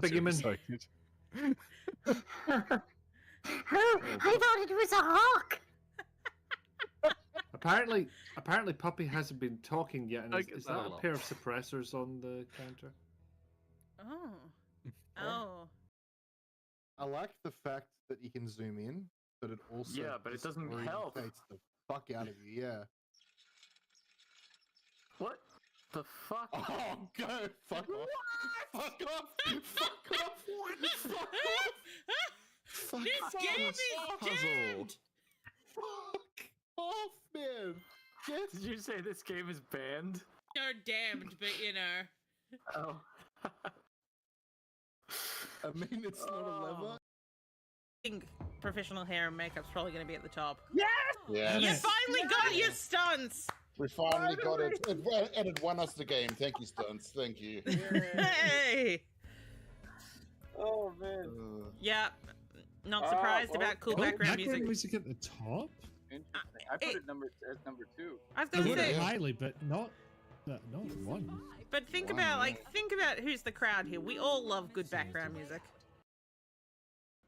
Big him in. Excited. Oh, I thought it was a hawk. Apparently, Puppy hasn't been talking yet. And I is get that that a a lot. pair of suppressors on the counter? Oh. Oh. I like the fact that you can zoom in, but it also Yeah, but it doesn't help. disorientates the fuck out of you. Yeah. What the fuck? Oh, go fuck off! Fuck off! Fuck off! Fuck off! Fuck This off. game is Puzzle. jammed! Fuck off, man! Get Did you say this game is banned? You're damned, but you know. Oh. I mean, it's not a lever. I think professional hair and makeup's probably going to be at the top. Yeah. You finally got your stunts! We finally got it. And it won us the game. Thank you, Stunts. Thank you. Hey! Oh man. Yeah, not surprised well, about cool Oh, background music. music at the top? Interesting. I put it as number 2. I was I going to would say, have highly, but not one. but think about who's the crowd here. We all love good background music.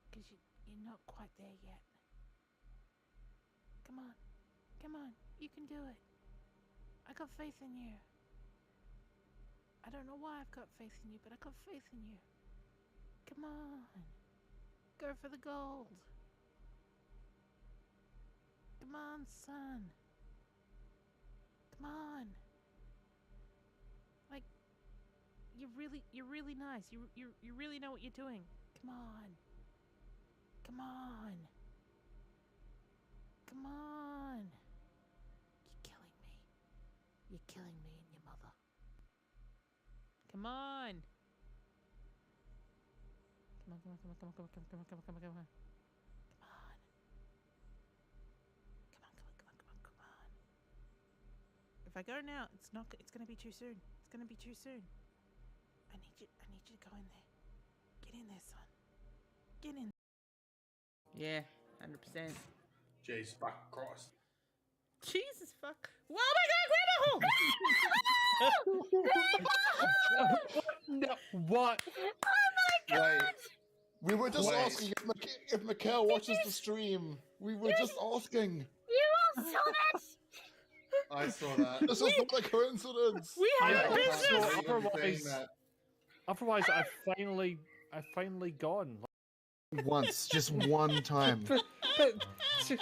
Because you're not quite there yet. Come on. Come on. You can do it. I got faith in you. I don't know why I've got faith in you, but I got faith in you. Come on. Go for the gold. Come on, son. Come on. Like, you're really nice. You really know what you're doing. Come on. Come on. Come on. You're killing me. You're killing me and your mother. Come on. Come on, come on, come on, come on, come on, come on, come on, come on, come on, come on. Come on. Come on, come on, come on, come on, come on. If I go now, it's gonna be too soon. It's gonna be too soon. I need you to go in there. Get in there, son. Get in. Yeah, 100%. Jeez, fuck Christ. Jesus fuck. Oh my god, No, what? Wait. We were just Wait. asking if Mikhail watches the stream. We were just asking. You all saw that? I saw that. This is not a coincidence. We have I business. thought otherwise, I finally gone. Once, just one time. But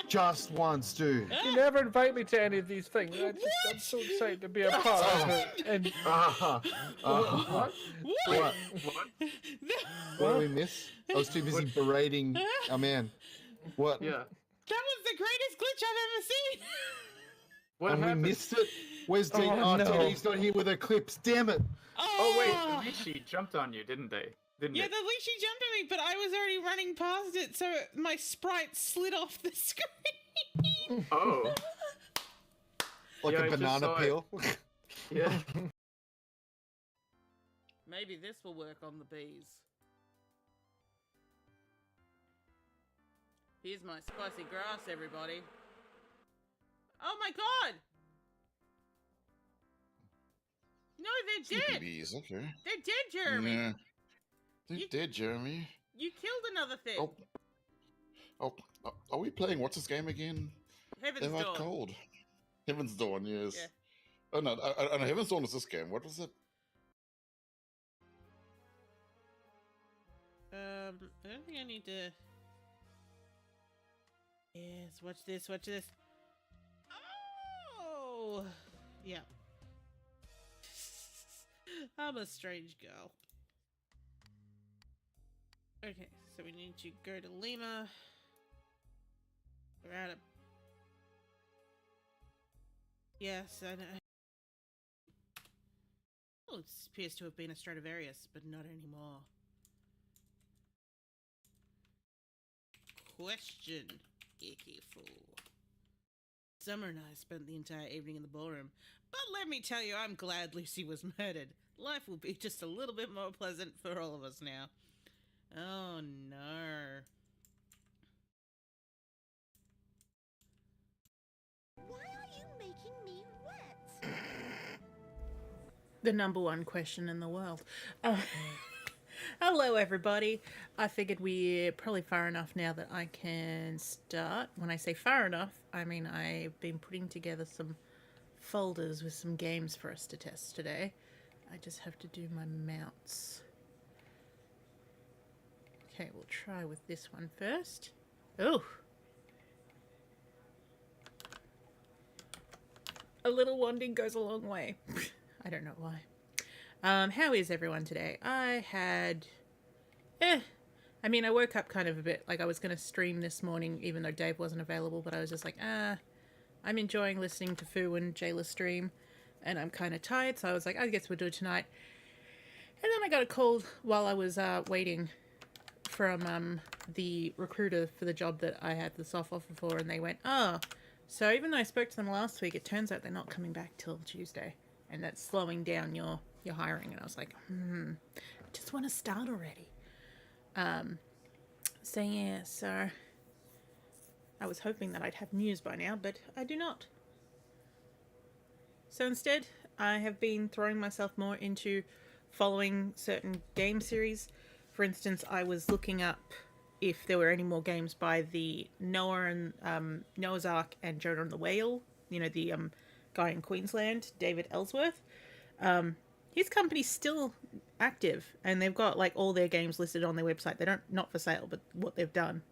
Just once, dude. you never invite me to any of these things. I'm so excited to be a part of it. And Uh-huh. Uh-huh. What? What? What did we miss? I was too busy berating our man. What? Yeah. That was the greatest glitch I've ever seen. What And happened? we missed it? Where's Teddy? Oh, Oh, no. Teddy's not here with her clips. Damn it. Oh wait, the Rishi jumped on you, didn't they? Didn't Yeah, it? the Leashy jumped at me, but I was already running past it, so my sprite slid off the screen. Oh. Like Yeah, I a just banana saw it. peel. Yeah. Maybe this will work on the bees. Here's my spicy grass, everybody. Oh my god! No, they're dead! Bees, okay. They're dead, Jeremy! Yeah. They're You- dead, Jeremy. You killed another thing! Oh, are we playing what's this game again? Heaven's Ever Door. Cold. Heaven's Dawn, yes. Yeah. Oh no, I know Heaven's Dawn is this game. What was it? I don't think I need to... Yes, watch this, watch this. Oh! Yeah. I'm a strange girl. Okay, so we need to go to Lima. We're out of... Yes, I know. Oh, it appears to have been a Stradivarius, but not anymore. Question, icky fool. Summer and I spent the entire evening in the ballroom, but let me tell you, I'm glad Lucy was murdered. Life will be just a little bit more pleasant for all of us now. Oh no. Why are you making me wet? The number one question in the world. Hello, everybody. I figured we're probably far enough now that I can start. When I say far enough, I mean I've been putting together some folders with some games for us to test today. I just have to do my mounts. Okay, we'll try with this one first. Oh! A little wanding goes a long way. I don't know why. How is everyone today? I had... I mean, I woke up kind of a bit... Like, I was going to stream this morning, even though Dave wasn't available, but I was just like, I'm enjoying listening to Fu and Jayla stream, and I'm kind of tired, so I was like, I guess we'll do it tonight. And then I got a call while I was waiting from the recruiter for the job that I had the soft offer for, and they went, so even though I spoke to them last week, it turns out they're not coming back till Tuesday, and that's slowing down your hiring. And I was like, I just want to start already. So yeah, so I was hoping that I'd have news by now, but I do not. So instead, I have been throwing myself more into following certain game series. For instance, I was looking up if there were any more games by the Noah and Noah's Ark and Jonah and the Whale, you know, the guy in Queensland, David Ellsworth. His company's still active, and they've got like all their games listed on their website. They're not for sale, but what they've done.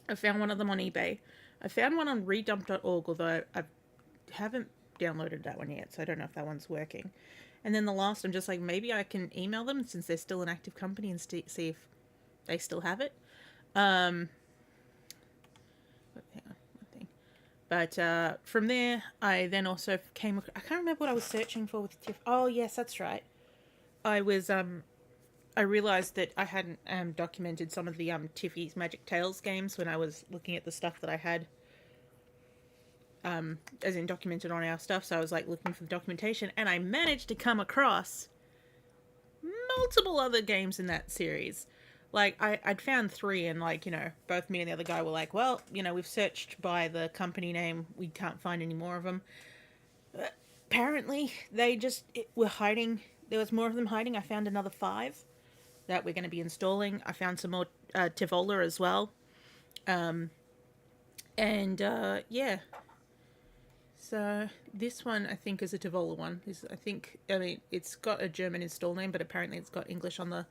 I found one of them on eBay. I found one on redump.org, although I haven't downloaded that one yet, so I don't know if that one's working. And then the last, I'm just like, maybe I can email them since they're still an active company and see if they still have it. Hang on, one thing. But from there, I then also came... I can't remember what I was searching for with Tiff. Oh, yes, that's right. I was... I realised that I hadn't documented some of the Tiffy's Magic Tales games when I was looking at the stuff that I had. As in documented on our stuff. So I was like looking for the documentation, and I managed to come across multiple other games in that series. Like, I'd found 3, and, like, you know, both me and the other guy were like, well, you know, we've searched by the company name. We can't find any more of them. Apparently, they just were hiding. There was more of them hiding. I found another 5 that we're going to be installing. I found some more Tivola as well. Yeah. So, this one, I think, is a Tivola one. I mean, it's got a German install name, but apparently it's got English on the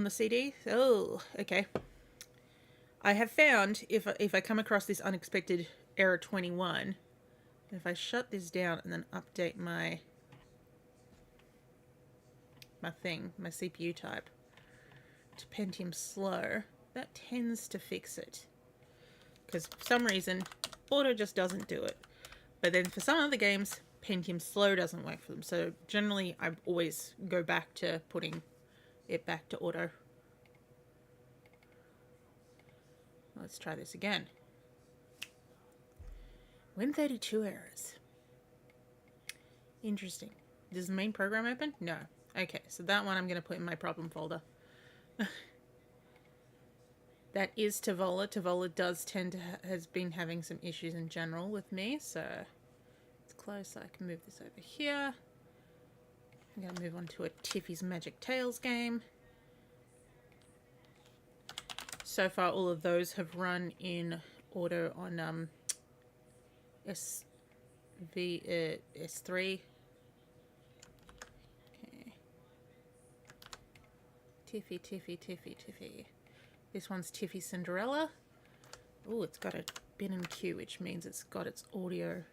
CD. Oh, okay. I have found, if I come across this unexpected error 21, if I shut this down and then update my CPU type to Pentium Slow, that tends to fix it. Because for some reason, Auto just doesn't do it. But then for some other games, Pentium Slow doesn't work for them. So generally, I always go back to putting it back to Auto. Let's try this again. Win32 errors. Interesting. Does the main program open? No. Okay, so that one I'm going to put in my problem folder. That is Tivola. Tivola does tend to has been having some issues in general with me, so it's close. So I can move this over here. I'm going to move on to a Tiffy's Magic Tales game. So far, all of those have run in Auto on S3. Okay. Tiffy. This one's Tiffy Cinderella. Oh, it's got a bin and cue, which means it's got its audio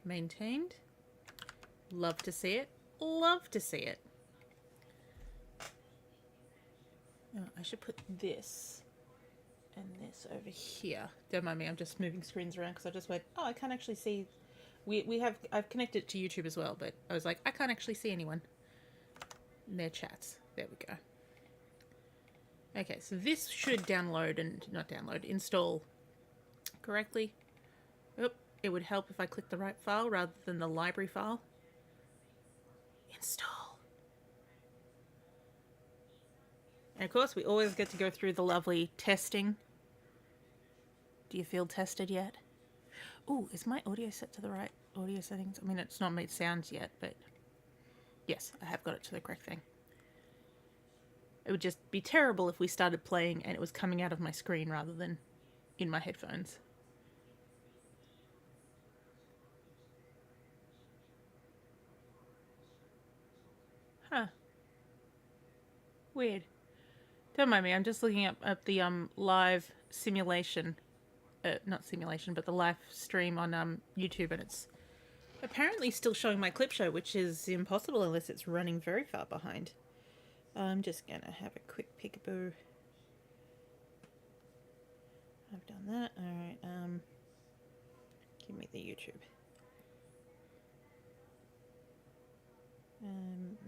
maintained. Love to see it. Love to see it. Oh, I should put this and this over here. Don't mind me, I'm just moving screens around because I just went, oh, I can't actually see. I've connected to YouTube as well, but I was like, I can't actually see anyone in their chats. There we go. Okay, so this should install correctly. Oop, it would help if I clicked the right file rather than the library file. Install. And of course, we always get to go through the lovely testing. Do you feel tested yet? Ooh, is my audio set to the right audio settings? I mean, it's not made sounds yet, but yes, I have got it to the correct thing. It would just be terrible if we started playing and it was coming out of my screen rather than in my headphones. Huh. Weird. Don't mind me, I'm just looking up the live simulation. Not simulation, but the live stream on YouTube, and it's apparently still showing my clip show, which is impossible unless it's running very far behind. I'm just gonna have a quick peekaboo. I've done that. Alright, give me the YouTube.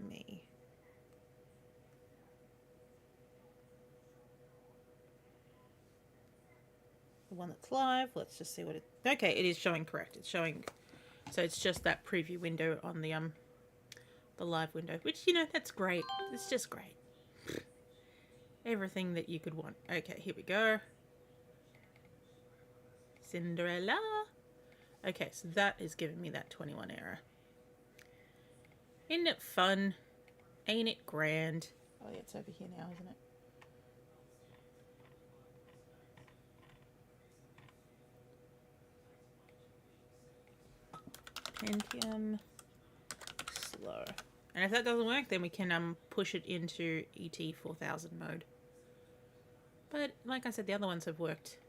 Me. The one that's live, let's just see what it... Okay, it is showing correct. It's showing... So it's just that preview window on the live window, which, you know, that's great. It's just great. Everything that you could want. Okay, here we go. Cinderella. Okay, so that is giving me that 21 error. Isn't it fun? Ain't it grand? Oh yeah, it's over here now, isn't it? Pentium slow. And if that doesn't work, then we can push it into ET4000 mode. But like I said, the other ones have worked.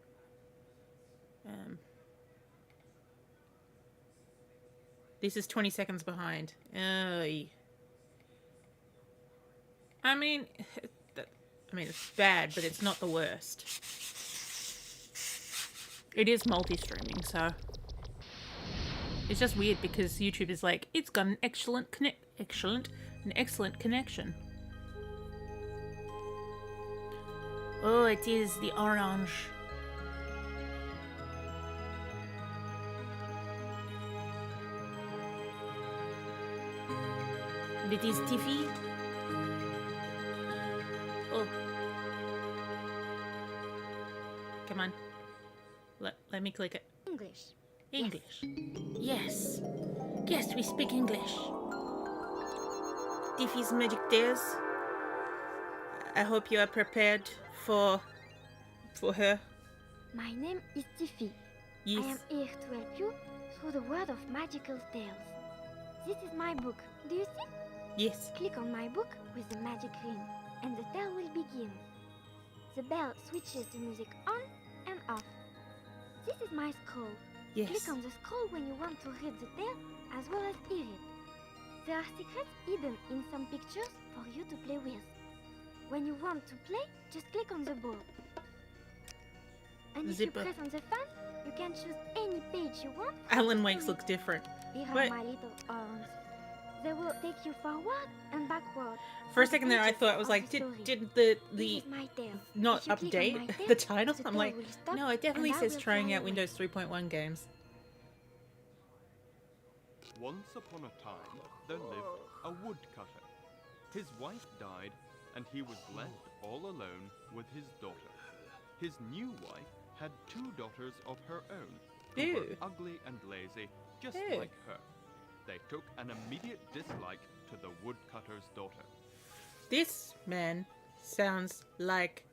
This is 20 seconds behind. I mean, it's bad, but it's not the worst. It is multi-streaming, so it's just weird because YouTube is like, it's got an excellent connection. Oh, it is the orange. It is Tiffy. Oh. Come on. Let me click it. English. English. Yes. Yes, we speak English. Tiffy's Magic Days. I hope you are prepared for her. My name is Tiffy. Yes. I am here to help you through the world of magical tales. This is my book. Do you see? Yes. Click on my book with the magic ring, and the tale will begin. The bell switches the music on and off. This is my scroll. Yes. Click on the scroll when you want to read the tale as well as hear it. There are secrets hidden in some pictures for you to play with. When you want to play, just click on the ball. And if Zipper. you press on the fan, you can choose any page you want. Alan Wake's look different. Here Wait. are my little arms. They will take you forward and backward. For a second there, I thought it was like, did the This is my tale. not If you click on my update tale, the title? the I'm tale like, will stop no, it definitely and I says will trying fly out away. Windows 3.1 games. Once upon a time, there lived a woodcutter. His wife died, and he was left all alone with his daughter. His new wife had 2 daughters of her own, who were Ew. ugly and lazy, just Ew. like her. They took an immediate dislike to the woodcutter's daughter. This man sounds like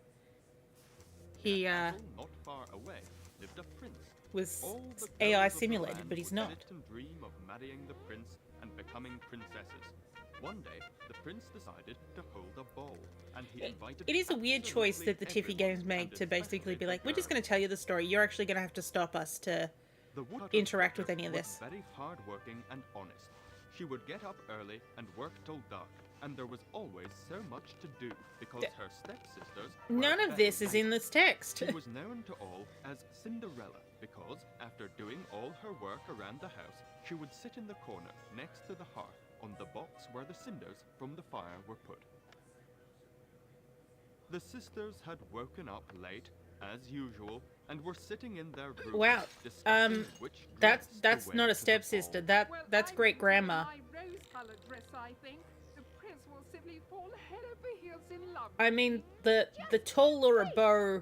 he Not far away lived a prince. was All the AI girls of the simulated, land but he's would not. edit and dream of marrying the prince and becoming princesses. One day, the prince decided to hold a ball, and he invited. It is a weird choice that the Tiffy absolutely games make everyone, to and basically especially be like, the we're just girls. going to tell you the story. You're actually going to have to stop us to The woodcutter's interact with daughter any of was this. very hard-working and honest. She would get up early and work till dark, and there was always so much to do because her stepsisters. were None of very this is in this text. She was known to all as Cinderella because, after doing all her work around the house, she would sit in the corner next to the hearth on the box where the cinders from the fire were put. The sisters had woken up late, as usual, and were sitting in their room. Wow. discussing which That's dress to wear not a to the stepsister. ball. That's great grandma. I mean, the tall Laura Bow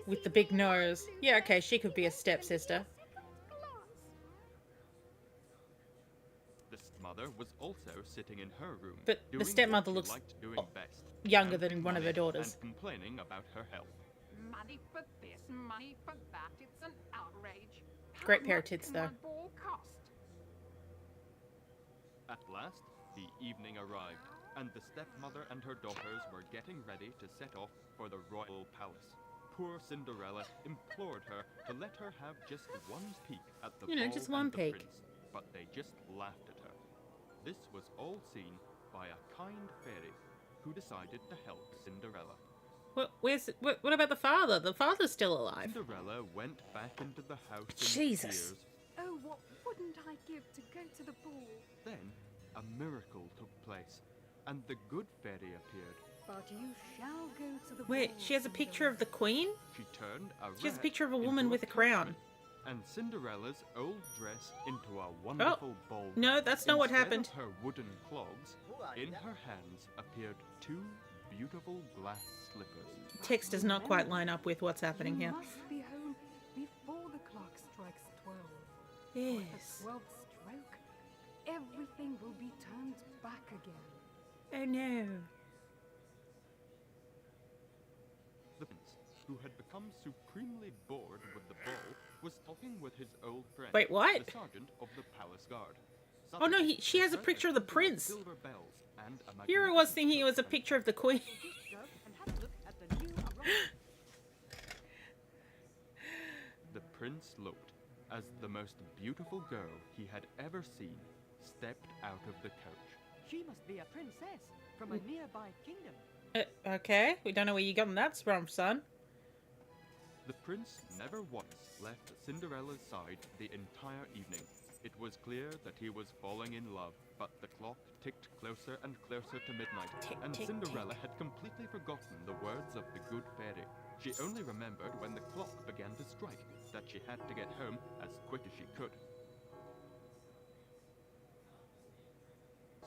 with the big nose. Yeah, okay, she could be a stepsister. The mother was also sitting in her room, But the doing stepmother what she looks liked doing best, younger than counting one of her money daughters. and complaining about her health. Money for this, money for that. It's an outrage. Great How pair of much tits, can though. my ball cost? At last, the evening arrived, and the stepmother and her daughters were getting ready to set off for the royal palace. Poor Cinderella implored her to let her have just one peek at the You know, ball just and one the peek. prince, but they just laughed at her. This was all seen by a kind fairy who decided to help Cinderella. What about the father? The father's still alive. Cinderella went back into the house in Jesus. tears. Oh, what wouldn't I give to go to the ball? Then a miracle took place, and the good fairy appeared. But you shall go to the Wait, ball. she has a picture of the queen? She turned a She has a rat picture of a into woman with a crown. coachman, and Cinderella's old dress into a wonderful ball. Oh, no, that's not what Instead happened. Of her wooden clogs, in her hands appeared two beautiful glass slippers. Text does not quite line up with what's happening here. You must be home before the clock strikes 12. Yes. At the 12th stroke, everything will be turned back again. Oh no. The prince, who had become supremely bored with the ball, was talking with his old friend, Wait, what? the sergeant of the palace guard. Oh no, she has a Suddenly, picture of the there were prince. silver bells and a Here I was thinking it was a picture of the queen. The prince looked as the most beautiful girl he had ever seen stepped out of the coach. She must be a princess from a nearby kingdom. Okay, we don't know where you got that from, son. The prince never once left Cinderella's side the entire evening. It was clear that he was falling in love, but the clock ticked closer and closer to midnight, and tick, Cinderella had completely forgotten the words of the good fairy. She only remembered when the clock began to strike that she had to get home as quick as she could.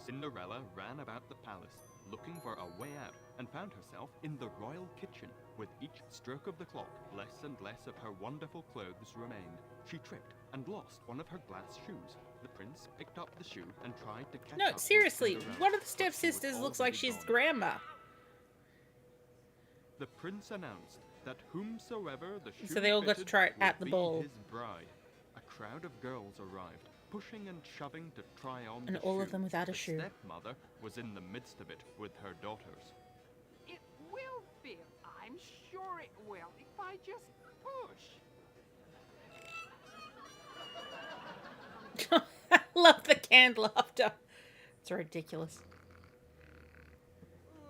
Cinderella ran about the palace, looking for a way out, and found herself in the royal kitchen. With each stroke of the clock, less and less of her wonderful clothes remained. She tripped and lost one of her glass shoes. The prince picked up the shoe and tried to catch No, up with seriously, Cinderella, one of the but she was stepsisters looks like already she's gone. grandma. The prince announced that whomsoever the shoe So they all got to fitted try it would at the be ball. his bride. A crowd of girls arrived, pushing and shoving to try on And the all shoe. of them without a The shoe. stepmother was in the midst of it with her daughters. It will feel. I'm sure it will if I just push. I love the canned laughter. It's ridiculous.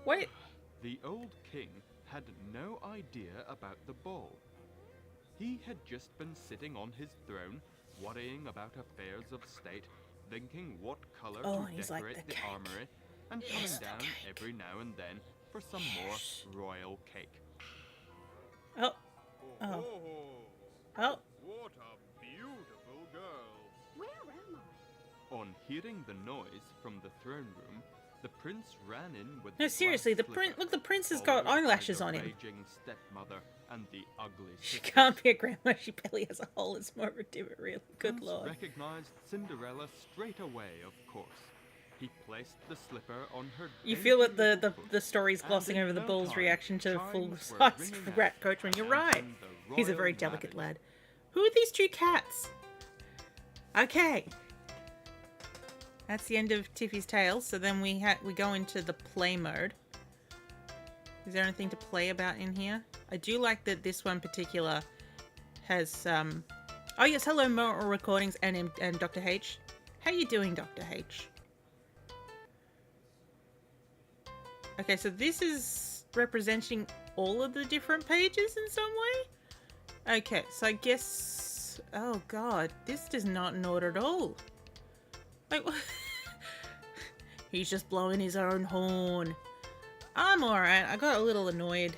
Wait. The old king had no idea about the ball. He had just been sitting on his throne, worrying about affairs of state, thinking what color Oh, to he's like decorate the the cake. armory, and Yes, coming the down cake. every now and then for some more royal cake. Oh. Oh. Oh. What a beautiful girl! Where am I? On hearing the noise from the throne room, the prince ran in with No, the seriously, glass the prince. slipper, Look, the prince has got followed by eyelashes the on him. raging stepmother and the ugly She sister. can't be a grandma. She barely has a hole. It's more of a divot, really. Good Prince lord. recognized Cinderella straight away, of course. He placed the slipper on her. You feel that dainty the little foot, story's and glossing in over the no bull's time, reaction to full chimes were size ringing out, rat coachman. You're right. announcing the He's a very royal delicate marriage. lad. Who are these two cats? Okay. That's the end of Tiffy's Tales. So then we go into the play mode. Is there anything to play about in here? I do like that this one particular has oh yes, hello Moral Recordings and Dr. H. How you doing, Dr. H? Okay, so this is representing all of the different pages in some way? Okay, so I guess... Oh god, this is not in order at all. Like, he's just blowing his own horn. I'm alright. I got a little annoyed.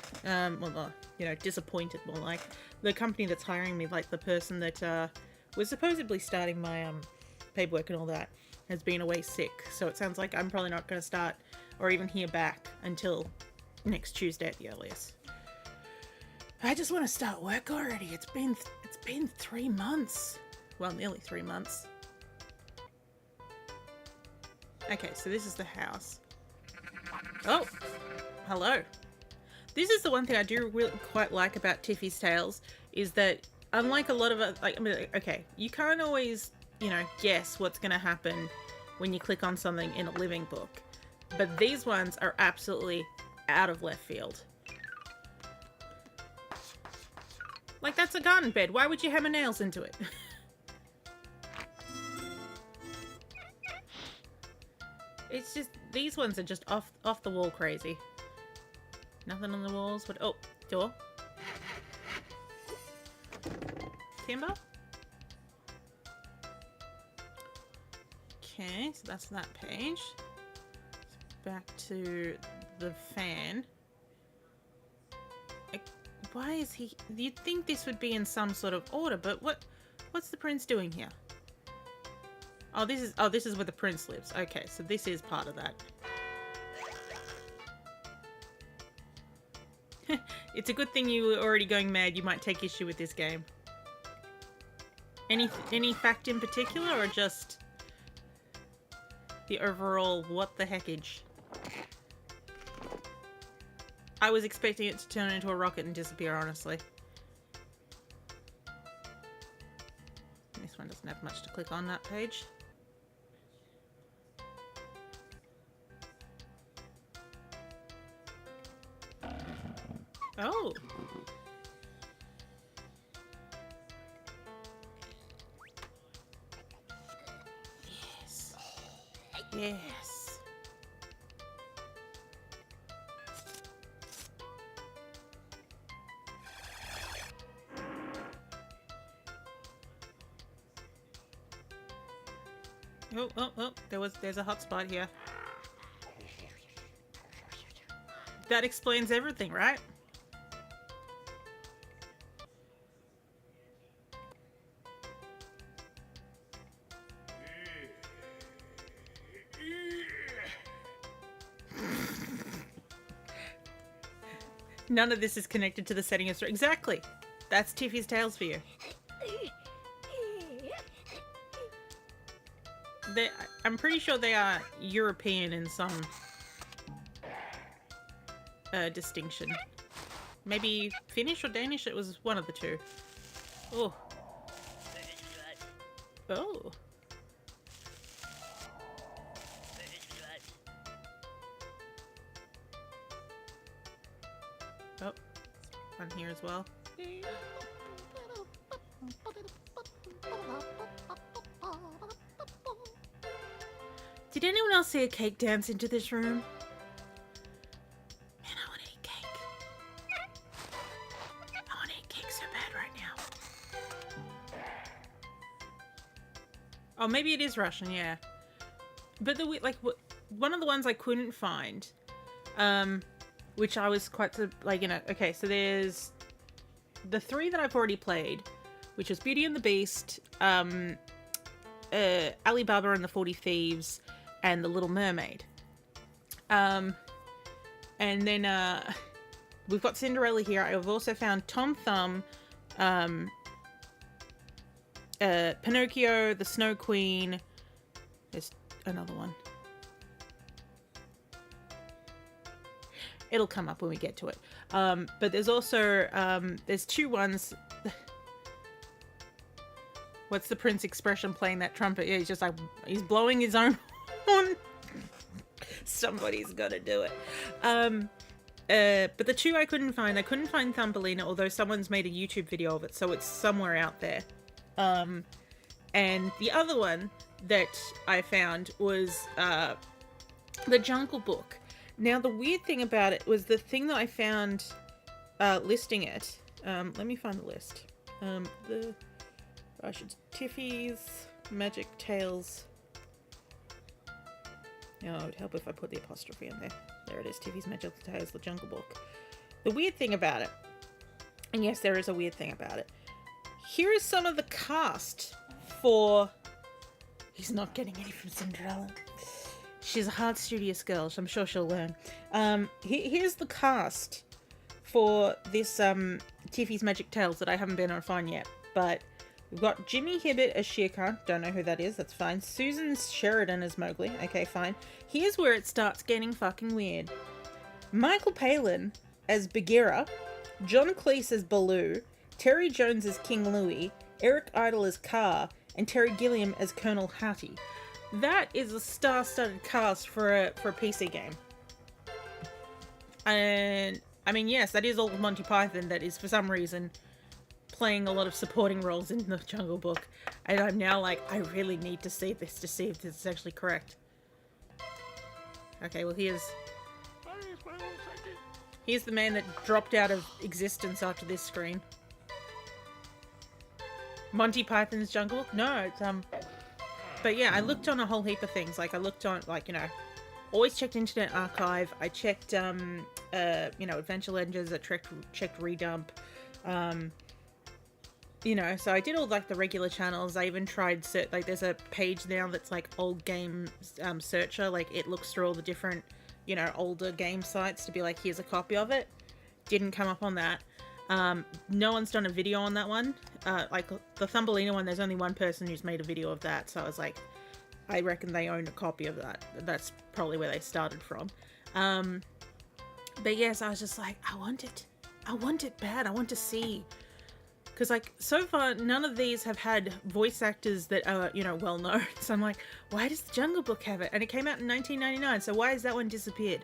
Disappointed more like. The company that's hiring me, like the person that was supposedly starting my paperwork and all that, has been away sick. So it sounds like I'm probably not going to start or even hear back until next Tuesday at the earliest. I just want to start work already. It's been 3 months. Well, nearly 3 months. Okay, so this is the house. Oh, hello. This is the one thing I do really quite like about Tiffy's Tales, is that unlike a lot of like, I mean, okay, you can't always, you know, guess what's going to happen when you click on something in a living book, but these ones are absolutely out of left field. Like, that's a garden bed. Why would you hammer nails into it? It's just, these ones are just off the wall crazy. Nothing on the walls, but oh, door. Timber. Okay, so that's that page. Back to the fan. Why is he? You'd think this would be in some sort of order, but what's the prince doing here? Oh, this is where the prince lives. Okay, so this is part of that. It's a good thing you were already going mad. You might take issue with this game. Any fact in particular, or just the overall what the heckage? I was expecting it to turn into a rocket and disappear, honestly. This one doesn't have much to click on that page. Oh! Yes. Yes. Oh, there's a hot spot here. That explains everything, right? None of this is connected to the setting of story. Exactly. That's Tiffy's Tales for you. I'm pretty sure they are European in some distinction. Maybe Finnish or Danish? It was one of the two. Oh. Oh. Oh, one here as well. Did anyone else see a cake dance into this room? Man, I want to eat cake. I want to eat cake so bad right now. Oh, maybe it is Russian, yeah. But one of the ones I couldn't find, which I was quite like, you know, okay, so there's the 3 that I've already played, which was Beauty and the Beast, Alibaba and the 40 Thieves, and The Little Mermaid. And then we've got Cinderella here. I've also found Tom Thumb, Pinocchio, The Snow Queen. There's another one. It'll come up when we get to it. But there's also, there's 2 ones. What's the Prince expression playing that trumpet? Yeah, he's just like, he's blowing his own horn. Somebody's gotta do it. But the 2 I couldn't find Thumbelina, although someone's made a YouTube video of it, so it's somewhere out there. And the other one that I found was The Jungle Book. Now, the weird thing about it was the thing that I found listing it. Let me find the list. Tiffy's Magic Tales. Oh, it would help if I put the apostrophe in there. There it is, Tiffy's Magic Tales, The Jungle Book. The weird thing about it, and yes, there is a weird thing about it. Here is some of the cast for... He's not getting any from Cinderella. She's a hard, studious girl, so I'm sure she'll learn. Here's the cast for this Tiffy's Magic Tales that I haven't been able to find yet. But We've got Jimmy Hibbert as Shere Khan. Don't know who that is. That's fine. Susan Sheridan as Mowgli. Okay, fine. Here's where it starts getting fucking weird. Michael Palin as Bagheera. John Cleese as Baloo. Terry Jones as King Louie. Eric Idle as Kaa. And Terry Gilliam as Colonel Hattie. That is a star-studded cast for a PC game. And I mean, yes, that is all Monty Python that is for some reason playing a lot of supporting roles in the Jungle Book. And I'm now like, I really need to see this to see if this is actually correct. Okay, well here's the man that dropped out of existence after this screen. Monty Python's Jungle Book? No, it's but yeah, I looked on a whole heap of things. Like I looked on, like, you know, always checked Internet Archive. I checked you know, Adventure Legends. I checked Redump. You know, so I did all like the regular channels. I even tried like there's a page now that's like old game searcher. Like it looks through all the different, you know, older game sites to be like, here's a copy of it. Didn't come up on that. No one's done a video on that one. Like the Thumbelina one, there's only one person who's made a video of that. So I was like, I reckon they own a copy of that. That's probably where they started from. But yes, I was just like, I want it. I want it bad. I want to see. Because, like, so far, none of these have had voice actors that are, you know, well known. So I'm like, why does the Jungle Book have it? And it came out in 1999, so why has that one disappeared?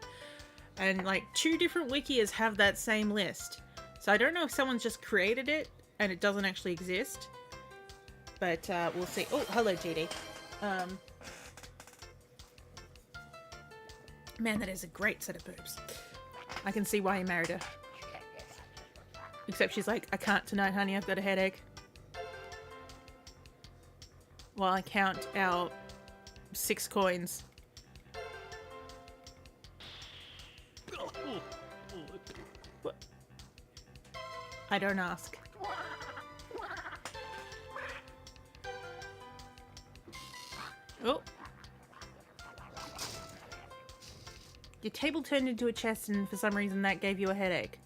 And, like, 2 different wikias have that same list. So I don't know if someone's just created it and it doesn't actually exist. But we'll see. Oh, hello, GD. Man, that is a great set of boobs. I can see why you married her. Except she's like, I can't tonight, honey. I've got a headache. While I count our 6 coins. What? I don't ask. Oh. Your table turned into a chest and for some reason that gave you a headache.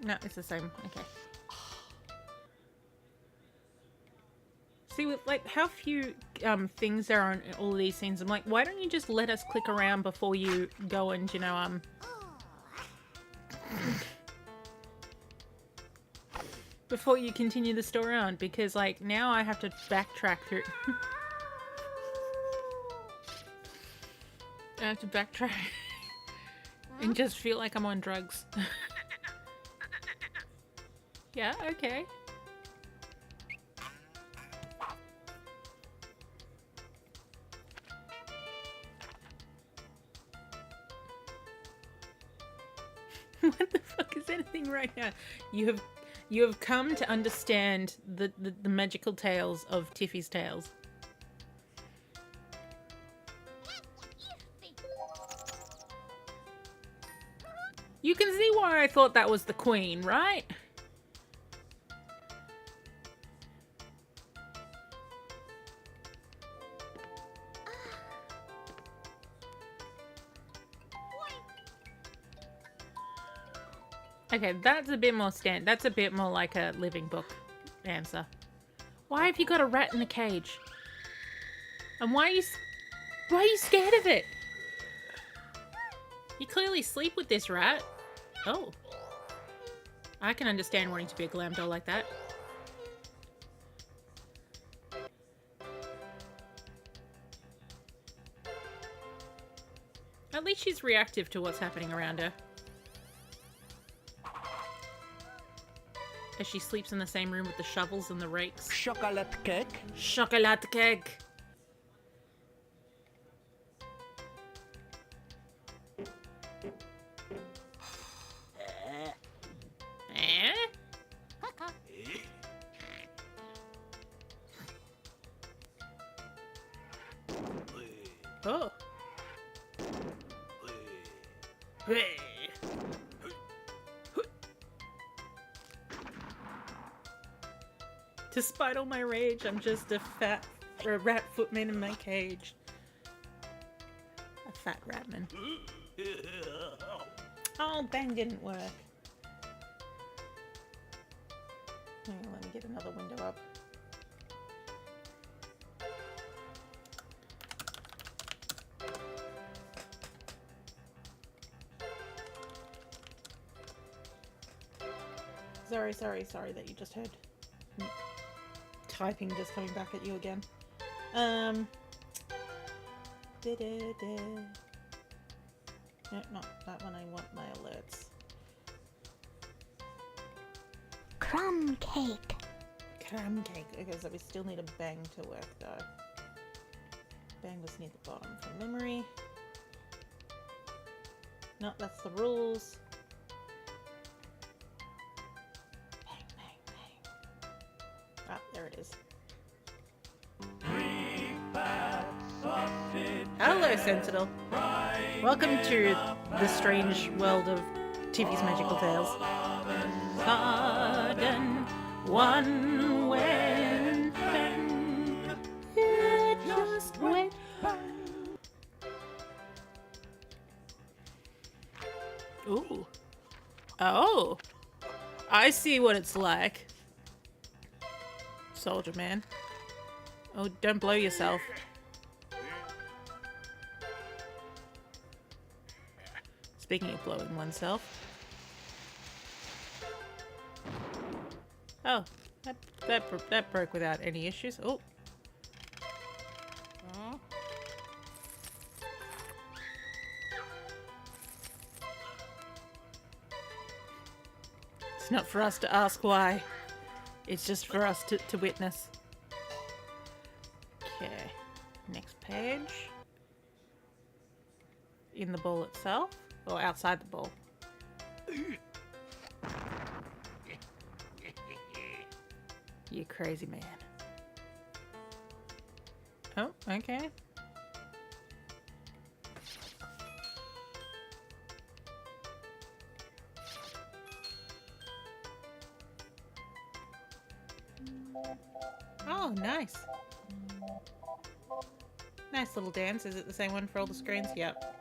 No, it's the same. Okay. See, with like how few things there are in all of these scenes, I'm like, why don't you just let us click around before you go and, you know, before you continue the story on, because like now I have to backtrack through. I have to backtrack and just feel like I'm on drugs. Yeah, okay. What the fuck is anything right now? You have come to understand the magical tales of Tiffy's Tales. You can see why I thought that was the queen, right? Okay, that's a bit more that's a bit more like a living book answer. Why have you got a rat in a cage? And why are you scared of it? You clearly sleep with this rat. Oh. I can understand wanting to be a glam doll like that. At least she's reactive to what's happening around her. As she sleeps in the same room with the shovels and the rakes. Chocolate cake. Chocolate cake. Oh. Despite all my rage, I'm just a rat footman in my cage. A fat ratman. Oh, bang didn't work. Hang on, let me get another window up. Sorry that you just heard typing just coming back at you again. No, not that one. I want my alerts. Crumb cake. Crumb cake. Okay, so we still need a bang to work though. Bang was near the bottom from memory. No, that's the rules. Ah, there it is. Hello, Sentinel. Welcome to the strange world of TV's Magical Tales. Pardon one when it just went. Ooh. Oh. I see what it's like. Soldier man. Oh, don't blow yourself. Speaking of blowing oneself. Oh, that broke without any issues. Oh. Oh. It's not for us to ask why. It's just for us to witness. Okay. Next page. In the ball itself? Or outside the ball? You crazy man. Oh, okay. Oh, nice. Nice little dance. Is it the same one for all the screens? Yep.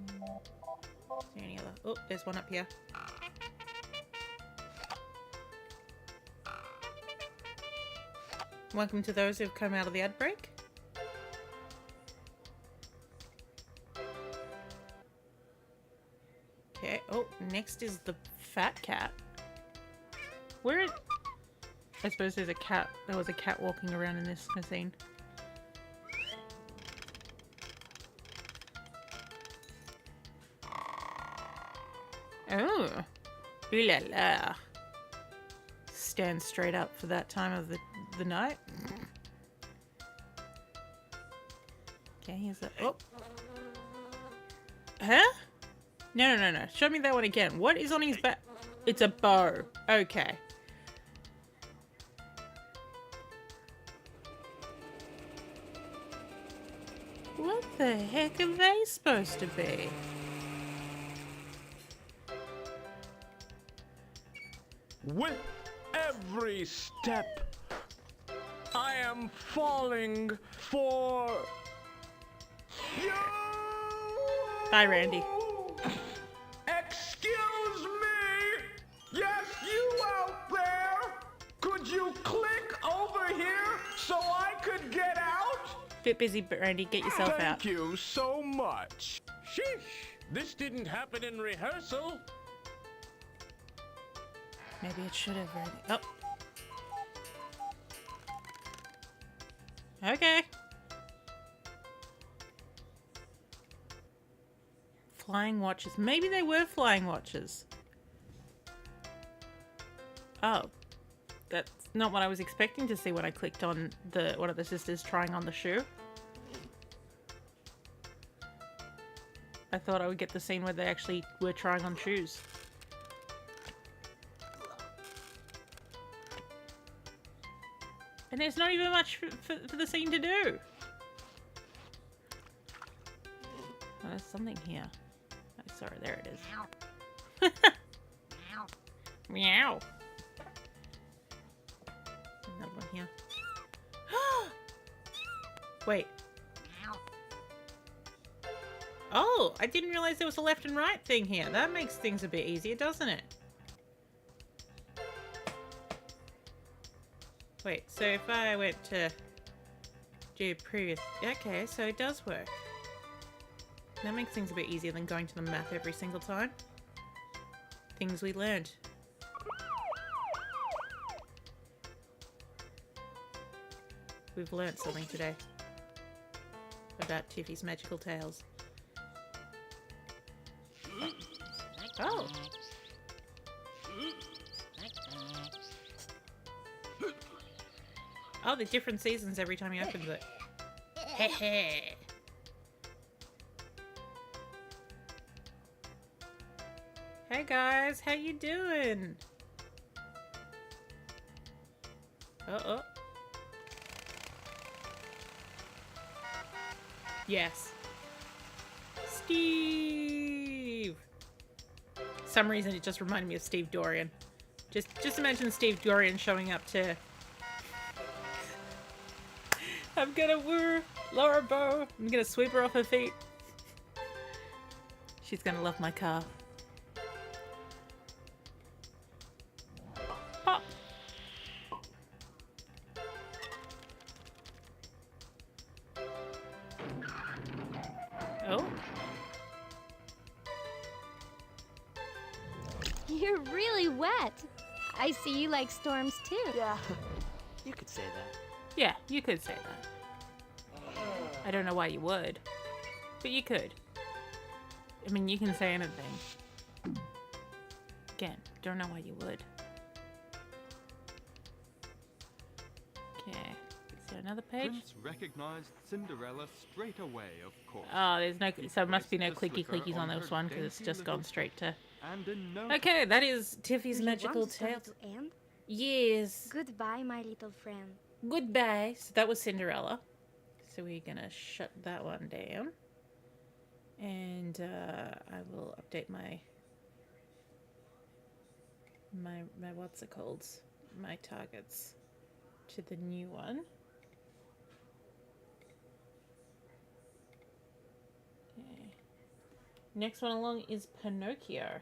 Is there any other? Oh, there's one up here. Welcome to those who've come out of the ad break. Okay. Oh, next is the fat cat. Where? I suppose there's a cat. There was a cat walking around in this scene. Oh, ooh la la! Stand straight up for that time of the night. Okay, here's a oh. Huh? No. Show me that one again. What is on his back? It's a bow. Okay. What the heck are they supposed to be? With every step, I am falling for you. Bye, Randy. Excuse me. Yes, you out there. Could you click over here so I could get out? Bit busy, but Randy, get yourself out. Thank you so much. Sheesh, this didn't happen in rehearsal. Maybe it should have, Randy. Oh. Okay. Flying watches. Maybe they were flying watches. Oh. That's not what I was expecting to see when I clicked on one of the sisters trying on the shoe. I thought I would get the scene where they actually were trying on shoes. And there's not even much for the scene to do. Oh, there's something here. Oh, sorry, there it is. Meow. Another one here. Oh, I didn't realize there was a left and right thing here. That makes things a bit easier, doesn't it? Wait, so if I went to do previous... Okay, so it does work. That makes things a bit easier than going to the map every single time. Things we learned. We've learned something today about Tiffy's Magical Tales. Oh! Oh, the different seasons every time he opens it. Heh. Hey guys, how you doing? Uh-oh. Yes. Steve! For some reason it just reminded me of Steve Dorian. Just imagine Steve Dorian showing up to... I'm gonna woo Laura Bow. I'm gonna sweep her off her feet. She's gonna love my car. Pop! Oh? You're really wet. I see you like storms too. Yeah, you could say that. Yeah, you could say that. I don't know why you would, but you could. I mean, you can say anything. Again, don't know why you would. Okay, is there another page? Prince recognized Cinderella straight away, of course. Oh, there's no, so there must be no clicky clickies on this one because it's just gone straight to. Okay, that is Tiffy's Magical Tale. Yes. Goodbye, my little friend. Goodbye. So that was Cinderella. So we're gonna shut that one down. And I will update my what's it called? My targets to the new one. Okay. Next one along is Pinocchio.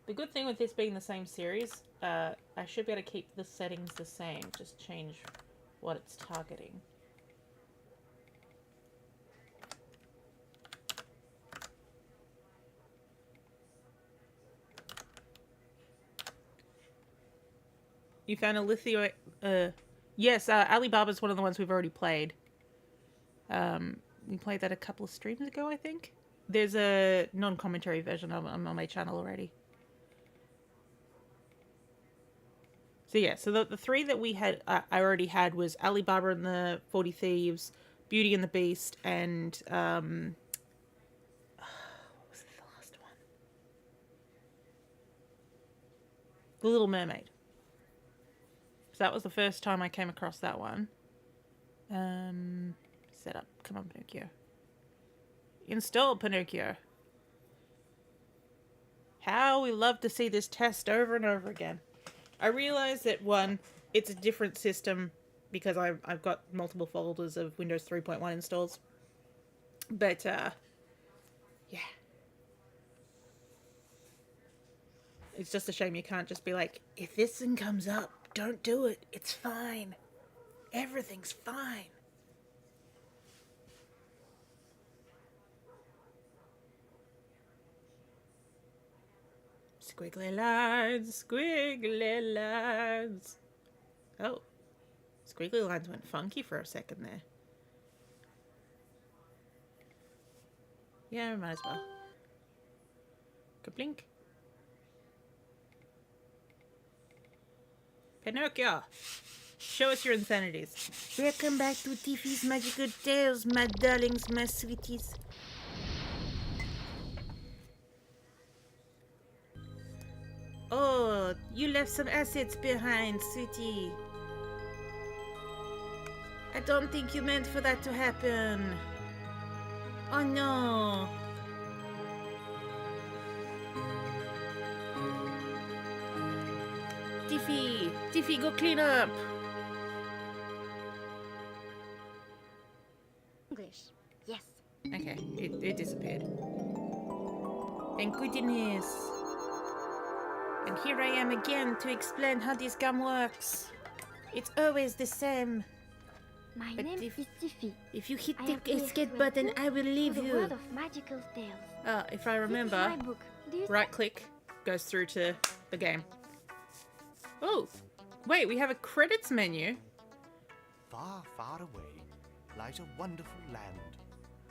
The good thing with this being the same series, I should be able to keep the settings the same, just change what it's targeting. You found a lithium... yes, Alibaba's one of the ones we've already played. We played that a couple of streams ago, I think. There's a non-commentary version of it on my channel already. So yeah, so the three that we had, I already had was Alibaba and the 40 Thieves, Beauty and the Beast, and what was the last one? The Little Mermaid. So that was the first time I came across that one. Set up. Come on, Pinocchio. Install Pinocchio. How we love to see this test over and over again. I realize that, one, it's a different system because I've got multiple folders of Windows 3.1 installs. But, yeah. It's just a shame you can't just be like, if this thing comes up, don't do it. It's fine. Everything's fine. Squiggly lines, squiggly lines. Oh, squiggly lines went funky for a second there. Yeah, we might as well. Kablink. Pinocchio, show us your insanities. Welcome back to Tiffy's Magical Tales, my darlings, my sweeties. Oh, you left some assets behind, sweetie. I don't think you meant for that to happen. Oh no. Tiffy, go clean up. Okay, it disappeared. Thank goodness. And here I am again to explain how this game works. It's always the same. My But name is Tiffy. If you hit I the am here escape to button, help I will leave for the you. world of magical tales. If I This is remember, my book. Do you right click goes through to the game. Oh, wait, we have a credits menu. Far, far away lies a wonderful land.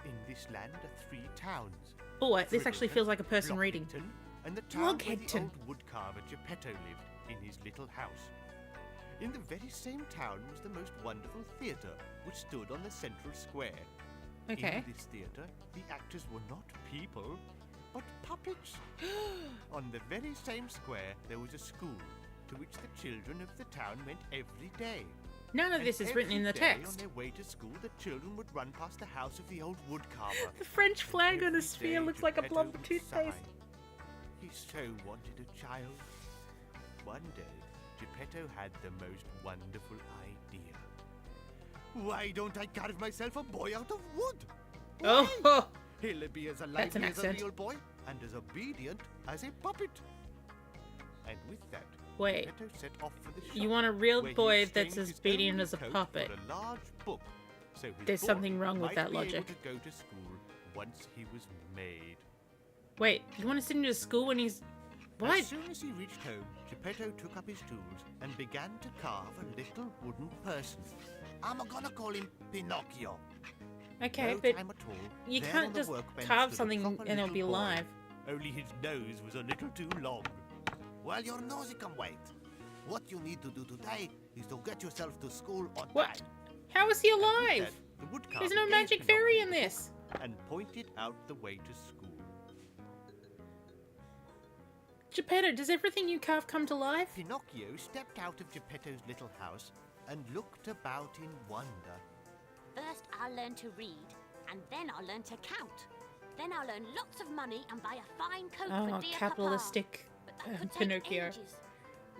In this land are 3 towns. Oh, this actually feels like a person reading. Blockington, and the town where the Blockington. old woodcarver Geppetto lived in his little house. In the very same town was the most wonderful theatre, which stood on the central square. Okay. In this theatre, the actors were not people, but puppets. On the very same square, there was a school to which the children of the town went every day. None of And this is written in the every day text. On their way to school, the children would run past the house of the old woodcarver. The French flag on Every a sphere day looks like a Geppetto blob of would toothpaste. sigh. He so wanted a child. One day, Geppetto had the most wonderful idea. Why don't I carve myself a boy out of wood? Oh, He'll be as That's an lively as a accent. real boy and as obedient as a puppet. And with that, Wait. Geppetto set off for the shop, You want a real where he boy exchanged that's as his obedient only as a coat puppet? for a large book, so his There's boy something wrong with might that be able logic. to go to school once he was made. Wait, you want to send him to school when he's... What? As soon as he reached home, Geppetto took up his tools and began to carve a little wooden person. I'm gonna call him Pinocchio. Okay, No but time at all. you There can't on the just workbench carve stood a something proper and it'll little be boy. alive. Only his nose was a little too long. Well, your nose can wait. What you need to do today is to get yourself to school on What? time. How is he And with alive? that, the woodcarver There's no gave magic Pinocchio fairy in the book this. And pointed out the way to school. Geppetto, does everything you carve come to life? Pinocchio stepped out of Geppetto's little house and looked about in wonder. First, I'll learn to read, and then I'll learn to count. Then I'll earn lots of money and buy a fine coat Oh, for dear capitalistic Papa. But that could take Pinocchio. ages.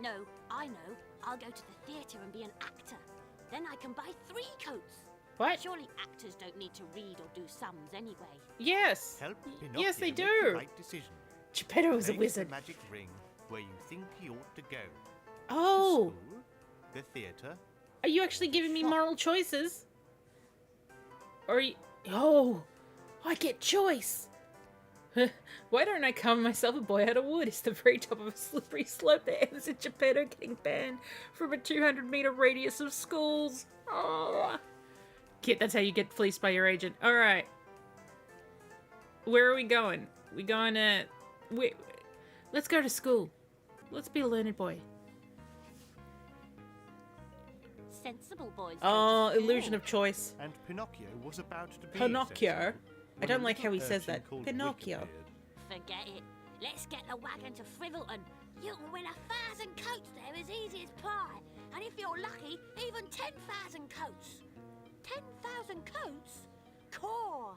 No, I know. I'll go to the theatre and be an actor. Then I can buy 3 coats. What? Surely actors don't need to read or do sums anyway. Yes. Help Pinocchio Yes, they make the do. right decision. Geppetto is a Place wizard. the magic ring where you think he ought to go. Oh, The school, the theatre. are you actually giving me moral choices? Or are you... Oh, I get choice. Why don't I carve myself a boy out of wood? It's the very top of a slippery slope that ends in Geppetto getting banned from a 200-meter radius of schools. Oh. Kid, that's how you get fleeced by your agent. All right. Where are we going? We going to... Wait, let's go to school. Let's be a learned boy. Sensible boys. Oh, illusion of choice. And Pinocchio was about to be Pinocchio? sensible I when don't a like how he little says urchin that. called Pinocchio. Wick appeared. Forget it. Let's get the wagon to Frivelton. You can win 1,000 coats there as easy as pie. And if you're lucky, even 10,000 coats. 10,000 coats? Core.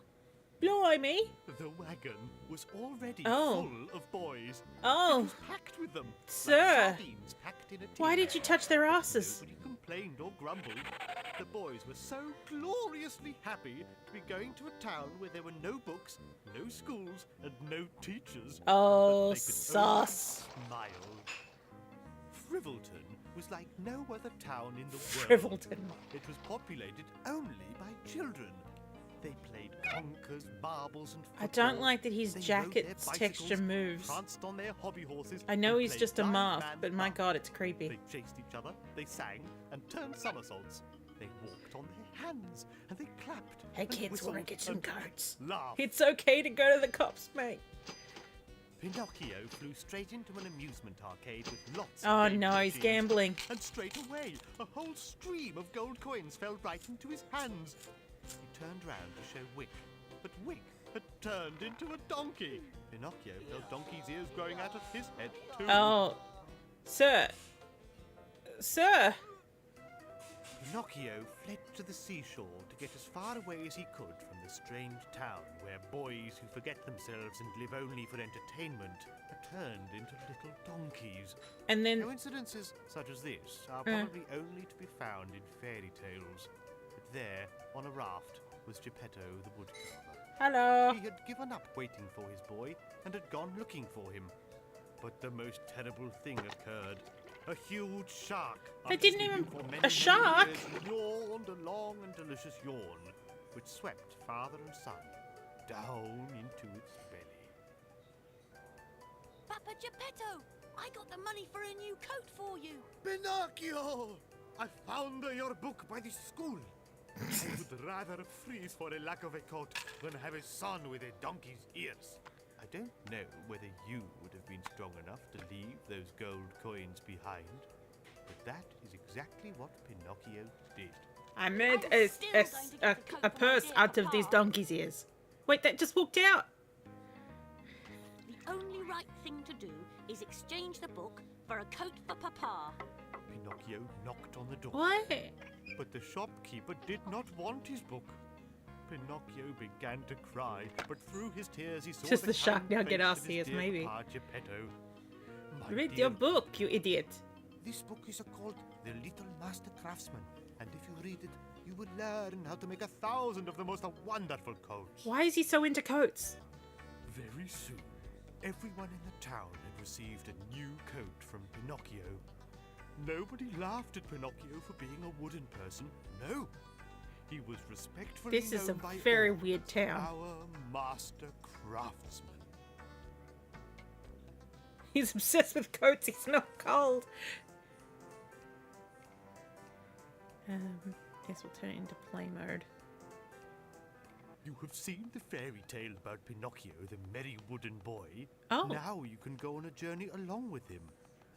Blimey. The wagon was already Oh. full of boys. Oh. It was packed with them. like Sir. sardines packed in a Why tin. did you touch their asses? Nobody complained or grumbled. The boys were so gloriously happy to be going to a town where there were no books, no schools, and no teachers. Oh, that they could sus. only smile. Frivelton was like no other town in the world. Frivelton. It was populated only by children. They played conkers, marbles, and I don't football. like that his They rode jacket's their texture bicycles, moves. pranced on their hobby horses, I know and he's played just a blind mask, man but my buck. god, it's creepy. They chased each other, they sang, and turned somersaults. They walked on their hands, and they clapped. Hey and kids, wanna whistled, get some and coats? laughed. It's okay to go to the cops, mate. Pinocchio flew straight into an amusement arcade with lots of Oh gaming no, he's machines. gambling. And straight away, a whole stream of gold coins fell right into his hands. He turned round to show Wick, but Wick had turned into a donkey. Pinocchio felt donkey's ears growing out of his head too. Oh, sir. Sir. Pinocchio fled to the seashore to get as far away as he could from the strange town where boys who forget themselves and live only for entertainment are turned into little donkeys. And then... Coincidences such as this are Uh. probably only to be found in fairy tales. But there, on a raft, was Geppetto the woodcarver. Hello. He had given up waiting for his boy and had gone looking for him. But the most terrible thing occurred. A huge shark. They after didn't sleeping even- for a many shark? years, yawned a long and delicious yawn, which swept father and son down into its belly. Papa Geppetto, I got the money for a new coat for you. Pinocchio! I found your book by the school. I would rather freeze for a lack of a coat than have a son with a donkey's ears. I don't know whether you would have been strong enough to leave those gold coins behind, but that is exactly what Pinocchio did. I made a purse out of these donkey's ears. Wait, that just walked out. The only right thing to do is exchange the book for a coat for Papa. Pinocchio knocked on the door. What? But the shopkeeper did not want his book. Pinocchio began to cry, but through his tears he saw Just the shark kind now get face our of his ears, dear maybe. Papa Geppetto. My Read dear your book, you idiot. This book is called The Little Master Craftsman, and if you read it, you will learn how to make 1,000 of the most wonderful coats. Why is he so into coats? Very soon, everyone in the town had received a new coat from Pinocchio. Nobody laughed at Pinocchio for being a wooden person. No, he was respectfully This is a known by very all weird as town. Our master craftsman. He's obsessed with coats. He's not cold. Guess we'll turn it into play mode. You have seen the fairy tale about Pinocchio, the merry wooden boy. Oh. Now you can go on a journey along with him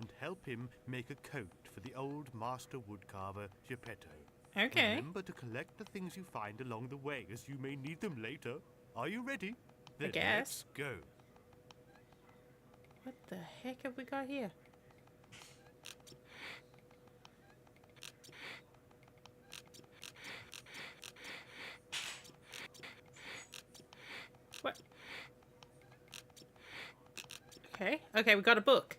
and help him make a coat for the old master woodcarver, Geppetto. Okay. Remember to collect the things you find along the way, as you may need them later. Are you ready? Then guess. let's go. What the heck have we got here? What? Okay. Okay, we got a book.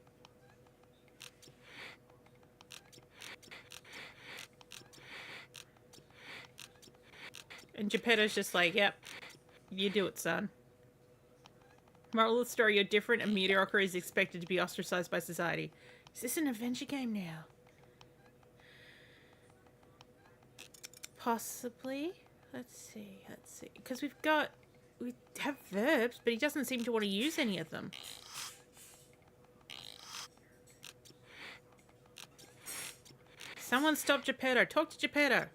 And Geppetto's just like, yep, you do it, son. Moral of the story, you're different and mediocre is expected to be ostracized by society. Is this an adventure game now? Possibly. Let's see. Because we have verbs, but he doesn't seem to want to use any of them. Someone stop Geppetto. Talk to Geppetto.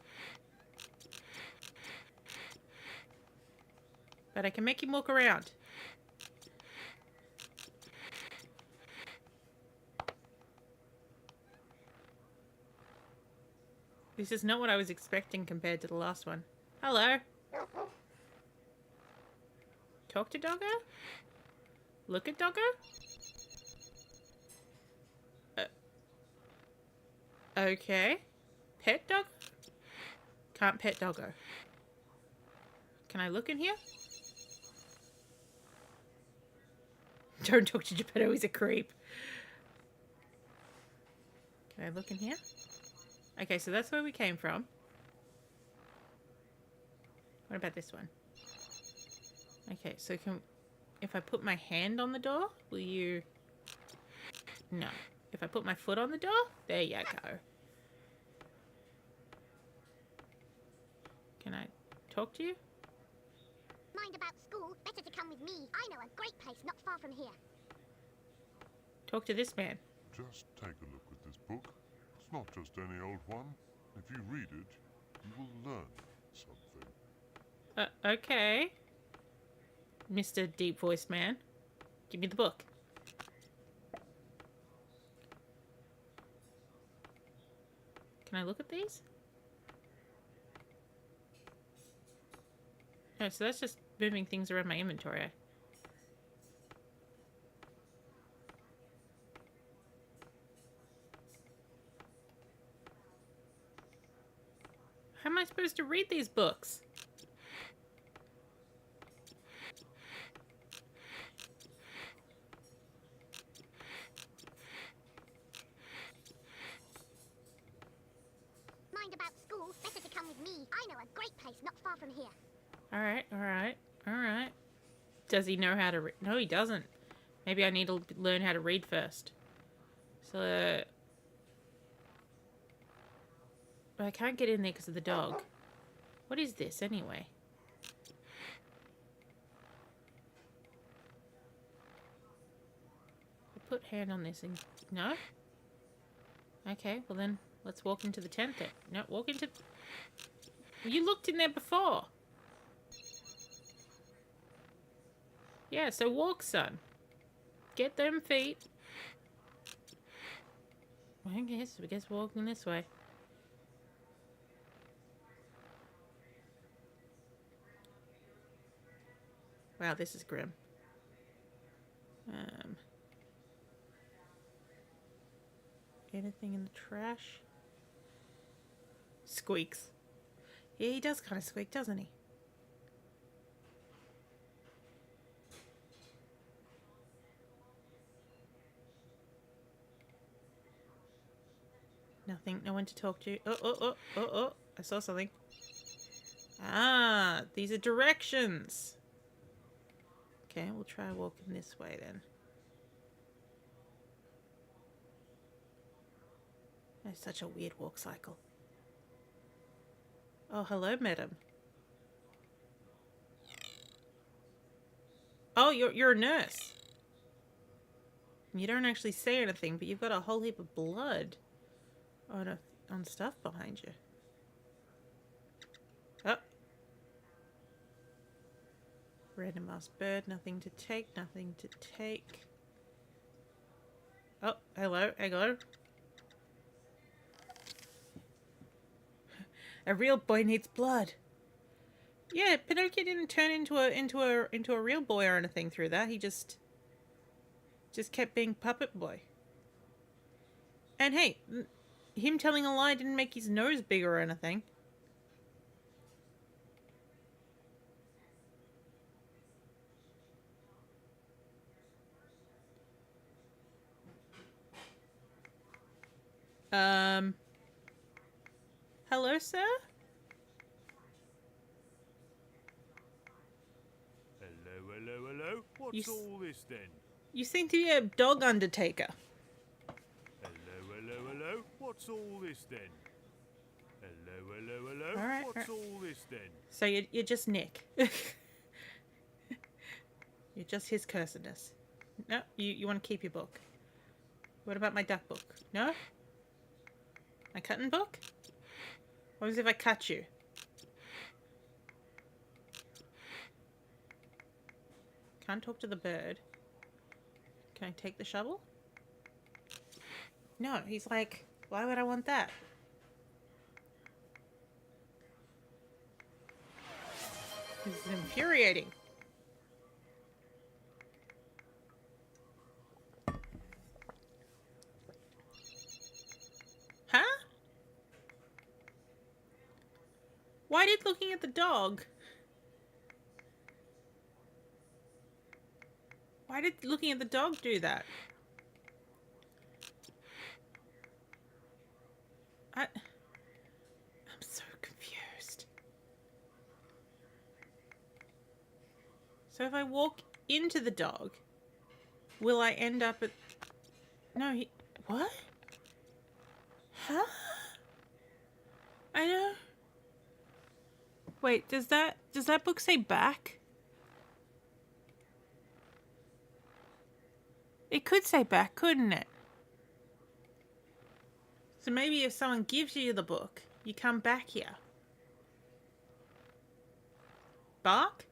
But I can make him walk around. This is not what I was expecting compared to the last one. Hello. Talk to Doggo? Look at Doggo? Okay. Pet Doggo? Can't pet Doggo. Can I look in here? Don't talk to Geppetto, he's a creep. Can I look in here? Okay, so that's where we came from. What about this one? Okay, so if I put my hand on the door, will you... No. If I put my foot on the door, there you go. Can I talk to you? Mind about school? Better to come with me. I know a great place not far from here. Talk to this man. Just take a look at this book. It's not just any old one. If you read it, you will learn something. Okay. Mr. Deep Voice Man. Give me the book. Can I look at these? No, so that's just moving things around my inventory. How am I supposed to read these books? Mind about school? Better to come with me. I know a great place not far from here. Alright, alright. Alright. Does he know how to read? No, he doesn't. Maybe I need to learn how to read first. So... But I can't get in there because of the dog. What is this, anyway? I'll put hand on this and... No? Okay, well then, let's walk into the tent then. No, walk into... You looked in there before. Yeah, so walk, son. Get them feet. I guess walking this way. Wow, this is grim. Anything in the trash? Squeaks. Yeah, he does kind of squeak, doesn't he? Nothing. No one to talk to. Oh. I saw something. Ah, these are directions. Okay, we'll try walking this way then. That's such a weird walk cycle. Oh, hello, madam. Oh, you're a nurse. You don't actually say anything, but you've got a whole heap of blood on stuff behind you. Oh. Random ass bird, nothing to take, nothing to take. Oh, hello. A real boy needs blood. Yeah, Pinocchio didn't turn into a real boy or anything through that. He just kept being puppet boy. And hey, him telling a lie didn't make his nose bigger or anything. Hello, sir? Hello. What's all this then? You seem to be a dog undertaker. Hello. What's all this then? Hello. All right, What's all this then? So you're just Nick. You're just his cursedness. No, you want to keep your book. What about my duck book? No? My cutting book? What was if I cut you? Can't talk to the bird. Can I take the shovel? No, he's like, why would I want that? This is infuriating. Huh? Why did looking at the dog? Why did looking at the dog do that? I'm so confused. So if I walk into the dog, will I end up at... No, what? Huh? I know. Wait, does that book say back? It could say back, couldn't it? So maybe if someone gives you the book, you come back here. Bark?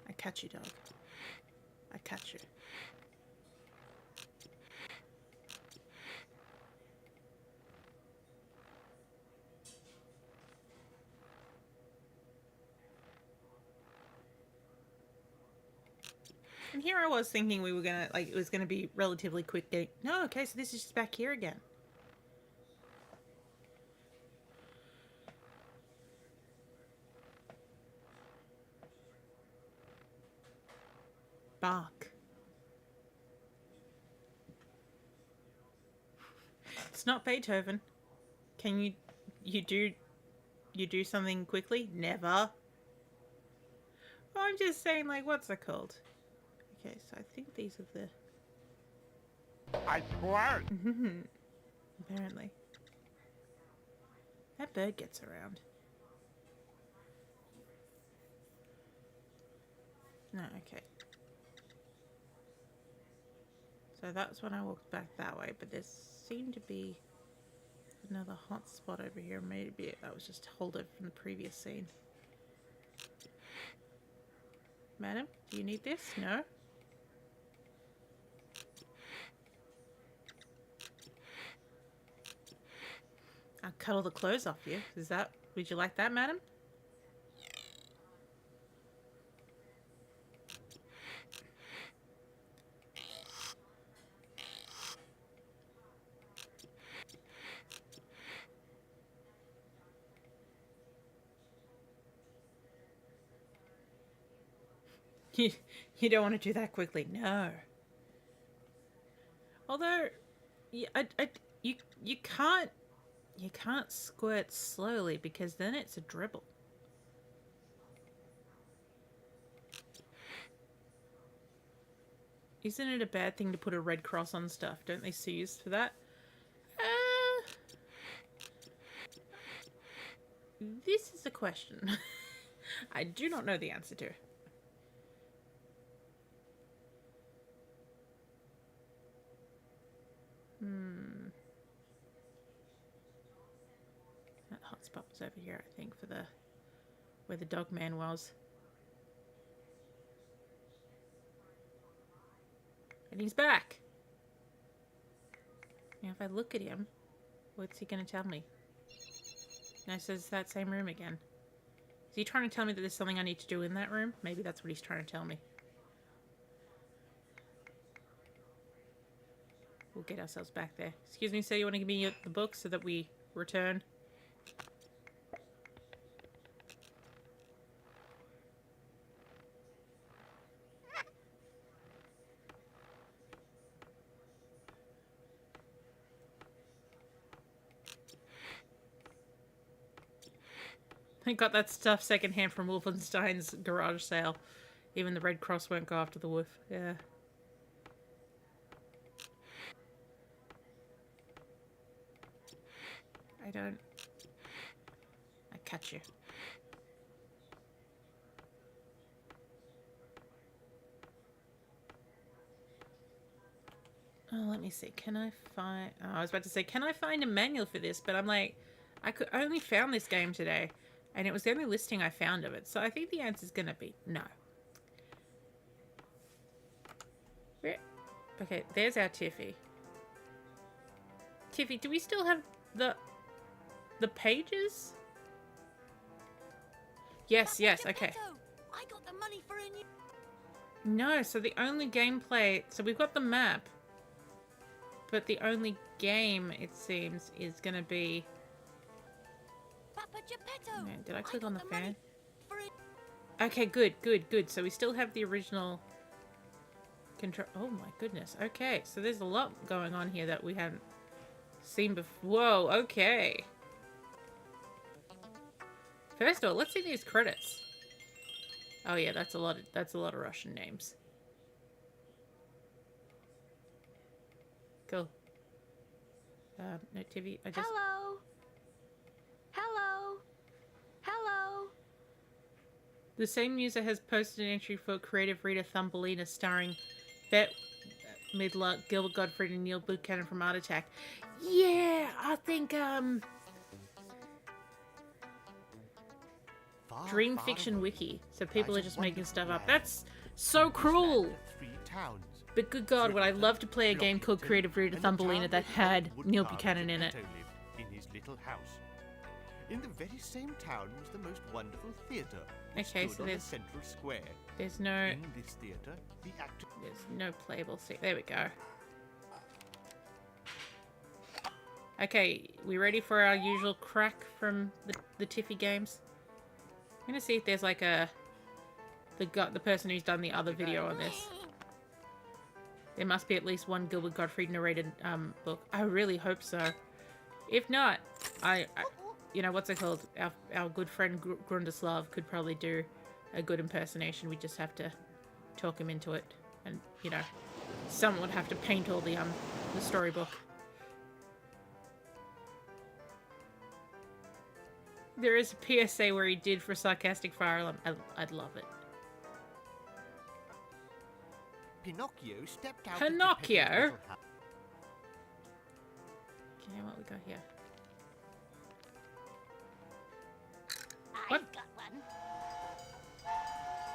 I catch you, dog. I catch you. And here I was thinking we were gonna, like, it was gonna be relatively quick getting... No, okay, so this is just back here again. Bark. It's not Beethoven. Can you do you do something quickly? Never. Well, I'm just saying, like, what's it called? Okay, so I think these are the... I swear. Apparently. That bird gets around. No, okay. So that's when I walked back that way, but there seemed to be another hot spot over here. Maybe that was just a holdover from the previous scene. Madam, do you need this? No? I'll cut all the clothes off you. Is that... Would you like that, madam? You don't want to do that quickly. No. Although, you can't squirt slowly because then it's a dribble. Isn't it a bad thing to put a red cross on stuff? Don't they sue you for that? This is a question I do not know the answer to. That hotspot was over here, I think, for the where the dog man was. And he's back. Now, if I look at him, what's he going to tell me? No, it says that same room again. Is he trying to tell me that there's something I need to do in that room? Maybe that's what he's trying to tell me. We'll get ourselves back there. Excuse me, sir, you want to give me the book so that we return? I got that stuff secondhand from Wolfenstein's garage sale. Even the Red Cross won't go after the wolf. Yeah. I catch you. Oh, let me see. Can I find... Oh, I was about to say, can I find a manual for this? But I'm like, I only found this game today. And it was the only listing I found of it. So I think the answer is going to be no. Okay, there's our Tiffy. Tiffy, do we still have the pages? Yes, okay. I got the money for a new... No, so the only gameplay... So we've got the map. But the only game, it seems, is going to be... Papa Geppetto. Man, did I click on the fan? Okay, good. So we still have the original control... Oh my goodness. Okay, so there's a lot going on here that we haven't seen before. Whoa, okay. First of all, let's see these credits. Oh yeah, that's a lot of Russian names. Cool. No, TV. I just... Hello. The same user has posted an entry for Creative Reader Thumbelina starring Bette Midler, Gilbert Gottfried, and Neil Buchanan from Art Attack. Yeah, I think, Dream Fiction Wiki. So people are just making stuff up. That's so cruel! But good God, would I love to play a game called Creative Reader Thumbelina that had Neil Buchanan in it. In his little house. In the very same town was the most wonderful theatre. Okay, so there's central square. There's no... In this theatre, the actor... There's no playable seat. There we go. Okay, we ready for our usual crack from the Tiffy games? I'm gonna see if there's like the person who's done the other video on this. There must be at least one Gilbert Gottfried narrated book. I really hope so. If not, you know, what's it called? Our good friend Grundislav could probably do a good impersonation. We just have to talk him into it, and you know, someone would have to paint all the storybook. There is a PSA where he did for sarcastic fire alarm. I'd love it. Pinocchio stepped out. Pinocchio? Okay, what we got here? What? I've got one.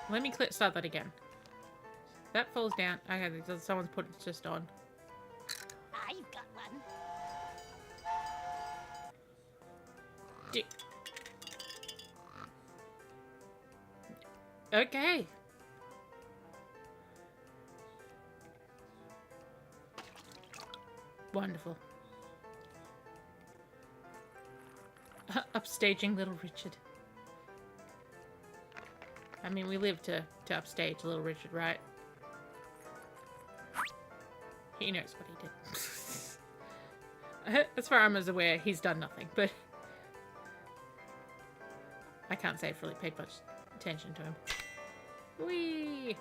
Let me start that again. That falls down. Okay, someone's put it just on. I've got one. Okay. Wonderful. Upstaging Little Richard. I mean, we live to upstage Little Richard, right? He knows what he did. As far as I'm aware, he's done nothing, but I can't say I've really paid much attention to him. Whee!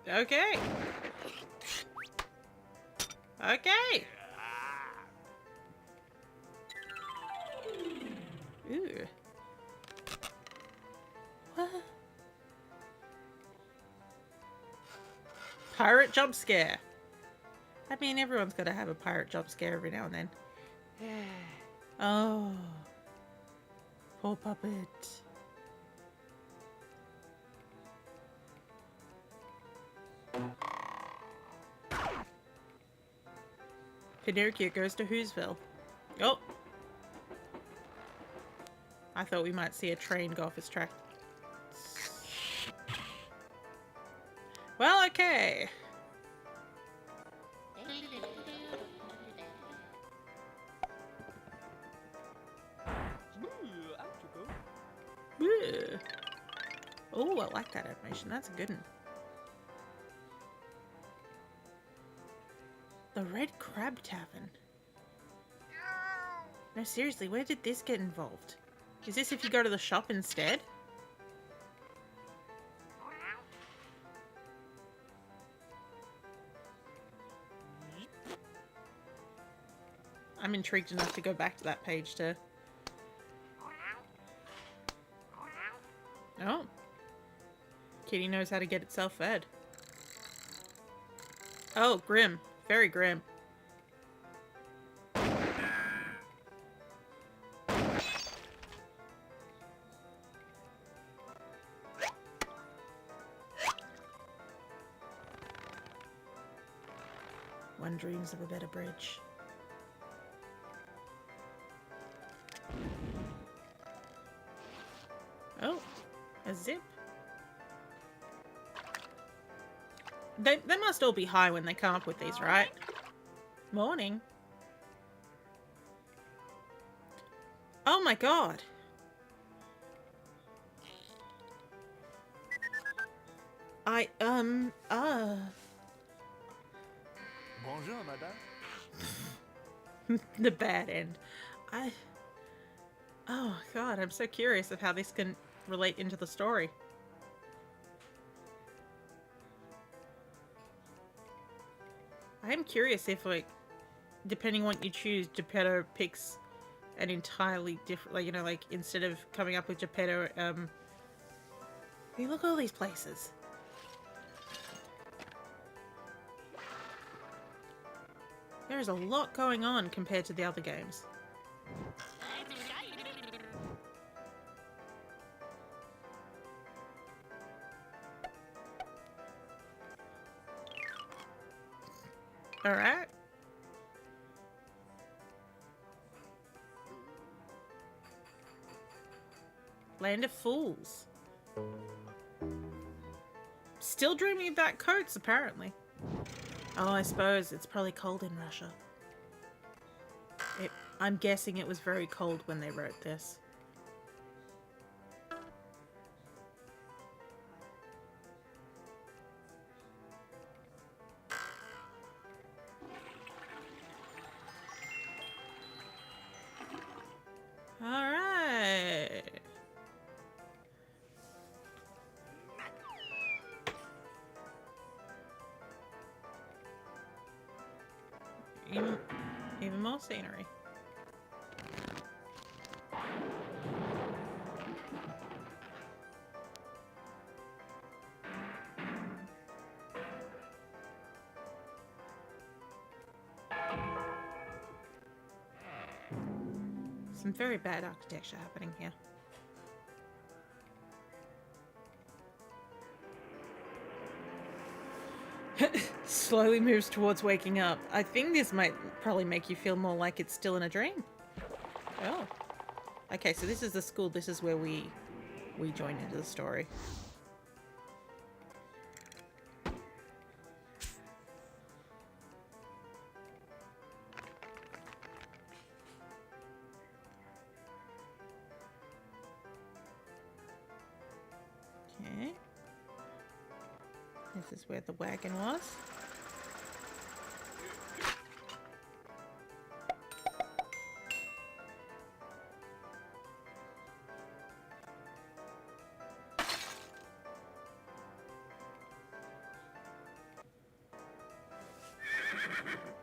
Okay. Okay. Ooh. What? Pirate jump scare. I mean, everyone's got to have a pirate jump scare every now and then. Oh. Poor puppet. Pinocchio goes to Whoville. Oh! I thought we might see a train go off its track. Well, okay. Oh, I like that animation. That's a good one. The Red Crab Tavern. No, seriously, where did this get involved? Is this if you go to the shop instead? I'm intrigued enough to go back to that page to... Oh. Kitty knows how to get itself fed. Oh, grim. Very grim. One dreams of a better bridge. Oh, a zip. They must all be high when they come up with these, right? Morning. Oh my god. Bonjour, madame. The bad end. Oh god, I'm so curious of how this can relate into the story. I'm curious if, like, depending on what you choose, Geppetto picks an entirely different, like, you know, like, instead of coming up with Geppetto, hey, look at all these places. There's a lot going on compared to the other games. Alright. Land of Fools. Still dreaming about coats, apparently. Oh, I suppose it's probably cold in Russia. I'm guessing it was very cold when they wrote this. even more scenery. Some very bad architecture happening here. Slowly moves towards waking up. I think this might probably make you feel more like it's still in a dream. Oh. Okay, so this is the school. This is where we join into the story. Okay. This is where the wagon was.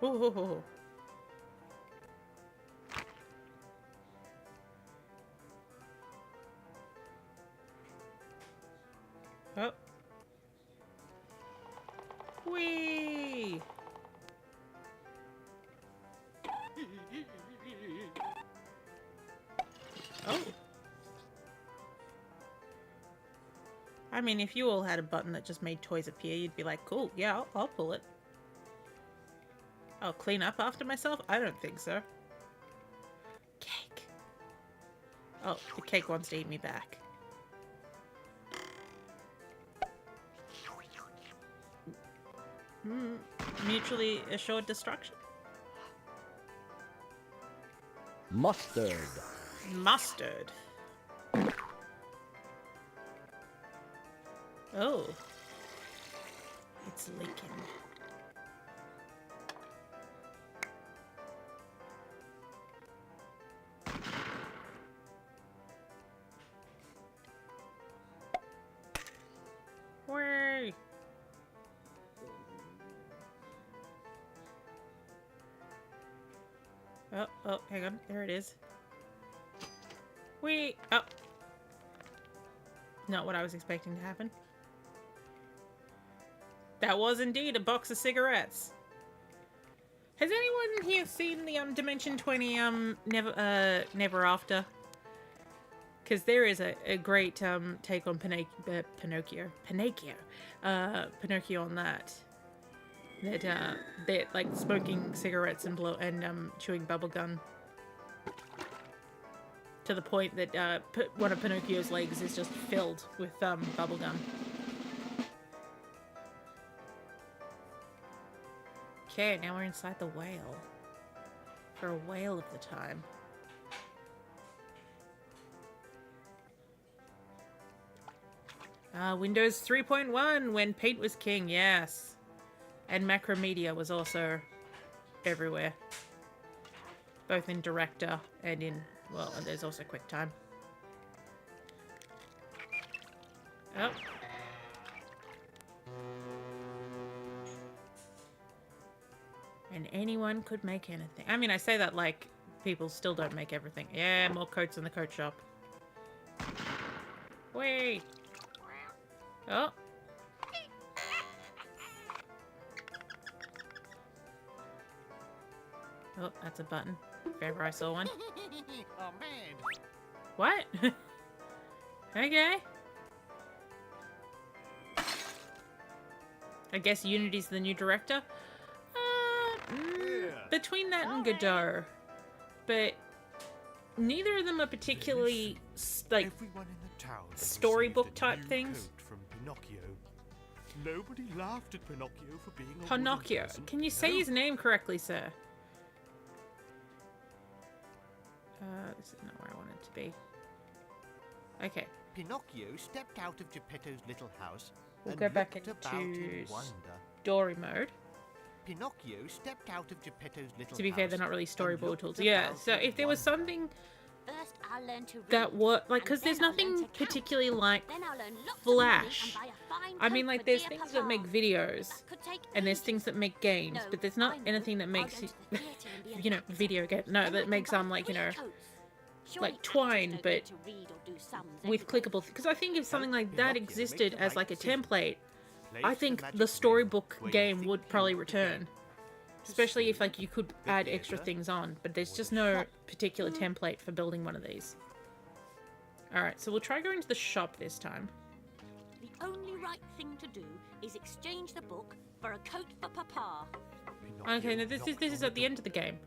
Ooh. Oh. Whee! Oh. I mean, if you all had a button that just made toys appear, you'd be like, cool, yeah, I'll pull it. I'll clean up after myself? I don't think so. Cake. Oh, the cake wants to eat me back. Mutually assured destruction. Mustard. Mustard. Oh. It's leaking. Way. Oh, hang on. There it is. Wait. Oh. Not what I was expecting to happen. That was indeed a box of cigarettes. Has anyone here seen the Dimension 20 Never After? Because there is a great take on Pinocchio on that. That they're like smoking cigarettes and chewing bubblegum to the point that one of Pinocchio's legs is just filled with bubblegum. Okay, now we're inside the whale. For a whale of the time. Windows 3.1 when Paint was king, yes. And Macromedia was also everywhere. Both in Director and in, well, and there's also QuickTime. Oh. And anyone could make anything. I mean, I say that like people still don't make everything. Yeah, more coats in the coat shop. Wait. Oh. Oh, that's a button. If ever I saw one. Oh, man. What? Okay. I guess Unity's the new director. Between that and Godot. But neither of them are particularly like storybook type things. From Pinocchio. Nobody laughed at Pinocchio for being a Pinocchio. wooden person. Can you say his name correctly, sir? This is not where I want it to be. Okay. Pinocchio stepped out of Geppetto's little house We'll and go back looked about in into wonder. story mode. Pinocchio stepped out of Geppetto's little To be fair, they're not really storyboard tools. Yeah, so if there was something First, I'll learn to read. that what like and because there's then I'll learn nothing to count. particularly like Then I'll earn lots of money Flash. and buy a fine I mean, coat like for there's dear things that Papa. make videos, Could take and there's things that make games, No, but there's not I know. anything that I'll makes go you, to the theatre and be a you know, actor. video game. No, Then that I makes can buy like you 3 know, coats. Surely like actors Twine, don't but need to read or do sums with every day. clickable. Because I think if something like that Pinocchio existed make the as right like a decision. template, Place I think magic the ring storybook where you game think would you probably want to go. return. Especially if like you could add extra things on, but there's just no particular template for building one of these. Alright, so we'll try going to the shop this time. The only right thing to do is exchange the book for a coat for Papa. Okay, now this is at the end of the game.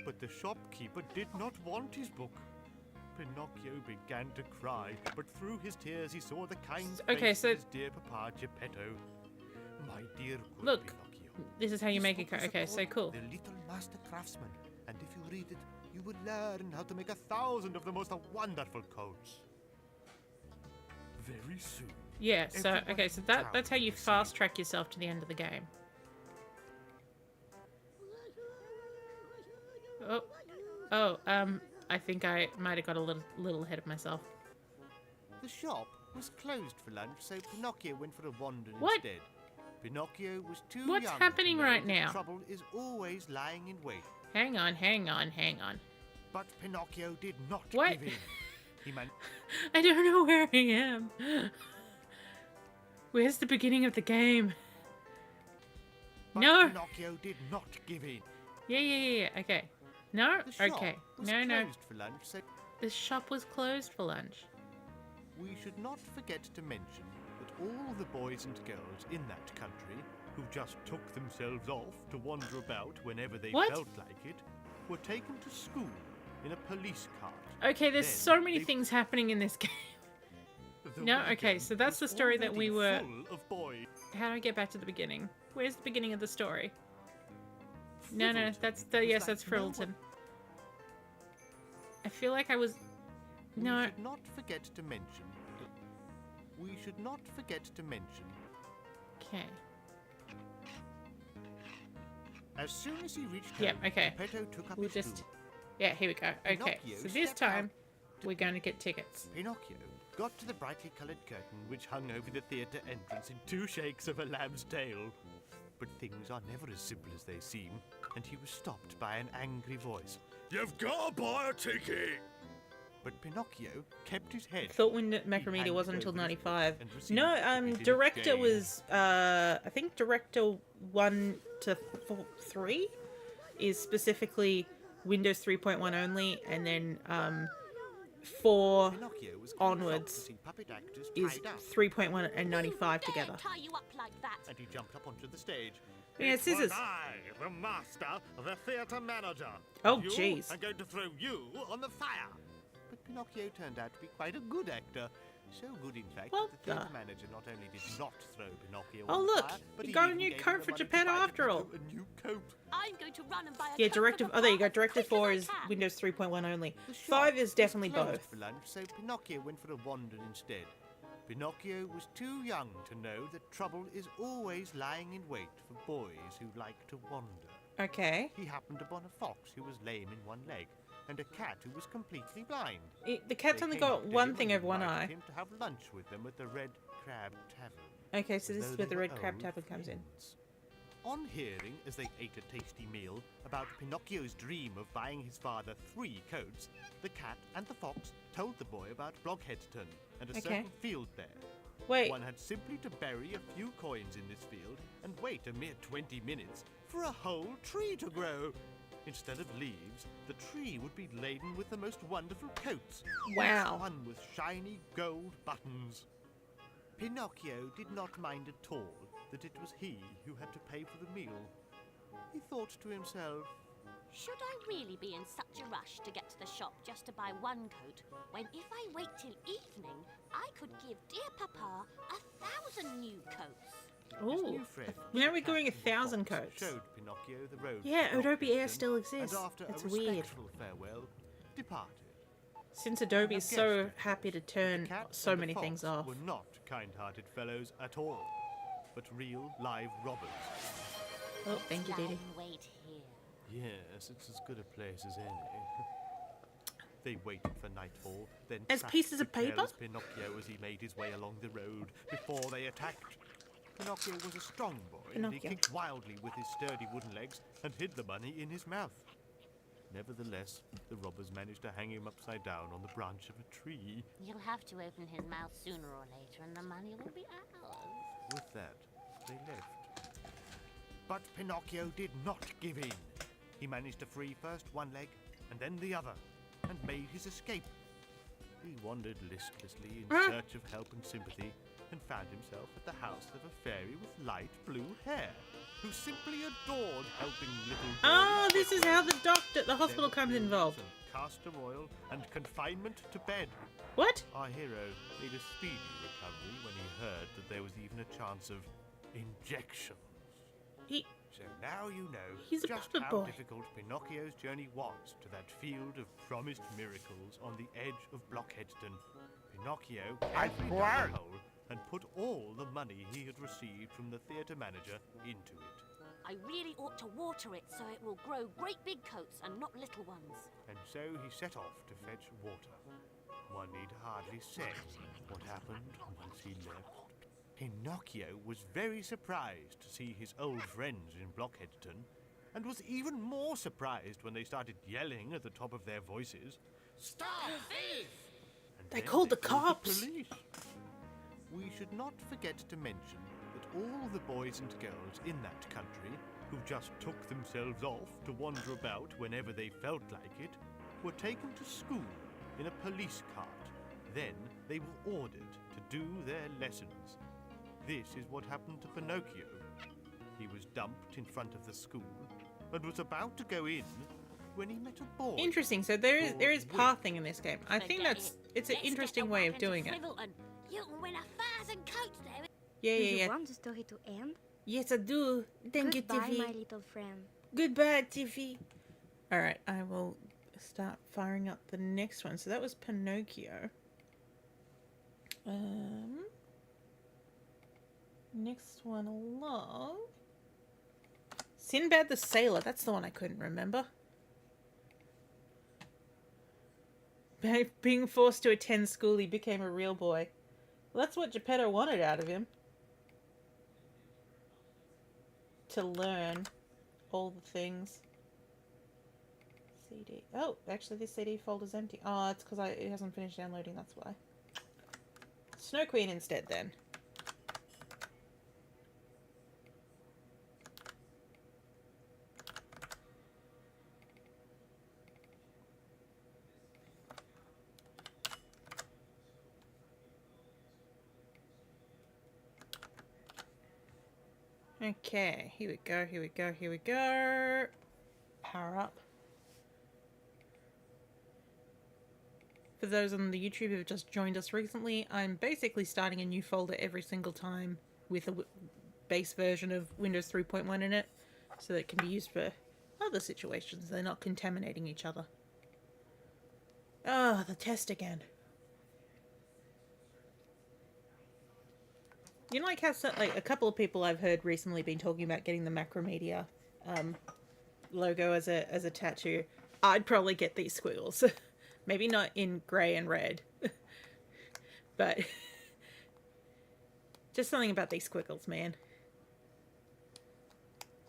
But the shopkeeper did not want his book. Pinocchio began to cry, but through his tears he saw the kind Okay, face so- of his dear Papa Geppetto. My dear good Look, Pinocchio. this is how you This make a book car. is Okay, so called cool. The Little Master Craftsman, and if you read it, you will learn how to make 1,000 of the most wonderful coats. Very soon. Yeah, so everyone okay, so in that's town how you will see fast track yourself to the end of the game. Oh, I think I might have got a little ahead of myself. The shop was closed for lunch, so Pinocchio went for a wander What? instead. Pinocchio was too What's young happening to know right that now? trouble is always lying in wait. Hang on. But Pinocchio did not What? give in. He man- I don't know where I am. Where's the beginning of the game? but No. Pinocchio did not give in. Yeah. Okay. No. The shop Okay. was No. closed for lunch, so The shop was closed for lunch. we should not forget to mention that all the boys and girls in that country who just took themselves off to wander about whenever they What? felt like it were taken to school in a police cart. Okay, there's Then so many they- things happening in this game. The No, wagon okay, so that's the was story that we already were... full of boys. How do I get back to the beginning? Where's the beginning of the story? No, Frivolton that's was the... Yes, like that's no one- Frivolton. I feel like I was... No. We should not forget to mention. We should not forget to mention. Okay. As soon as he reached Yep, home, okay. Geppetto took up We'll his just... stool. Yeah, here we go. Okay, Pinocchio so this stepped out time, we're going to get tickets. Pinocchio got to the brightly coloured curtain which hung over the theatre entrance in 2 shakes of a lamb's tail. But things are never as simple as they seem, and he was stopped by an angry voice. You've got to buy a ticket! But Pinocchio kept his head. Thought when Macromedia handed wasn't until over his book 95. and received No, the bidding Director game. was, I think Director 1 to 3 is specifically Windows 3.1 only, and then 4 Pinocchio was onwards shocked to see puppet actors is tied up. 3.1 and 95 together. Tie you up like that. And he jumped up onto the stage. Yeah, It scissors. was I, the master, the theatre manager. Oh, You, jeez. I'm going to throw you on the fire. But Pinocchio turned out to be quite a good actor. So good, in fact, What that the theatre the- manager not only did not throw Pinocchio Oh, on the look, fire, but you he got a even new gave him coat the for money to Geppetto buy after all. Geppetto a new coat. I'm going to run and buy a Yeah, coat for Directive. Oh, Papa there you go. as Directive quick as 4 I is can. Windows 3.1 only. The shop 5 is was definitely closed both. for lunch, so Pinocchio went for a wander instead. Pinocchio was too young to know that trouble is always lying in wait for boys who like to wander. Okay. He happened upon a fox who was lame in one leg, and a cat who was completely blind. The cat's They only came got up to one him thing and over one invited eye. him to have lunch with them at the Red Crab Tavern. Okay, so as this though is where they the were Red Crab old Tavern comes in. friends. On hearing, as they ate a tasty meal, about Pinocchio's dream of buying his father 3 coats, the cat and the fox told the boy about Blockheadton and a Okay. certain field there. Wait. One had simply to bury a few coins in this field and wait a mere 20 minutes for a whole tree to grow. Instead of leaves, the tree would be laden with the most wonderful coats. Wow. Each one with shiny gold buttons. Pinocchio did not mind at all that it was he who had to pay for the meal. He thought to himself, Should I really be in such a rush to get to the shop just to buy one coat, when if I wait till evening, I could give dear Papa 1,000 new coats? his Ooh. new friend, Now we're the going cat and the 1,000 fox, coats. showed Pinocchio the road to Yeah, Adobe Air Blockheadton, still exists. And after That's a weird. respectful farewell, departed. Since Adobe is Now so guess happy to The turn cat so and the many things fox off. were not kind-hearted fellows at all, but real live robbers. Oh, thank you, Lie Didi. in wait here. Yes, it's as good a place as any. They waited for nightfall, then As tracked pieces of the paper? careless Pinocchio as he made his way along the road before they attacked. Pinocchio was a strong boy, and he Pinocchio. kicked wildly with his sturdy wooden legs and hid the money in his mouth. Nevertheless, the robbers managed to hang him upside down on the branch of a tree. You'll have to open his mouth sooner or later, and the money will be ours. With that, they left. But Pinocchio did not give in. He managed to free first one leg and then the other, and made his escape. He wandered listlessly in search of help and sympathy, and found himself at the house of a fairy with light blue hair, who simply adored helping little boys. Oh, this is how the hospital comes Pills involved. and castor oil and confinement to bed. What? Our hero made a speedy recovery when he heard that there was even a chance of injections. So now you know He's a just puppet how boy. difficult Pinocchio's journey was to that field of promised miracles on the edge of Blockheadston. Pinocchio carefully dug a hole and put all the money he had received from the theatre manager into it. I really ought to water it so it will grow great big coats and not little ones. And so he set off to fetch water. One need hardly say what happened once he left. Pinocchio was very surprised to see his old friends in Blockheadston, and was even more surprised when they started yelling at the top of their voices, "Stop thief!" And They then called the called cops. police. We should not forget to mention that all the boys and girls in that country, who just took themselves off to wander about whenever they felt like it, were taken to school in a police cart. Then they were ordered to do their lessons. This is what happened to Pinocchio. He was dumped in front of the school and was about to go in when he met a boy. Interesting. So there is called pathing in this game. I think Forget it's an Let's interesting get the way of wagon to doing it. Frivolton. You can win 1,000 coats there. Yeah, Do yeah, you yeah. want the story to end? Yes, I do. Thank Goodbye, you, Tiffy. my little friend. Goodbye, Tiffy. All right, I will start firing up the next one. So that was Pinocchio. Next one along. Sinbad the Sailor. That's the one I couldn't remember. Being forced to attend school, he became a real boy. Well, that's what Geppetto wanted out of him. To learn all the things. CD. Oh, actually this CD folder's empty. Oh, it's because it hasn't finished downloading, that's why. Snow Queen instead, then. Okay, here we go, here we go, here we go. Power up. For those on the YouTube who have just joined us recently, I'm basically starting a new folder every single time with a base version of Windows 3.1 in it, so that it can be used for other situations. They're not contaminating each other. Ah, the test again. You know, like how a couple of people I've heard recently been talking about getting the Macromedia logo as a tattoo. I'd probably get these squiggles. Maybe not in grey and red, but just something about these squiggles, man.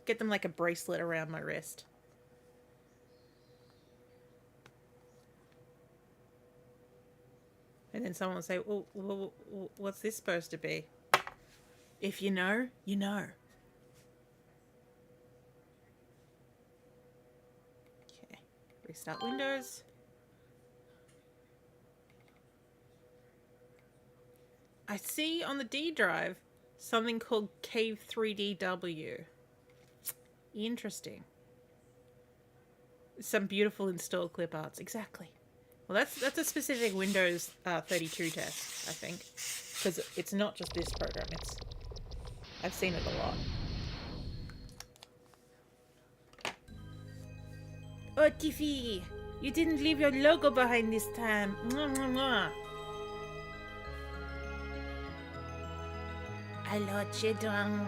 Get them like a bracelet around my wrist. And then someone will say, well, what's this supposed to be? If you know, you know. Okay, restart Windows. I see on the D drive something called Cave 3DW. Interesting. Some beautiful installed clip arts. Exactly. Well, that's a specific Windows 32 test, I think, because it's not just this program. I've seen it a lot. Oh, Tiffy, you didn't leave your logo behind this time. Mwah, mwah, mwah. Hello, children.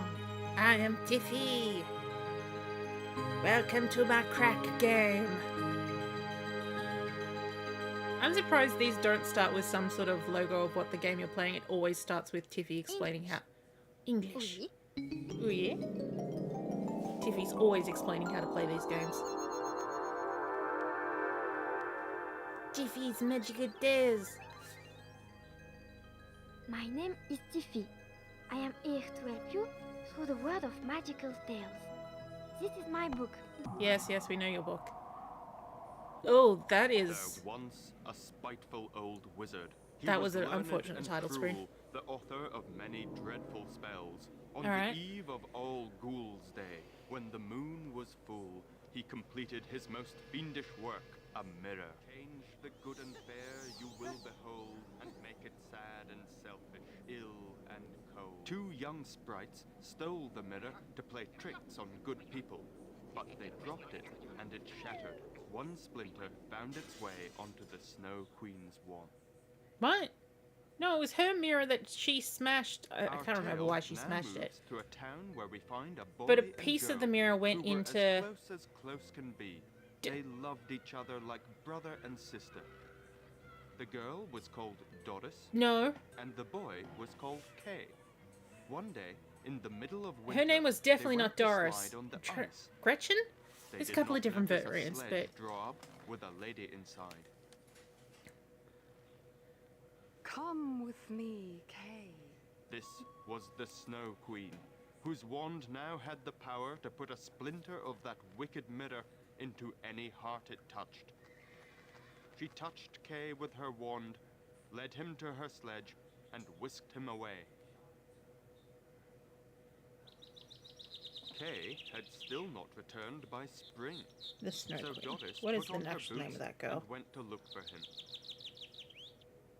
I am Tiffy. Welcome to my crack game. I'm surprised these don't start with some sort of logo of what the game you're playing. It always starts with Tiffy explaining how... English. Oh yeah? Tiffy's always explaining how to play these games. Tiffy's Magical Tales. My name is Tiffy. I am here to help you through the world of magical tales. This is my book. Yes, yes, we know your book. Oh, that There is... once a spiteful old wizard. He That was an learned unfortunate and title screen. cruel, the author of many dreadful spells. On Alright. the eve of All Ghouls' Day, when the moon was full, he completed his most fiendish work, a mirror. Change the good and fair you will behold, and make it sad and selfish, ill and cold. Two young sprites stole the mirror to play tricks on good people, but they dropped it, and it shattered. One splinter found its way onto the Snow Queen's wand. What? No, it was her mirror that she smashed. I Our can't remember tale why she now smashed it. moves to a town where we find a boy But a and piece of the girl mirror went who were into... as close can be. They loved each other like brother and sister. The girl was called Doris. No. And the boy was called Kay. One day, in the middle of winter, Her name was they definitely went not to Doris. slide on the Tr- ice. Gretchen? They There's a did couple not of different notice a variants, sledge but... draw up with a lady inside. Come with me, Kay. This was the Snow Queen, whose wand now had the power to put a splinter of that wicked mirror into any heart it touched. She touched Kay with her wand, led him to her sledge, and whisked him away. Kay had still not returned by spring. The Snow So Queen. Doris What is put the on her actual name boots of that girl? and went to look for him.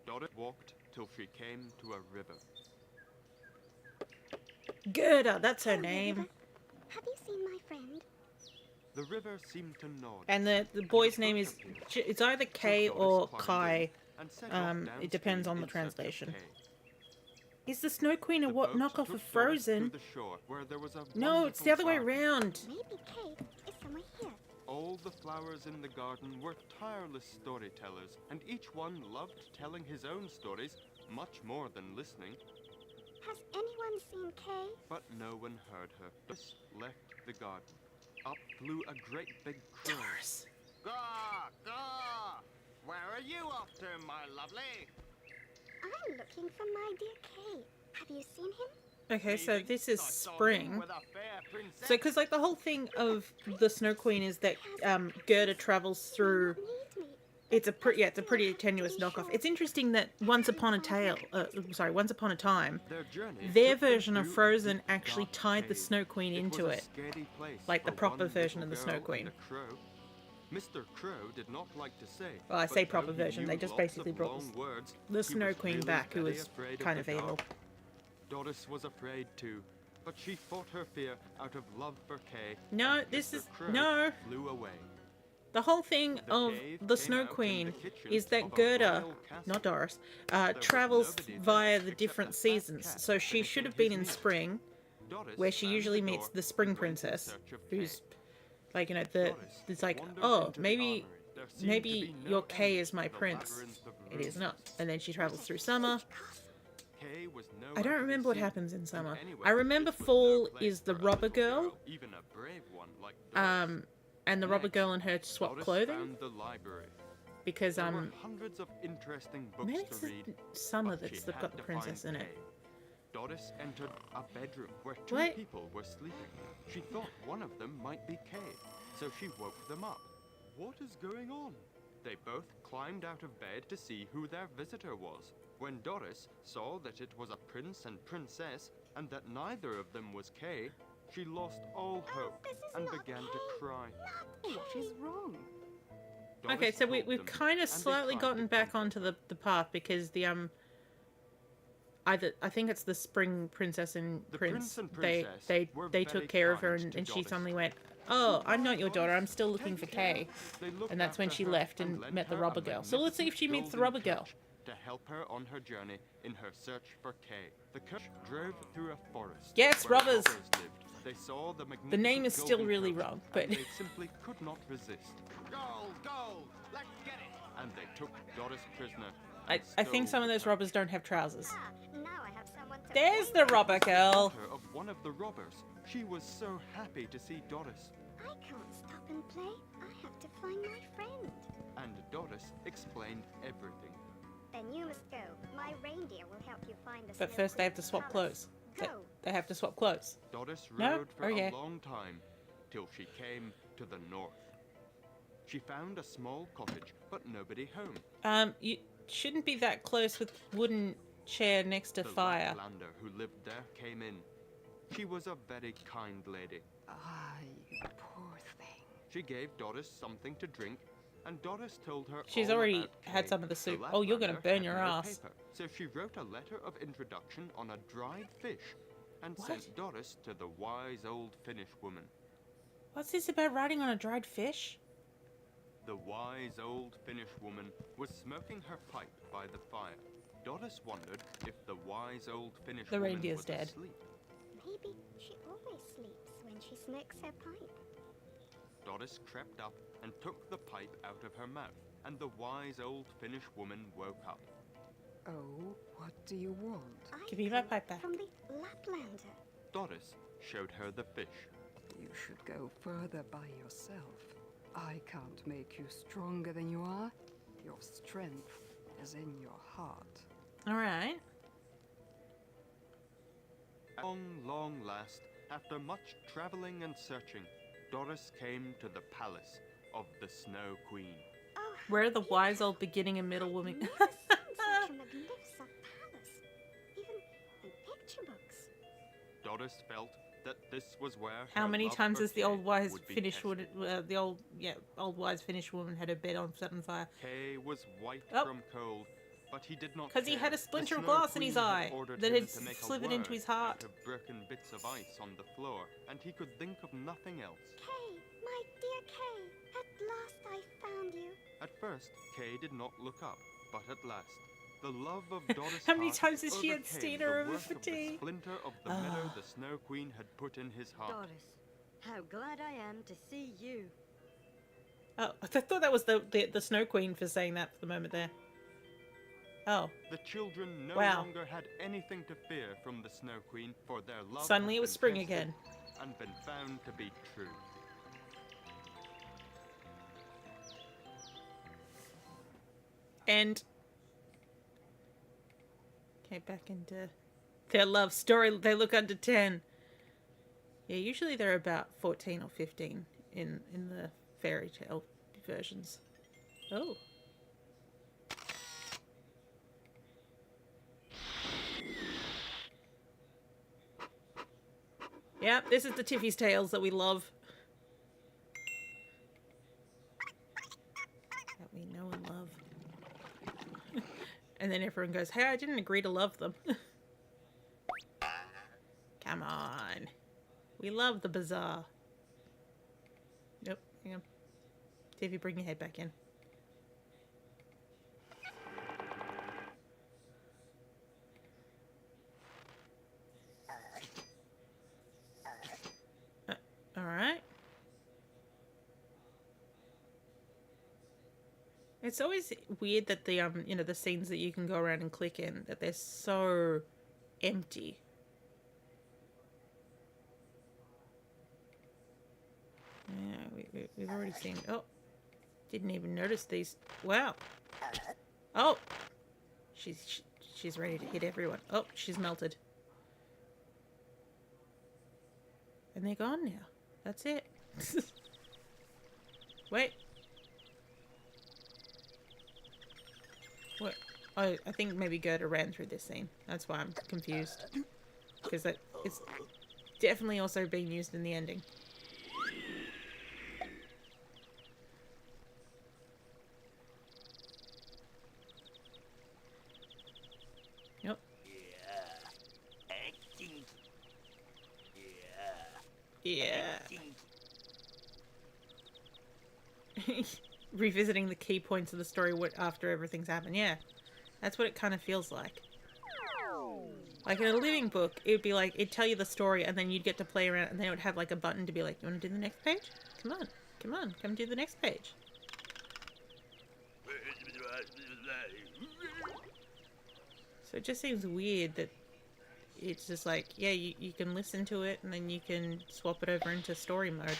Doris walked till she came to a river. Gerda, that's her name. Have you seen my friend? The river seemed to nod. And the boy's name is... It's either Kay or Kai. It depends on the translation. Is the Snow Queen a what knockoff of Frozen? No, it's the other way around. Maybe Kay is somewhere here. All the flowers in the garden were tireless storytellers, and each one loved telling his own stories much more than listening. Has anyone seen Kay? But no one heard her. Doris left the garden. Up flew a great big crow. Doris. Gaw, gaw! Where are you off to, my lovely? I'm looking for my dear Kay. Have you seen him? Okay, so this is spring. So, because like the whole thing of the Snow Queen is that Gerda travels through. It's a pretty tenuous knockoff. It's interesting that Once Upon a Time, their version of Frozen actually tied the Snow Queen into it, like the proper version of the Snow Queen. Mr. Crow did not like to say. Well, I but say though proper he version. knew They just lots basically of brought long words, the he Snow was Queen really back, who very was afraid kind of the evil. dark. Doris was afraid too, but she fought her fear out of love for Kay. No, and this Mr. is Crow no. Flew away. The whole thing of the Snow Queen is that Gerda, not Doris, travels via the different seasons. So she should have been in spring, where she usually meets the Spring Princess, who's like, you know, it's like, oh, maybe your Kay is my prince. It is not. And then she travels through summer. I don't remember what happens in summer. I remember fall is the robber girl. And the robber girl and her swap clothing. Because hundreds of interesting books maybe to it's read, summer but that's she had got the to princess find in Kay. it. Doris entered a bedroom where two What? people were sleeping. She thought one of them might be Kay, so she woke them up. What is going on? They both climbed out of bed to see who their visitor was. When Doris saw that it was a prince and princess, and that neither of them was Kay, she lost all hope and began to cry. What is wrong? Doris Okay, so told we've them, kind of and they slightly tried gotten to back onto the path because the I think it's the Spring Princess and The Prince. prince and They princess were they very took care of her kind and to she Doris. suddenly went, "Oh, I'm not your daughter. I'm still looking for Kay." They looked And that's when after she her left and lent met the her a robber girl. So let's see if she meets the golden robber girl. coach to help her on her journey in her search for Kay. The coach drove through a forest. Yes, where robbers. lived. They saw the The name is magnificent still golden really coach, wrong, but and they simply could not resist. Gold, gold! Let's get it! and they took Doris prisoner. I think some of those robbers don't have trousers. Now I have someone to There's play the robber girl. Daughter of one of the robbers. She was so happy to see Doris. I can't stop and play. I have to find my friend. And Doris explained everything. Then you must go. My reindeer will help you find the But Snow first they have to Queen's swap palace. clothes. They, Go. they have to swap clothes. Doris No? rode for Okay. a long time, till she came to the north. She found a small cottage, but nobody home. You shouldn't be that close with wooden chair next to The fire. Laplander who lived there came in. She was a very kind lady. Ah, you poor thing. She gave Doris something to drink, and Doris told her She's all already about had Kay. some of the The soup. Oh, you're gonna Laplander burn had your no ass. paper, so she wrote a letter of introduction on a dried fish and What? sent Doris to the wise old Finnish woman. What's this about riding on a dried fish? The wise old Finnish woman was smoking her pipe by the fire. Doris wondered if the wise old Finnish The woman reindeer's was dead. asleep. Maybe she always sleeps when she smokes her pipe. Doris crept up and took the pipe out of her mouth, and the wise old Finnish woman woke up. Oh, what do you want? Give me my pipe back. From the Laplander. Doris showed her the fish. You should go further by yourself. I can't make you stronger than you are. Your strength is in your heart. Alright. At long last, after much traveling and searching, Doris came to the palace of the Snow Queen. Where are the wise old beginning and middle women? Such a magnificent palace. Even in picture books. Doris felt that this was where How her many love times for has the Kay old wise would be Finnish tested. woman, old wise Finnish woman had her bed on set on fire? Kay was white Oh. from cold, but he did not Because he care. had a The splinter of Snow glass in his Queen eye ordered that him had to make a slivered into word his heart. out of broken bits of ice on the floor, and he could think of nothing else. Kay, my dear Kay, at last I found you. At first, Kay did not look up, but at last, the love of Doris' How many heart times has she had overcame seen the her over worth for of the tea? splinter of the meadow the Snow Queen had put in his heart. Doris, how glad I am to see you. Oh, I thought that was the Snow Queen for saying that for the moment there. Oh. The children no Wow. longer had anything to fear from the Snow Queen, for their love Suddenly had it was been spring tested again. and been found to be true. And okay, back into their love story. They look under 10. Yeah, usually they're about 14 or 15 in the fairy tale versions. Oh. Yep, this is the Tiffy's Tales that we love. That we know and love. And then everyone goes, hey, I didn't agree to love them. Come on. We love the bazaar. Nope, hang on. Tiffy, bring your head back in. Alright. It's always weird that the the scenes that you can go around and click in, that they're so empty. Yeah, we've already seen. Oh, didn't even notice these. Wow. Oh, she's ready to hit everyone. Oh, she's melted, and they're gone now. That's it. Wait. What? Oh, I think maybe Gerda ran through this scene. That's why I'm confused. Because it's definitely also being used in the ending. Yep. Yeah. Revisiting the key points of the story after everything's happened. Yeah, that's what it kind of feels like. Like in a living book, it would be like, it'd tell you the story and then you'd get to play around and then it would have like a button to be like, you want to do the next page? Come on, come do the next page. So it just seems weird that it's just like, yeah, you can listen to it and then you can swap it over into story mode.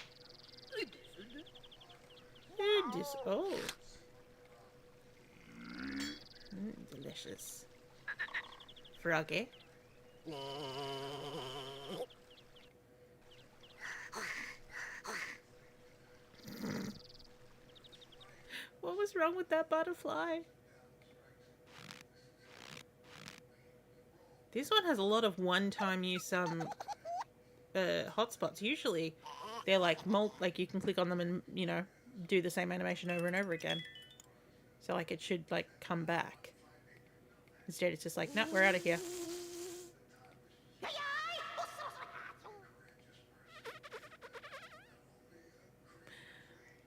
Oh. Delicious. Froggy. What was wrong with that butterfly? This one has a lot of one-time use hotspots. Usually they're like like you can click on them and, you know, do the same animation over and over again. So like it should like come back. Instead it's just like, no, we're out of here.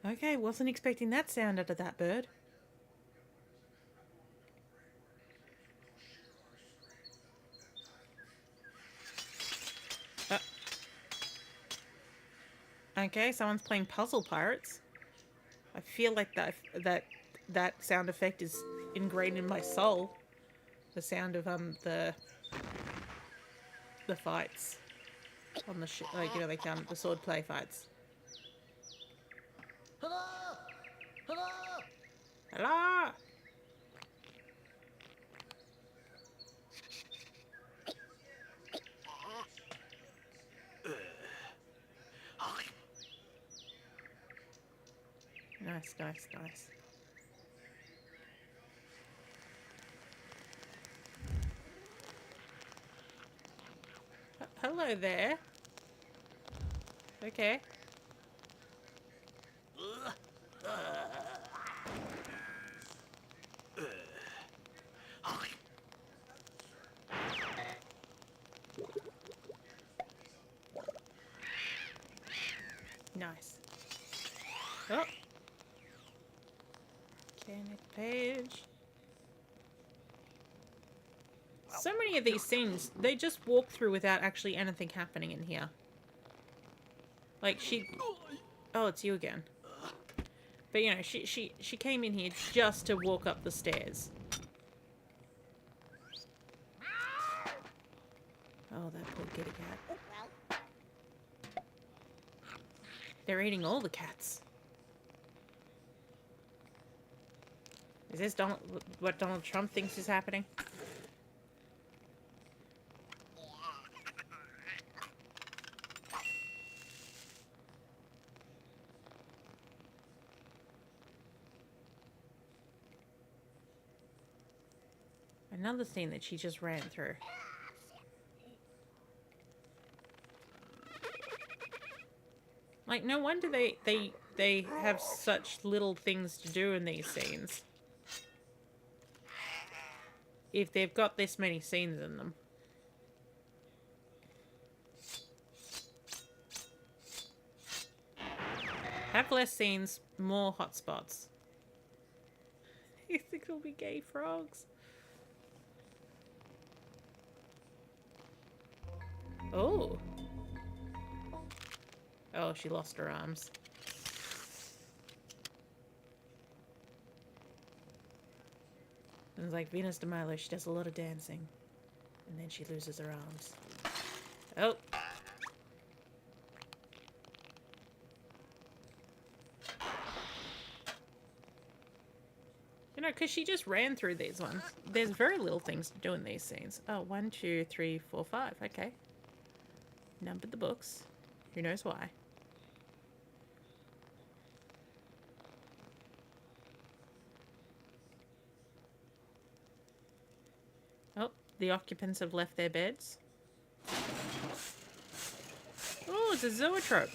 Okay, wasn't expecting that sound out of that bird. Okay, someone's playing Puzzle Pirates. I feel like that sound effect is ingrained in my soul. The sound of the fights on the like, you know, like the sword play fights. Hello! Hello! Hello! Nice, nice, nice. Hello there. Okay. Nice. Oh. Connect page. So many of these scenes, they just walk through without actually anything happening in here. Like she... Oh, it's you again. But you know, she came in here just to walk up the stairs. Oh, that poor kitty cat. They're eating all the cats. Is this what Donald Trump thinks is happening? Another scene that she just ran through. Like, no wonder they have such little things to do in these scenes. If they've got this many scenes in them. Have less scenes, more hotspots. You think it'll be gay frogs? Oh. Oh, she lost her arms. It's like Venus de Milo, she does a lot of dancing. And then she loses her arms. Oh. You know, because she just ran through these ones. There's very little things to do in these scenes. Oh, 1, 2, 3, 4, 5. Okay. Numbered the books. Who knows why? Oh, the occupants have left their beds. Oh, it's a zoetrope.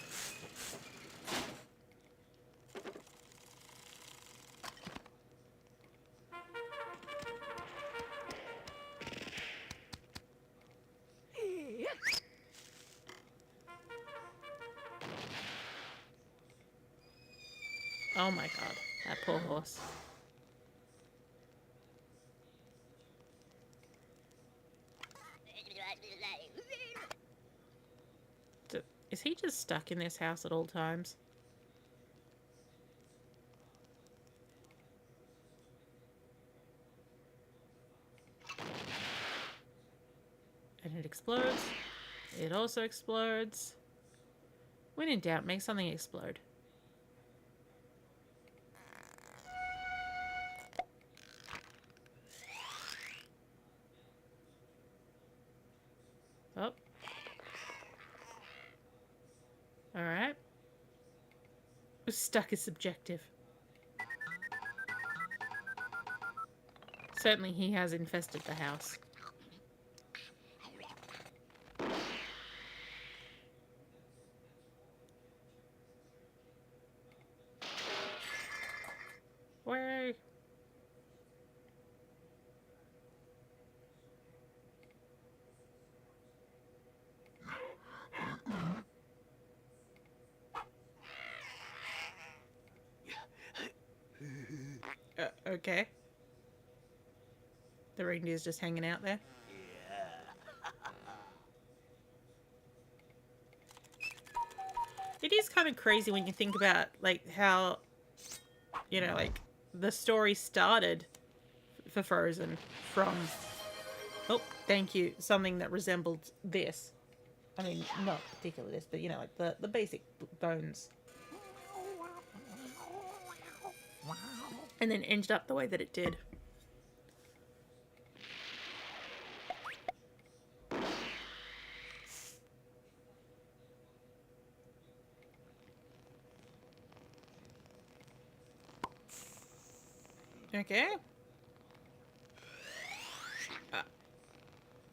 Oh my god, that poor horse. Is he just stuck in this house at all times? and it explodes. It also explodes. When in doubt, make something explode. Oh. Alright. Stuck is subjective. Certainly he has infested the house. Way. Okay. The reindeer's just hanging out there. It is kind of crazy when you think about, like, how, you know, like, the story started for Frozen from, oh, thank you, something that resembled this. I mean, not particularly this, but, you know, like, the basic bones. And then ended up the way that it did. Okay.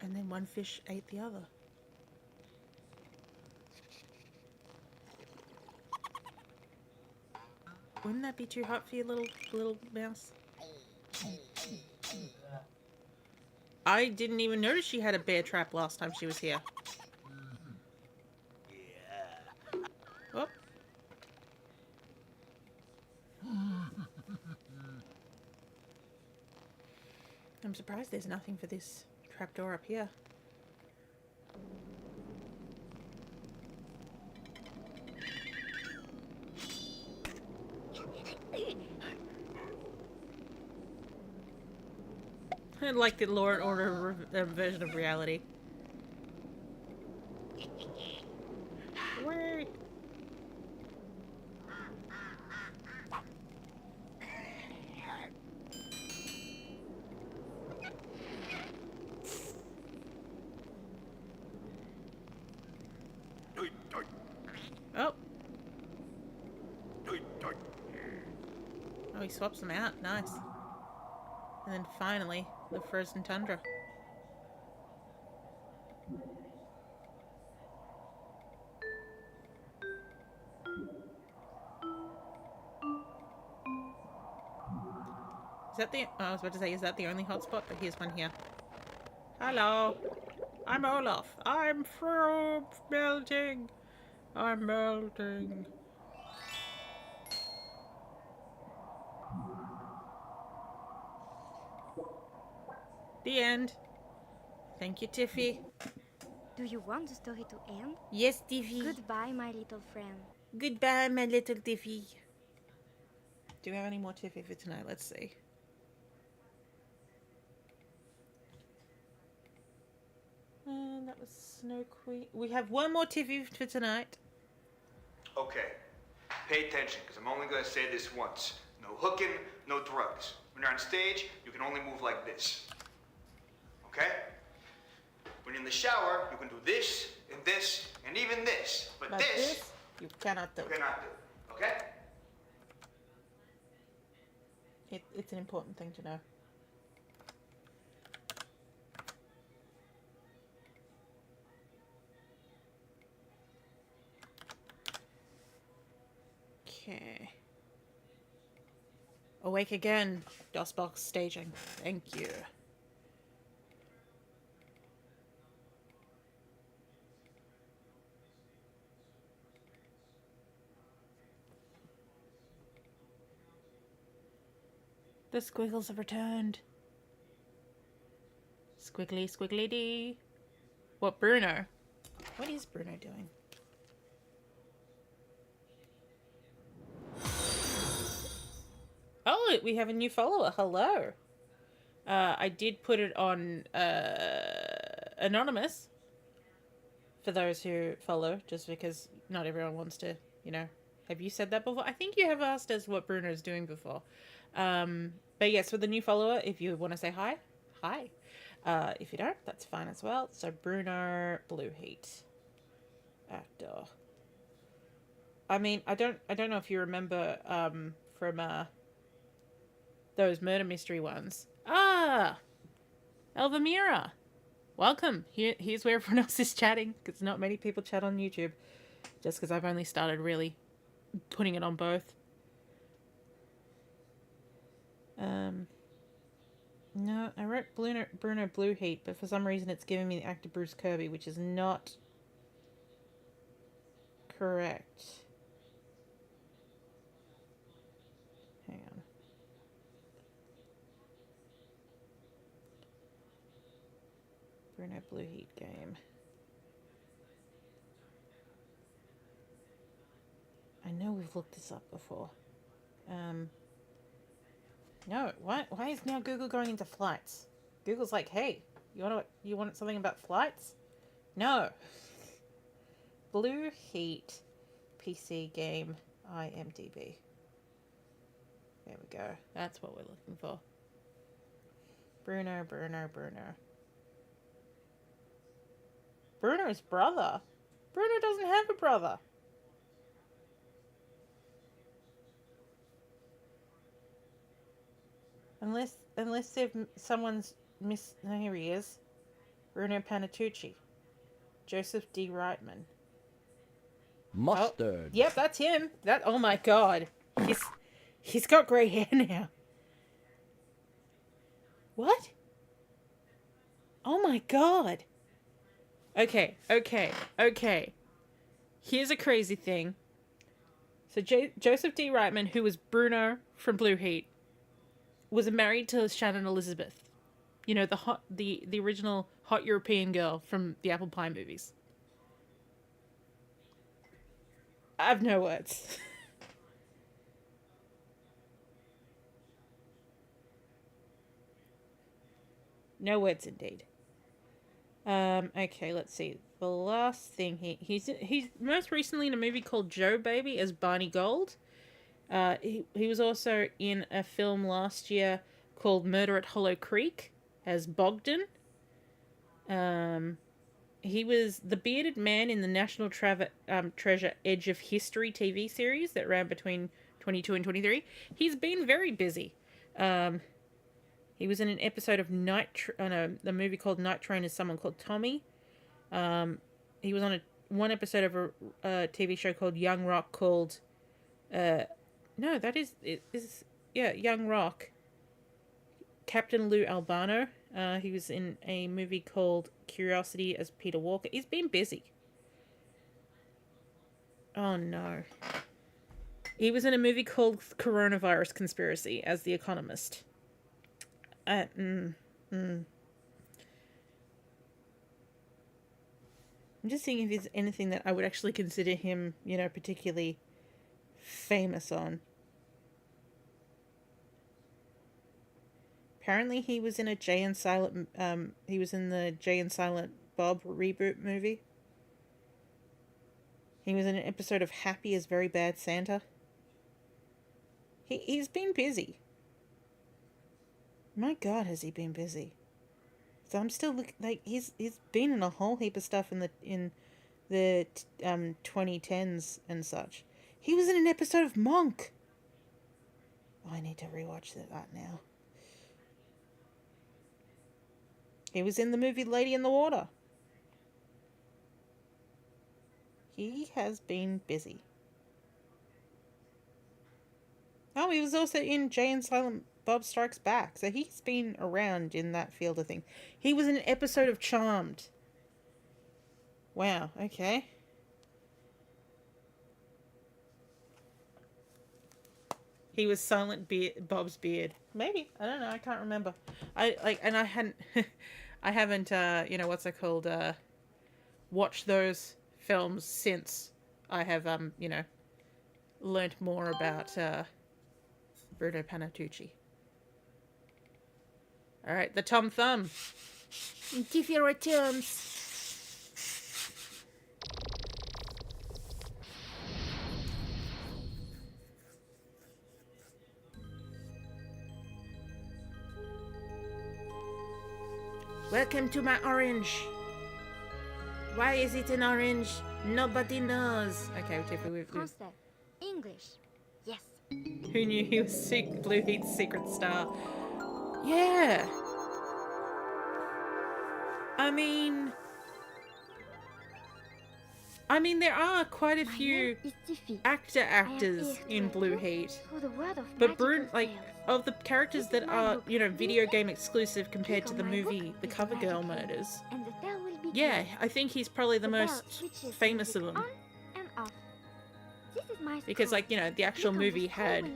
And then one fish ate the other. Wouldn't that be too hot for your little mouse? I didn't even notice she had a bear trap last time she was here. Oh. I'm surprised there's nothing for this trapdoor up here. I like the Law and Order version of reality. Wait. Oh. Oh, he swaps them out. Nice. And then finally, the frozen tundra. Is that the... I was about to say, is that the only hotspot? But here's one here. Hello. I'm Olaf. I'm melting. I'm melting. The end. Thank you, Tiffy. Do you want the story to end? Yes, Tiffy. Goodbye, my little friend. Goodbye, my little Tiffy. Do we have any more Tiffy for tonight? Let's see. And that was Snow Queen. We have one more Tiffy for tonight. Okay. Pay attention, because I'm only going to say this once. No hooking, no drugs. When you're on stage, you can only move like this. Okay? When you're in the shower, you can do this, and even this. But this, you cannot do. You cannot do. Okay? It's an important thing to know. Okay. Awake again. DOSBox staging. Thank you. The squiggles have returned. Squiggly, squiggly dee. What, Bruno? What is Bruno doing? Oh, we have a new follower. Hello. I did put it on Anonymous, for those who follow, just because not everyone wants to, you know, have you said that before? I think you have asked us what Bruno's doing before. But yes, with the new follower, if you want to say hi, hi. If you don't, that's fine as well. So Bruno Blue Heat, actor. I mean, I don't know if you remember from those murder mystery ones. Ah, Elvamira, welcome. Here's where everyone else is chatting, because not many people chat on YouTube. Just because I've only started really putting it on both. No, I wrote Bruno Blue Heat, but for some reason it's giving me the actor Bruce Kirby, which is not correct. Hang on. Bruno Blue Heat game. I know we've looked this up before. No, why is now Google going into flights? Google's like, hey, you want something about flights? No. Blue Heat PC game IMDb. There we go. That's what we're looking for. Bruno. Bruno's brother? Bruno doesn't have a brother. Unless if someone's no, here he is. Bruno Panatucci. Joseph D. Reitman. Mustard. Oh, yep, that's him. Oh my god. He's got grey hair now. What? Oh my god. Okay. Here's a crazy thing. So Joseph D. Reitman, who was Bruno from Blue Heat, was married to Shannon Elizabeth. You know, the original hot European girl from the Apple Pie movies. I have no words. No words indeed. Okay, let's see. The last thing he's most recently in a movie called Joe Baby as Barney Gold. He was also in a film last year called Murder at Hollow Creek as Bogdan. He was the bearded man in the National Treasure Edge of History TV series that ran between 22 and 23. He's been very busy. He was in an episode of the movie called Night Train as someone called Tommy. He was on one episode of a TV show called Young Rock called... Young Rock. Captain Lou Albano. He was in a movie called Curiosity as Peter Walker. He's been busy. Oh no. He was in a movie called Coronavirus Conspiracy as the Economist. I'm just seeing if there's anything that I would actually consider him, you know, particularly famous on. Apparently he was in a Jay and Silent Bob reboot movie. He was in an episode of Happy as Very Bad Santa. He's been busy. My god, has he been busy. So I'm still looking, like, he's been in a whole heap of stuff in the 2010s and such. He was in an episode of Monk. Oh, I need to rewatch that now. He was in the movie Lady in the Water. He has been busy. Oh, he was also in Jay and Silent Bob Strikes Back. So he's been around in that field of things. He was in an episode of Charmed. Wow, okay. He was Silent Bob's beard. Maybe. I don't know. I can't remember. I haven't, watched those films since I have, learnt more about, Bruno Panatucci. Alright, the Tom Thumb. Tiffy returns. Welcome to my orange. Why is it an orange? Nobody knows. Okay, Tiffy, we've... Français. English. Yes. Who knew he was Blue Heat's secret star? Yeah. I mean, there are quite a few actors in Blue Heat, but of the characters that are, you know, video game exclusive compared to the movie The CoverGirl Murders, yeah, I think he's probably the most famous of them. Because, like, you know, the actual movie had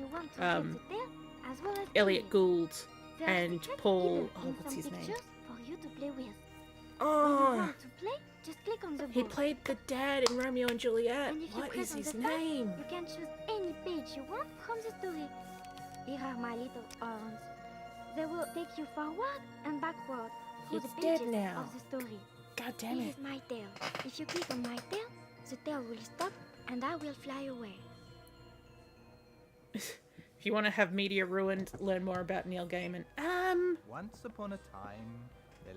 Elliot Gould and Paul, oh, what's his name? Oh, he played the dad in Romeo and Juliet. What is his name? You can choose any page you want from the story. Here are my little arms. They will take you forward and backward through the pages of the story. God damn it. This is my tail. If you click on my tail, the tail will stop and I will fly away. If you want to have media ruined, learn more about Neil Gaiman. Once upon a time,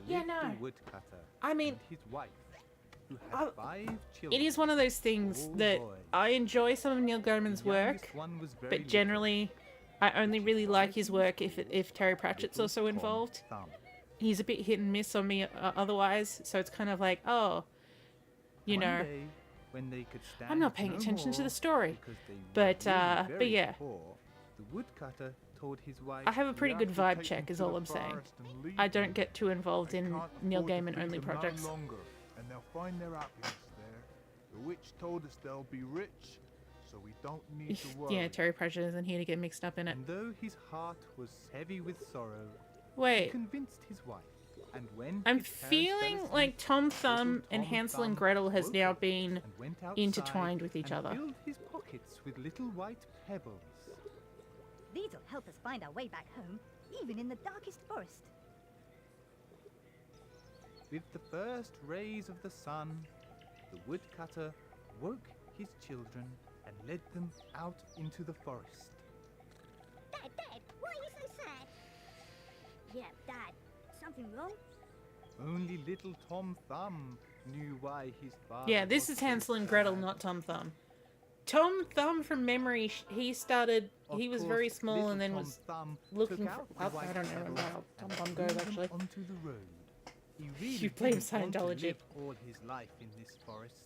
there lived a woodcutter and his wife, who had 5 children. It is one of those things that I enjoy some of Neil Gaiman's work, but generally, I only really like his work if Terry Pratchett's also involved. He's a bit hit and miss on me otherwise, so it's kind of like, oh, you know, I'm not paying attention to the story. But yeah. The woodcutter told his wife, I have a pretty good vibe check, is all I'm saying. I don't get too involved in Neil Gaiman only projects. And they'll find their happiness there. The witch told us they'll be rich, so we don't need to worry. Yeah, Terry Pratchett isn't here to get mixed up in it. And though his heart was heavy with sorrow, wait, he convinced his wife. And when I'm feeling like Tom Thumb and Hansel and Gretel has now been intertwined with each other. Filled his pockets with little white pebbles. These'll help us find our way back home, even in the darkest forest. With the first rays of the sun, the woodcutter woke his children and led them out into the forest. Dad, why are you so sad? Yeah, Dad, something wrong? Only little Tom Thumb knew why his father... Yeah, this is Hansel and Gretel, not Tom Thumb. Tom Thumb, from memory, he was very small and then was looking for... I don't know how Tom Thumb goes, actually. Onto the road. He really You blame didn't want to Scientology. live all his life in this forest.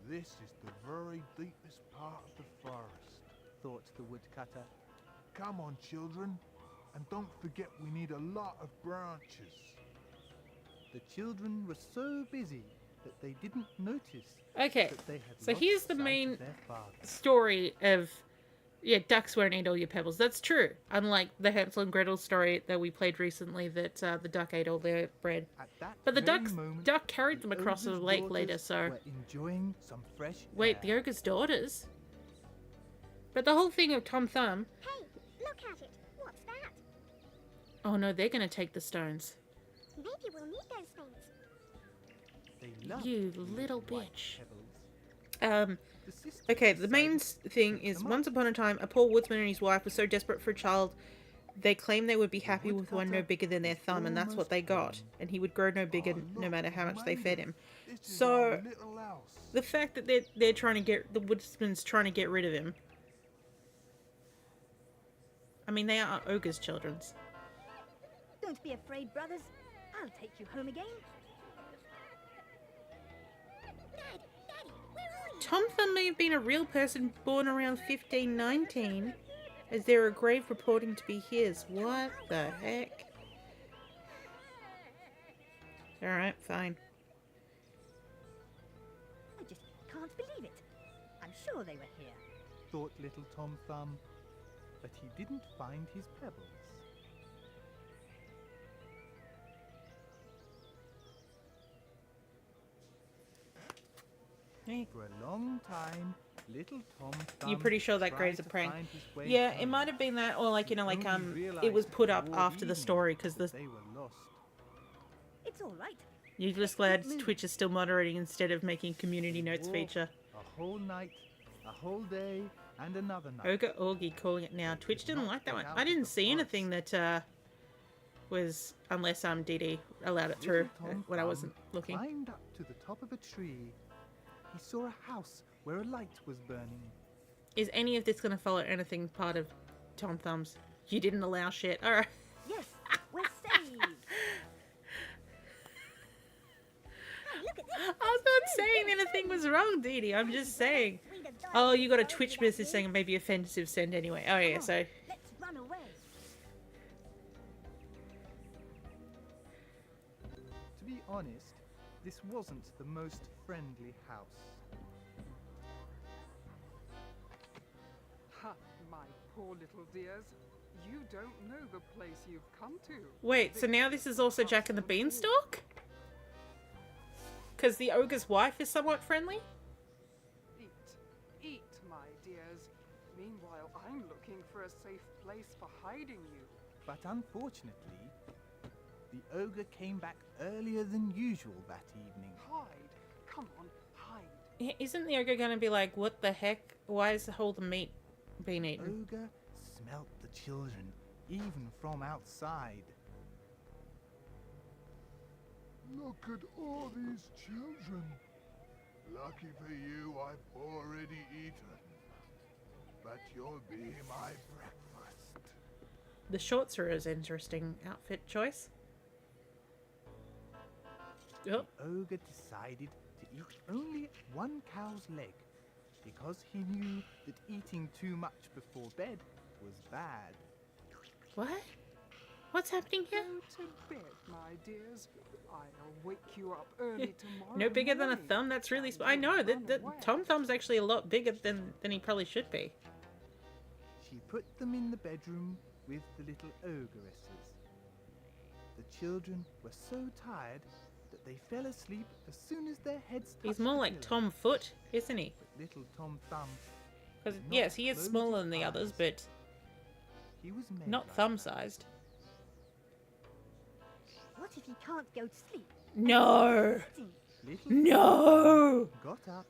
This is the very deepest part of the forest, thought the woodcutter. Come on, children, and don't forget we need a lot of branches. The children were so busy that they didn't notice. Okay, that they had so lost here's the sight main of their father. story of... Yeah, ducks won't eat all your pebbles. That's true. Unlike the Hansel and Gretel story that we played recently that the duck ate all their bread. But the duck carried them across the lake later, so... Were enjoying some fresh Wait, the ogre's daughters? But the whole thing of Tom Thumb... Hey, look at it. What's that? Oh no, they're gonna take the stones. Maybe we'll need those things. You little bitch. Okay, the main thing is, once upon a time, a poor woodsman and his wife were so desperate for a child, they claimed they would be happy with one no bigger than their thumb, and that's what they got. And he would grow no bigger no matter how much they fed him. So, the fact that they're trying to get, the woodsman's trying to get rid of him. I mean, they are ogre's children's. Don't be afraid, brothers. I'll take you home again. Tom Thumb may have been a real person born around 1519, as there are graves reporting to be his. What the heck? Alright, fine. I just can't believe it. I'm sure they were here. Thought little Tom Thumb, but he didn't find his pebbles. For a long time, Little Tom You're Thumb pretty sure that tried Gray's a to prank. find his way Yeah, it home. might have been that, or like, you know, like, Only it was realised put up toward after the evening story, because that the... they were lost. It's all right. You're just glad Twitch is still moderating instead of making community notes Walked feature. A whole night, a whole day, and another night. Ogre Augie calling it now. Twitch didn't like that one. I didn't see anything that was, unless DD allowed it through Tom when I Thumb wasn't looking. Climbed up to the top of a tree. He saw a house where a light was burning. Is any of this going to follow anything part of Tom Thumb's? You didn't allow shit. All right. Yes, we're saved. Look at this. I'm not saying anything was wrong, Dee Dee. I'm just saying. Oh, you got a Twitch message saying it may be offensive. Send anyway. Oh yeah, so. Let's run away. To be honest, this wasn't the most friendly house. Ha, my poor little dears. You don't know the place you've come to. Wait, so now this is also Jack and the Beanstalk? Because the ogre's wife is somewhat friendly? Eat, my dears. Meanwhile, I'm looking for a safe place for hiding you. But unfortunately, the ogre came back earlier than usual that evening. Hide. Come on, hide. Yeah, isn't the ogre going to be like, what the heck? Why is all the meat being eaten? Ogre smelt the children, even from outside. Look at all these children. Lucky for you, I've already eaten. But you'll be my breakfast. The shorts are an interesting outfit choice. Oh. The ogre decided to eat only one cow's leg because he knew that eating too much before bed was bad. What? What's happening here? Go to bed, my dears. I'll wake you up early tomorrow. No bigger than a morning. thumb? That's really... I know, that Tom Thumb's actually a lot bigger than he probably should be. She put them in the bedroom with the little ogresses. The children were so tired that they fell asleep as soon as their heads touched He's more the like pillow. Tom Foot, isn't he? But little Tom Thumb, Because, did not yes, he is close smaller his than the others, eyes. but he was made not like thumb-sized. What if he can't go to sleep? No! Little No! Tom got up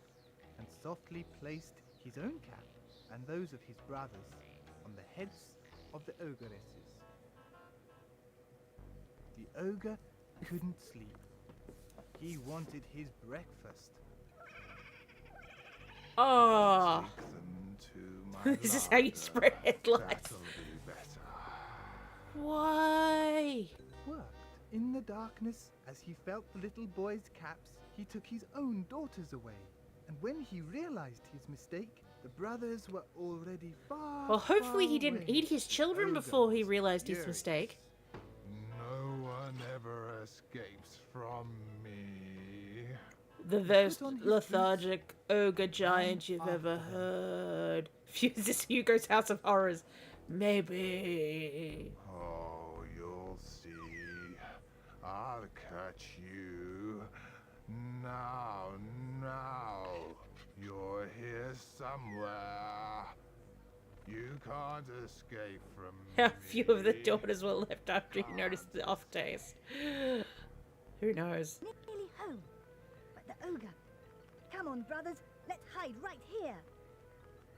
and softly placed his own cap and those of his brothers on the heads of the ogresses. The ogre couldn't sleep. He wanted his breakfast. Oh! Take them to my This is how you larder. spread headlights. That'll be better. Why? Worked in the darkness as he felt the little boy's caps. He took his own daughters away, and when he realized his mistake, the brothers were already far. Well, hopefully far he didn't away. eat his children Ogre before he was realized his furious. mistake. No one ever escapes from me. The put most on his lethargic ogre giant you've after ever them. heard. This is Hugo's House of Horrors. Maybe. Oh, you'll see. I'll catch you. Now. You're here somewhere. You can't escape from How me. few of the daughters were left after he noticed the off taste. Who knows? Nearly home. But the ogre. Come on, brothers. Let's hide right here.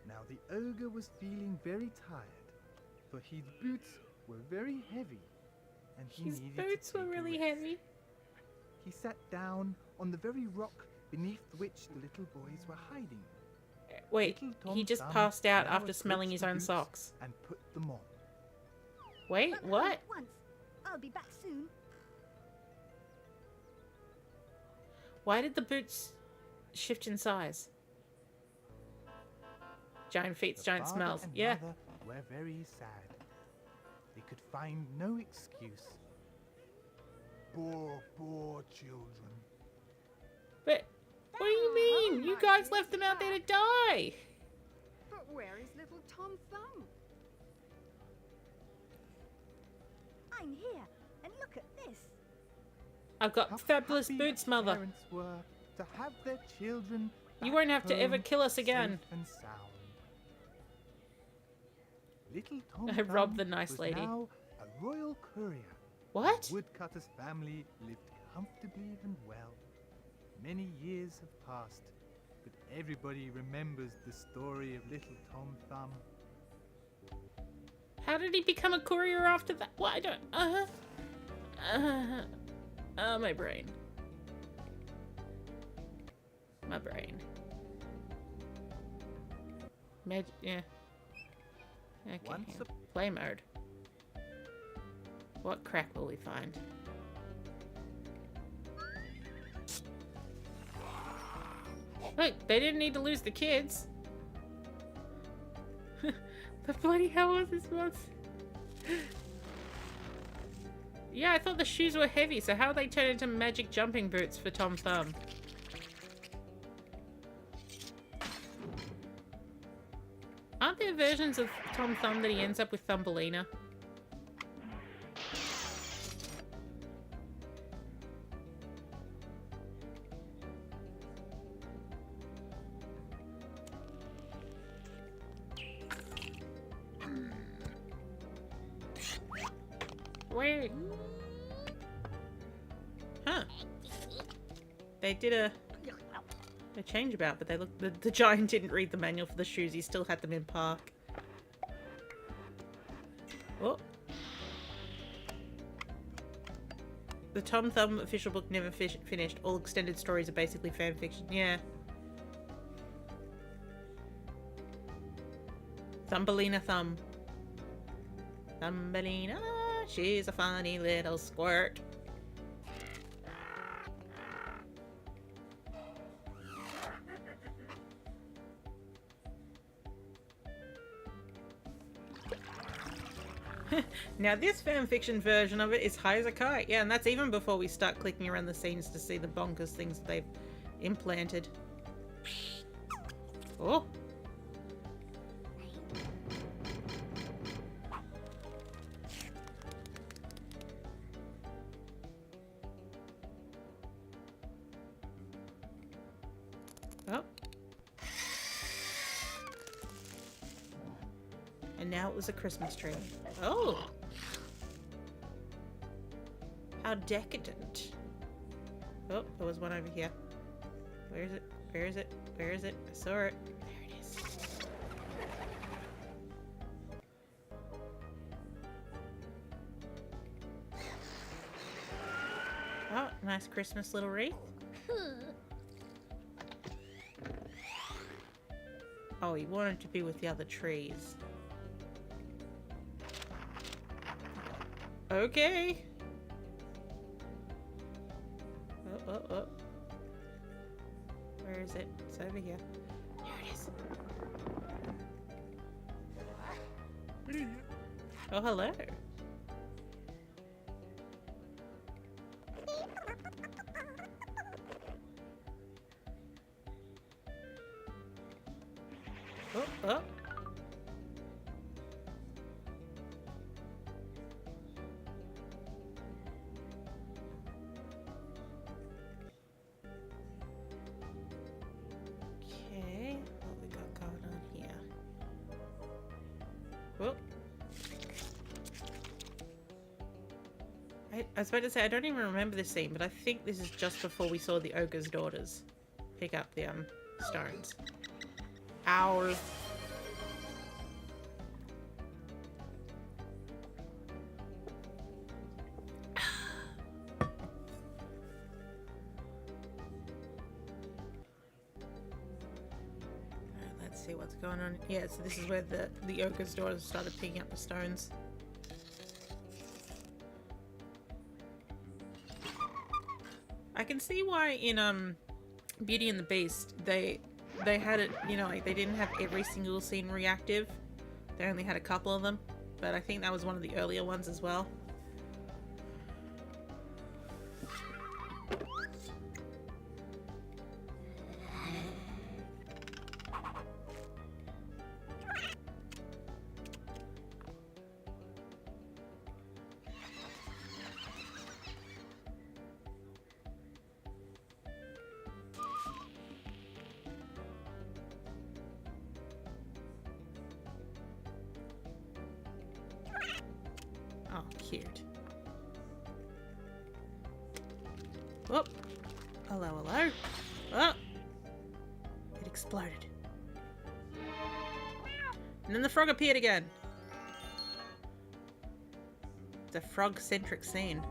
Now the ogre was feeling very tired, for his boots were very heavy, and he His needed boots to were take a really rest. heavy. He sat down on the very rock beneath which the little boys were hiding. Wait, Little Tom he just Thumb passed out now after smelling his approached the own boots socks. and put them on. Wait, Run home what? at once. I'll be back soon. Why did the boots shift in size? Giant feet, The giant father smells. and Yeah. mother were very sad. They could find no excuse. Poor children. But what do you mean? You guys left them out there to die. But where is little Tom Thumb? I'm here. And look at this. I've got How fabulous happy boots, the mother. Parents were to have their children You won't have to ever home, kill us again. safe and sound. Little Tom I robbed Thumb the nice was lady. now a royal courier. What? The woodcutter's family lived comfortably and well. Many years have passed, but everybody remembers the story of little Tom Thumb. How did he become a courier after that? What? I don't... my brain. My brain. Yeah. Okay. Once yeah. Play mode. What crap will we find? Look, they didn't need to lose the kids. The bloody hell was this once? Yeah, I thought the shoes were heavy, so how they turn into magic jumping boots for Tom Thumb? Aren't there versions of Tom Thumb that he ends up with Thumbelina? Wait. Huh. They did a change about, but they look. The giant didn't read the manual for the shoes. He still had them in park. Oh. The Tom Thumb official book never finished. All extended stories are basically fan fiction. Yeah. Thumbelina Thumb. Thumbelina, she's a funny little squirt. Now this fanfiction version of it is high as a kite. Yeah, and that's even before we start clicking around the scenes to see the bonkers things that they've implanted. Oh. Oh. And now it was a Christmas tree. Oh! How decadent. Oh, there was one over here. Where is it? Where is it? Where is it? I saw it. There it is. Oh, nice Christmas little wreath. Oh, he wanted to be with the other trees. Okay. Oh, oh, oh. Where is it? It's over here. Here it is. Oh, hello. Oh, oh. Okay, what we got going on here? Oh. I was about to say, I don't even remember this scene, but I think this is just before we saw the ogre's daughters pick up the stones. Ow. Let's see what's going on. Yeah, so this is where the ogre's daughters started picking up the stones. I can see why in Beauty and the Beast they had it, you know, like they didn't have every single scene reactive. They only had a couple of them, but I think that was one of the earlier ones as well. cute. Oh, hello, hello. Oh, it exploded. And then the frog appeared again. It's a frog-centric scene.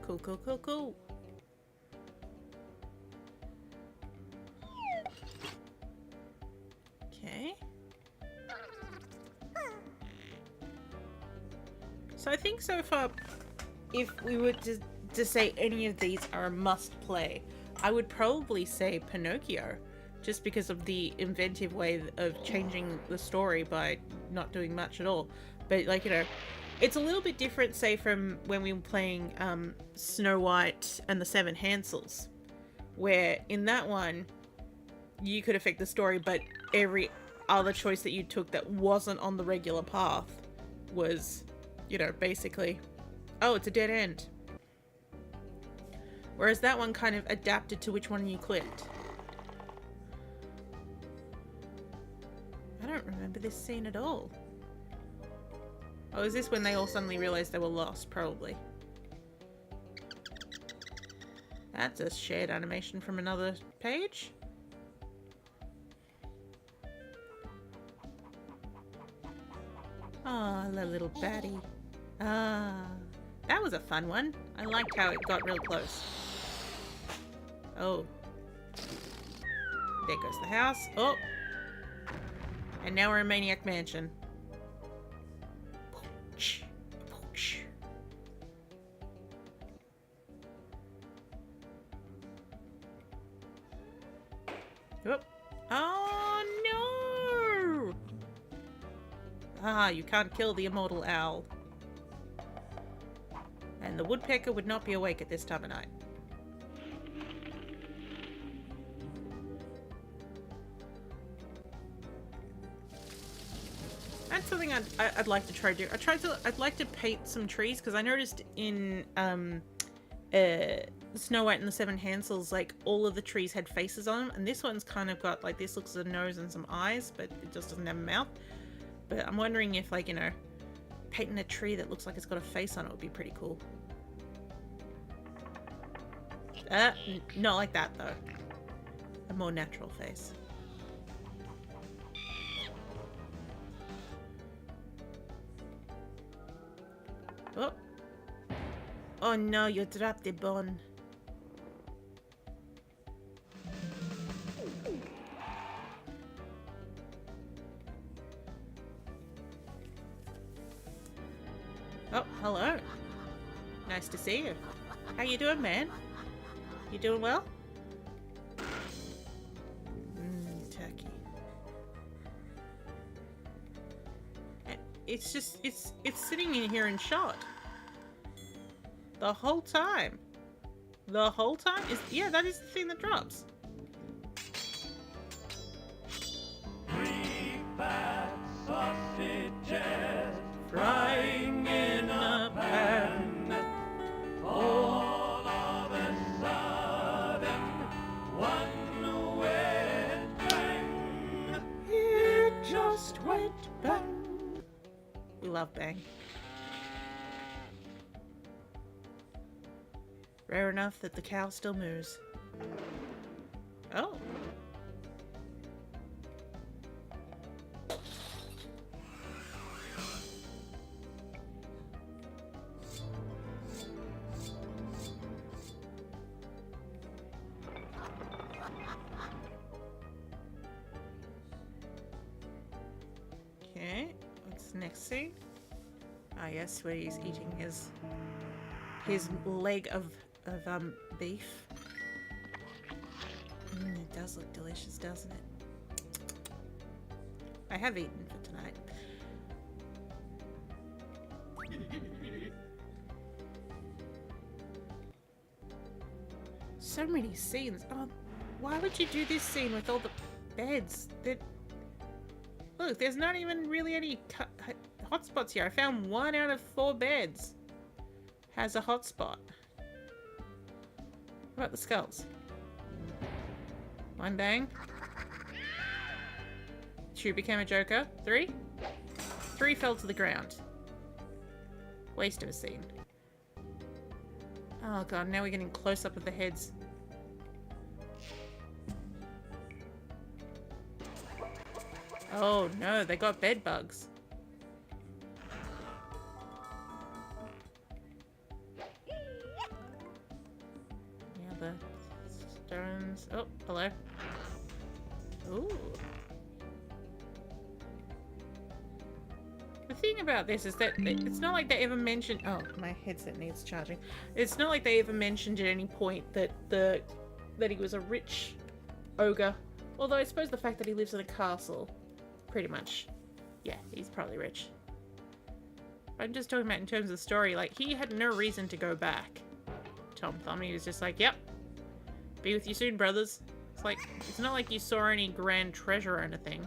Cool, cool, cool, cool. Okay. So I think so far, if we were to say any of these are a must play, I would probably say Pinocchio, just because of the inventive way of changing the story by not doing much at all. But like, you know, it's a little bit different, say, from when we were playing Snow White and the Seven Hansels, where in that one, you could affect the story, but every other choice that you took that wasn't on the regular path was, you know, basically, oh, it's a dead end. Whereas that one kind of adapted to which one you clicked. I don't remember this scene at all. Oh, is this when they all suddenly realized they were lost? Probably. That's a shared animation from another page. Oh, the little baddie. Ah, that was a fun one. I liked how it got real close. Oh. There goes the house. Oh. And now we're in Maniac Mansion. Oop. Oh no! Ah, you can't kill the immortal owl. And the woodpecker would not be awake at this time of night. That's something I'd like to try to do. I'd like to paint some trees, because I noticed in Snow White and the Seven Hansels, like, all of the trees had faces on them, and this one's kind of got, like, this looks like a nose and some eyes, but it just doesn't have a mouth. But I'm wondering if, like, you know, painting a tree that looks like it's got a face on it would be pretty cool. Not like that, though. A more natural face. Oh. Oh no, you dropped the bone. Oh, hello. Nice to see you. How you doing, man? You doing well? Turkey. It's just, it's sitting in here in shot. The whole time. The whole time? Yeah, that is the thing that drops. Fat sausages frying in a pan. All of a sudden, one went bang. It just went bang. We love bang. Rare enough that the cow still moos. Oh. Okay, what's the next scene? Ah, yes, where he's eating his leg of beef. It does look delicious, doesn't it? I have eaten for tonight. So many scenes. Oh, Why would you do this scene with all the beds? Look, there's not even really any hotspots here. I found 1 out of 4 beds has a hotspot. What about the skulls? 1 bang. 2 became a joker. 3? 3 fell to the ground. Waste of a scene. Oh god, now we're getting close up of the heads. Oh no, they got bed bugs. Yeah, the stones. Oh, hello. Ooh. The thing about this is that it's not like they ever mentioned. Oh, my headset needs charging. It's not like they ever mentioned at any point that that he was a rich ogre. Although I suppose the fact that he lives in a castle, pretty much, yeah, he's probably rich. I'm just talking about in terms of the story. Like, he had no reason to go back. Tom Thumb. He was just like, "Yep, be with you soon, brothers." It's like, it's not like you saw any grand treasure or anything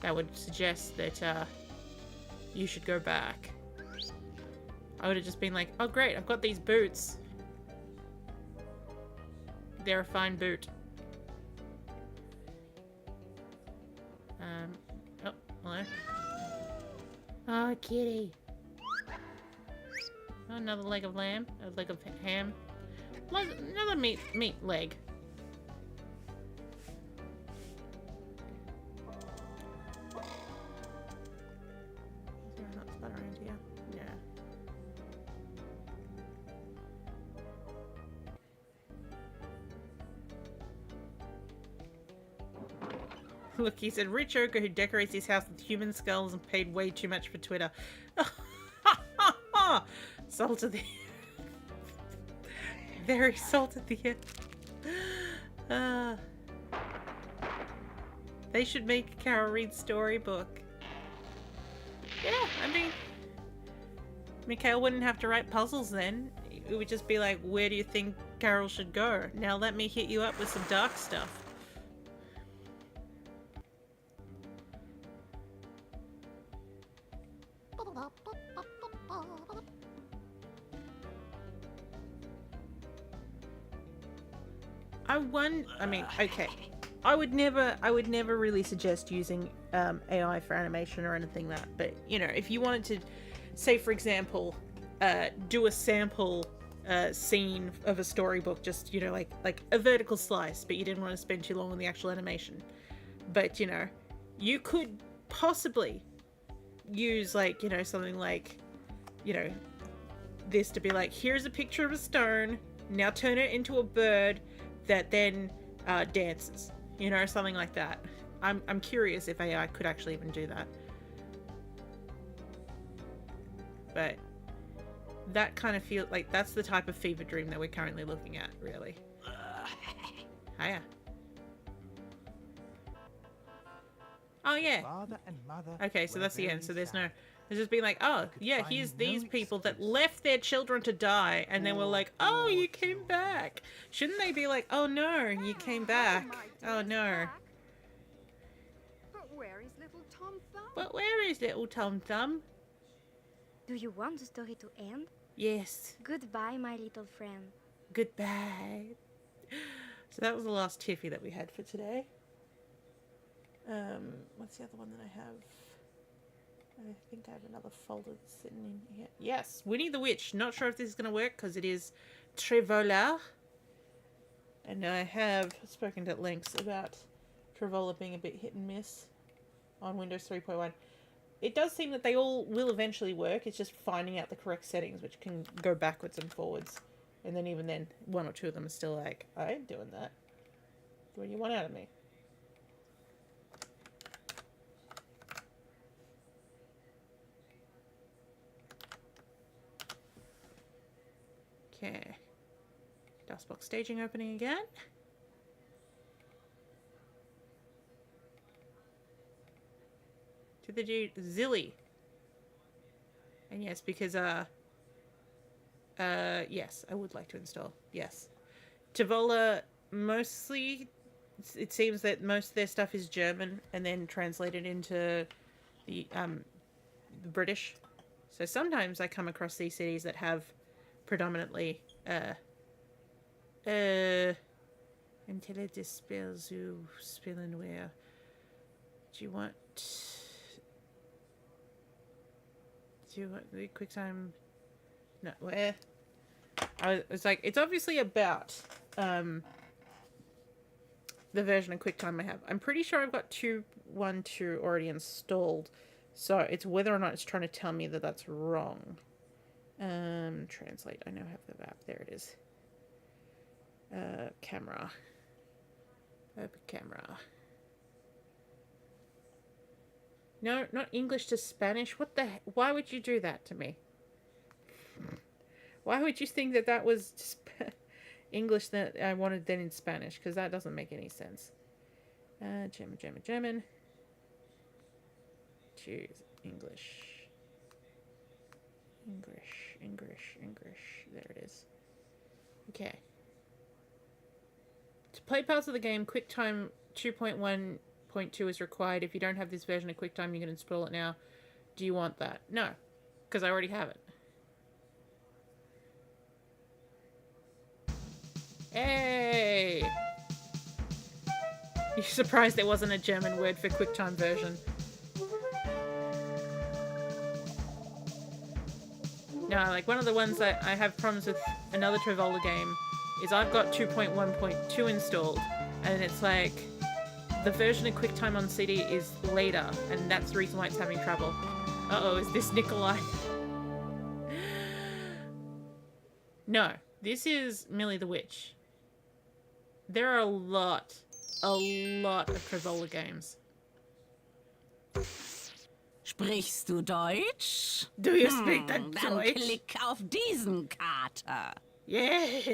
that would suggest that you should go back. I would have just been like, "Oh great, I've got these boots. They're a fine boot." Oh, hello. Oh, kitty. Oh, another leg of lamb. A leg of ham. Another meat leg. Is there a hotspot around here? Yeah. Look, he said, "Rich ogre who decorates his house with human skulls and paid way too much for Twitter." Salt of the very salt of the earth. They should make a Carol Reed storybook. Yeah, I mean, Mikhail wouldn't have to write puzzles then. It would just be like, where do you think Carol should go? Now let me hit you up with some dark stuff. I mean, okay. I would never really suggest using AI for animation or anything like that. But, you know, if you wanted to, say, for example, do a sample scene of a storybook, just, you know, like a vertical slice, but you didn't want to spend too long on the actual animation. But, you know, you could possibly use, like, you know, something like, you know, this to be like, here's a picture of a stone, now turn it into a bird that then dances, you know, something like that. I'm curious if AI could actually even do that. But that kind of feels like that's the type of fever dream that we're currently looking at, really. Hiya. Oh yeah. Father and mother Okay, so were that's the end. very So there's sad. no. There's just been like, oh yeah, find here's no these people that excuse left their children to die, and then we're like, oh, you came back. Shouldn't they be like, oh no, you came back. Oh no. But where is little Tom Thumb? But where is little Tom Thumb? Do you want the story to end? Yes. Goodbye, my little friend. Goodbye. So that was the last Tiffy that we had for today. What's the other one that I have? I think I have another folder sitting in here. Yes, Winnie the Witch. Not sure if this is going to work because it is Trevola. And I have spoken at lengths about Trevola being a bit hit and miss on Windows 3.1. It does seem that they all will eventually work. It's just finding out the correct settings, which can go backwards and forwards. And then even then, 1 or 2 of them are still like, I ain't doing that. What do you want out of me? Okay. Dustbox staging opening again. Did they do Zilly? And yes, because yes, I would like to install. Yes. Trevola mostly it seems that most of their stuff is German and then translated into the British. So sometimes I come across these CDs that have predominantly until it dispels you spilling where. Do you want the QuickTime? No, where? I was like, it's obviously about the version of QuickTime I have. I'm pretty sure I've got 2.1.2 already installed, so it's whether or not it's trying to tell me that that's wrong. Translate. I now have the app. There it is. Camera. Open camera. No, not English to Spanish. What the? Why would you do that to me? Why would you think that that was English that I wanted then in Spanish? Because that doesn't make any sense. German. Choose English. There it is. Okay. To play parts of the game, QuickTime 2.1.2 is required. If you don't have this version of QuickTime, you can install it now. Do you want that? No, because I already have it. Hey! You're surprised there wasn't a German word for QuickTime version. No, like one of the ones that I have problems with another Travolta game is I've got 2.1.2 installed, and it's like the version of QuickTime on CD is later, and that's the reason why it's having trouble. Uh-oh, is this Nikolai? No, this is Millie the Witch. There are a lot of Travolta games. Sprichst du Deutsch? Do you speak the Dann Deutsch? klick auf diesen Kater. Yes.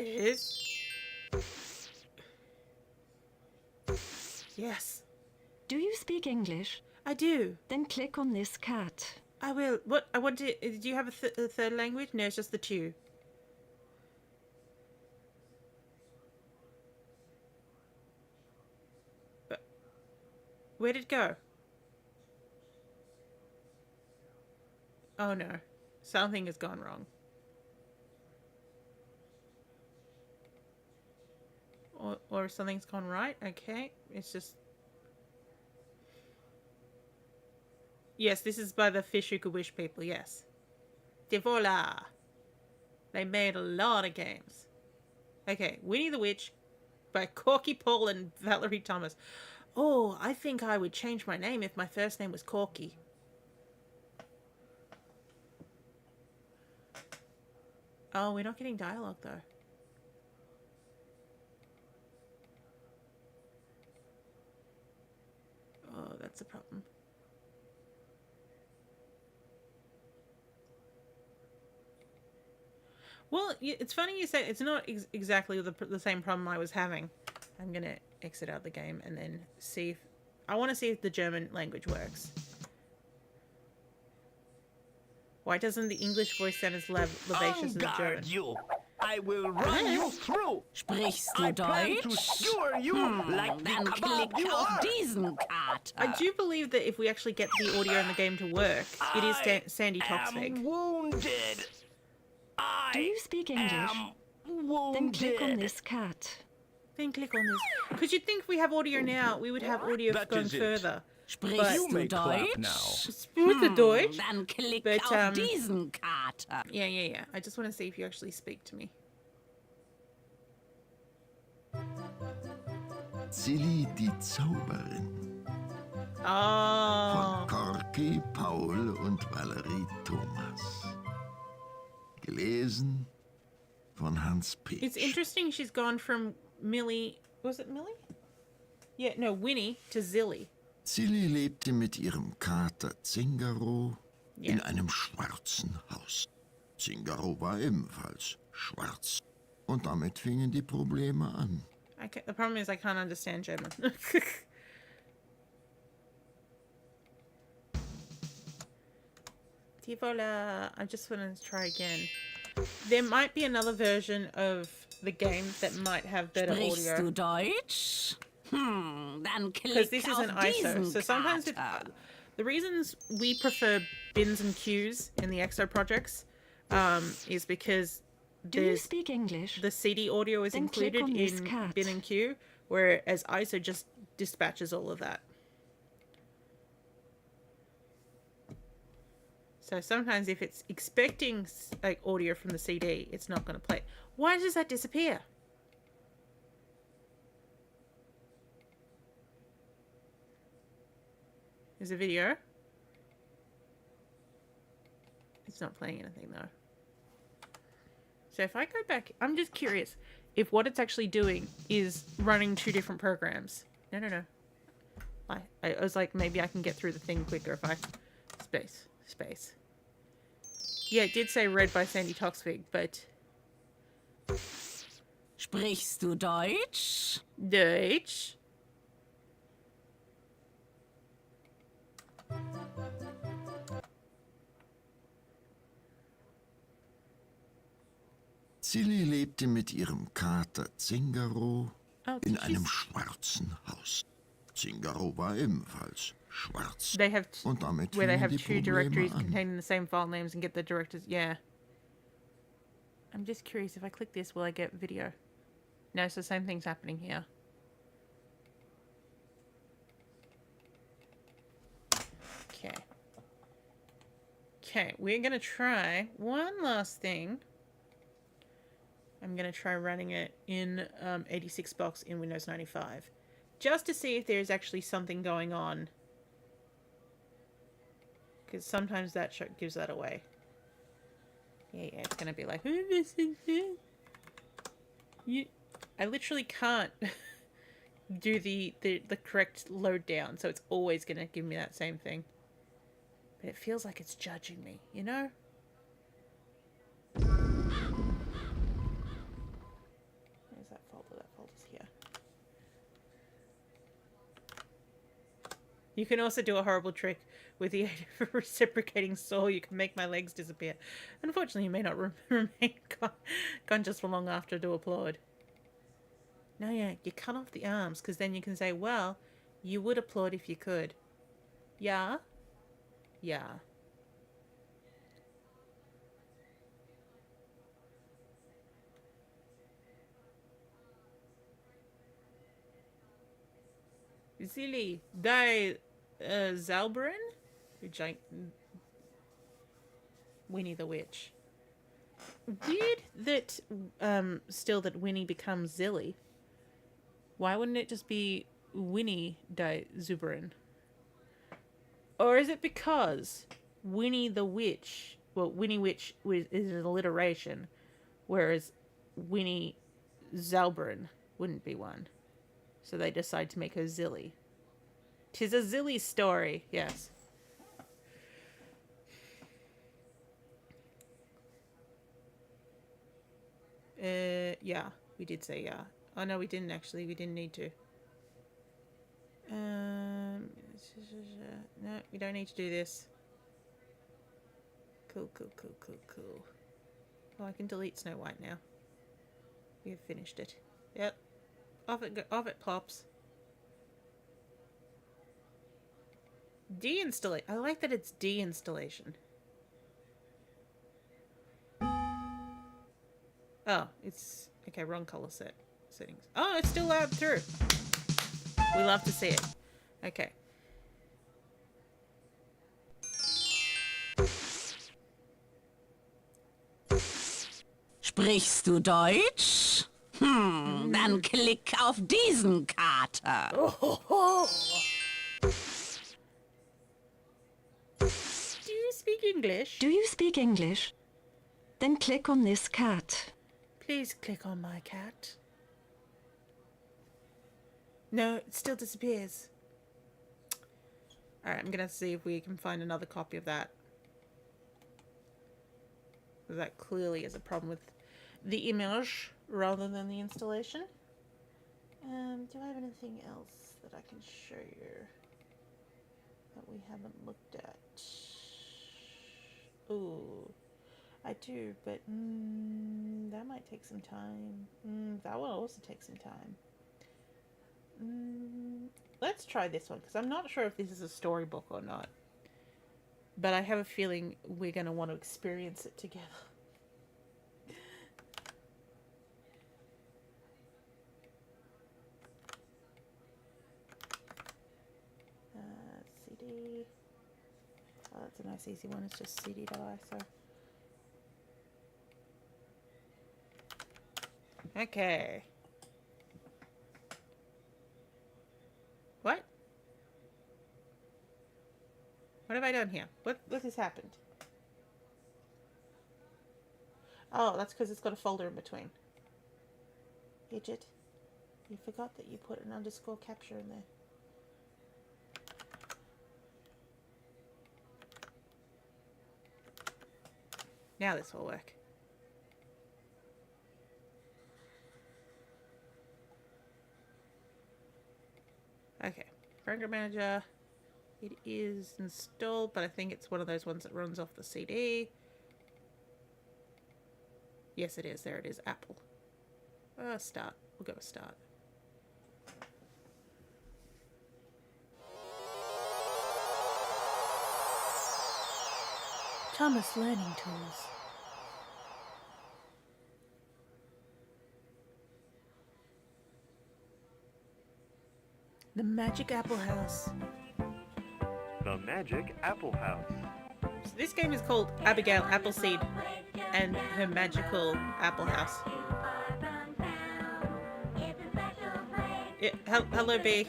Yes. Do you speak English? I do. Then click on this cat. I will. What? I want to. Do you have a third language? No, it's just the two. Where did it go? Oh no. Something has gone wrong. Or something's gone right. Okay. It's just... Yes, this is by the Fish Who Could Wish people. Yes. Devola. They made a lot of games. Okay. Winnie the Witch by Corky Paul and Valerie Thomas. Oh, I think I would change my name if my first name was Corky. Oh, we're not getting dialogue though. Oh, that's a problem. Well, it's funny you say it's not exactly the same problem I was having. I'm going to exit out the game and then see if... I want to see if the German language works. Why doesn't the English voice sound as vivacious as the German? You. I will run you through. Sprichst du I plan to Deutsch? skewer you like the Dann kebab klick you auf are. diesen Kater. I do believe that if we actually get the audio in the game to work, it is Sandy Toksvig. I'm wounded. Do you speak English? Then click on this cat. Then click on this. Because you'd think if we have audio now, we would have audio That going is it. further. Sprichst You du may clap Deutsch? now. Speak the Deutsch. Dann klick But, auf diesen Kater. Yeah. I just want to see if you actually speak to me. Silly die Zauberin. Oh. Von Corky, Paul und Valerie Thomas. Gelesen von Hans Pitsch. It's interesting she's gone from Millie... Was it Millie? Yeah, no, Winnie to Zilly. Silly lebte mit ihrem Kater Zingaro in einem schwarzen Haus. Zingaro war ebenfalls schwarz. Und damit fingen die Probleme an. The problem is I can't understand German. Tivola. I just want to try again. There might be another version of the game that might have better Sprichst audio. du Deutsch? Then Because click this is auf an ISO. diesen So sometimes Kater. the reasons we prefer bins and queues in the EXO projects is because Do you speak English? the CD audio is Then click included on this in cat. bin and queue, whereas ISO just dispatches all of that. So sometimes if it's expecting like audio from the CD, it's not going to play. Why does that disappear? There's a video. It's not playing anything though. So if I go back, I'm just curious if what it's actually doing is running two different programs. No. I was like, maybe I can get through the thing quicker if I... Space. Yeah, it did say read by Sandy Toxvig, but... Sprichst du Deutsch? Deutsch? Silly lebte mit ihrem Kater Zingaro in einem schwarzen Haus. Zingaro war ebenfalls schwarz. They have Und damit where they fingen have die two Probleme directories an. containing the same file names and get the directors. Yeah. I'm just curious, if I click this, will I get video? No, so same thing's happening here. Okay, we're gonna try one last thing. I'm gonna try running it in 86 box in Windows 95, just to see if there's actually something going on. Because sometimes that gives that away. Yeah, it's gonna be like, I literally can't do the correct load down, so it's always gonna give me that same thing. But it feels like it's judging me, you know? Where's that folder? That folder's here. You can also do a horrible trick with the aid of a reciprocating saw. You can make my legs disappear. Unfortunately, you may not remain conscious for long after to applaud. No, yeah, you cut off the arms, because then you can say, well, you would applaud if you could. Yeah? Yeah. Silly. Die Zalberin? Winnie the Witch. Weird that still that Winnie becomes Zilly. Why wouldn't it just be Winnie die Zuberin? Or is it because Winnie the Witch, well, Winnie Witch is an alliteration, whereas Winnie Zalberin wouldn't be one. So they decide to make her Zilly. 'Tis a Zilly story, yes. Yeah, we did say yeah. Oh no, we didn't actually. We didn't need to. No, we don't need to do this. Cool. Oh, I can delete Snow White now. We have finished it. Yep. Off it pops. Deinstallation. I like that it's deinstallation. Oh, it's okay. Wrong color settings. Oh, it's still loud through. We love to see it. Okay. Sprichst du Deutsch? Dann klick auf diesen Kater. Do you speak English? Do you speak English? Then click on this cat. Please click on my cat. No, it still disappears. Alright, I'm gonna see if we can find another copy of that. Because that clearly is a problem with the image rather than the installation. Do I have anything else that I can show you that we haven't looked at? Ooh, I do, but that might take some time. That will also take some time. Let's try this one, because I'm not sure if this is a storybook or not. But I have a feeling we're going to want to experience it together. CD. Oh, that's a nice easy one. It's just CD.I, so... Okay. What? What have I done here? What has happened? Oh, that's because it's got a folder in between. Gidget, you forgot that you put an underscore capture in there. Now this will work. Okay, Program Manager. It is installed, but I think it's one of those ones that runs off the CD. Yes, it is. There it is. Apple. Start. We'll go with start. Thomas Learning Tools. The Magic Apple House. The Magic Apple House. So this game is called Abigail Appleseed and Her Magical Apple House. Yeah, hello, B.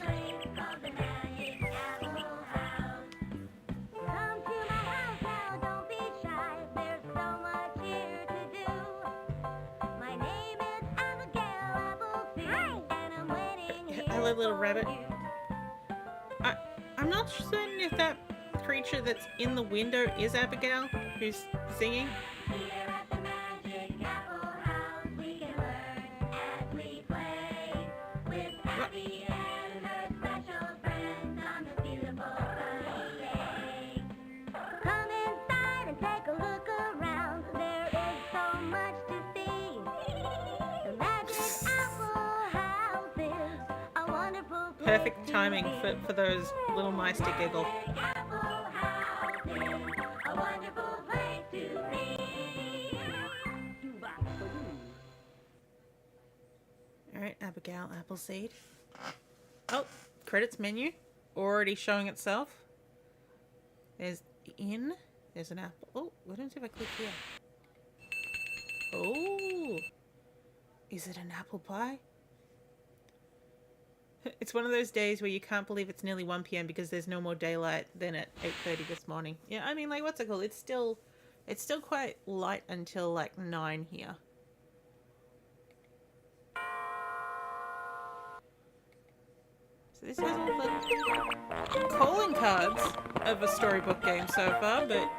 Hello, little rabbit. I'm not certain if that creature that's in the window is Abigail, who's singing. Perfect timing for those little mice to giggle. Alright, Abigail Appleseed. Oh, credits menu. Already showing itself. There's in. There's an apple. Oh, what happens if I click here? Oh. Is it an apple pie? It's one of those days where you can't believe it's nearly 1 p.m. because there's no more daylight than at 8:30 this morning. Yeah, I mean, like, what's it called? It's still quite light until like 9 here. So this has all the calling cards of a storybook game so far, but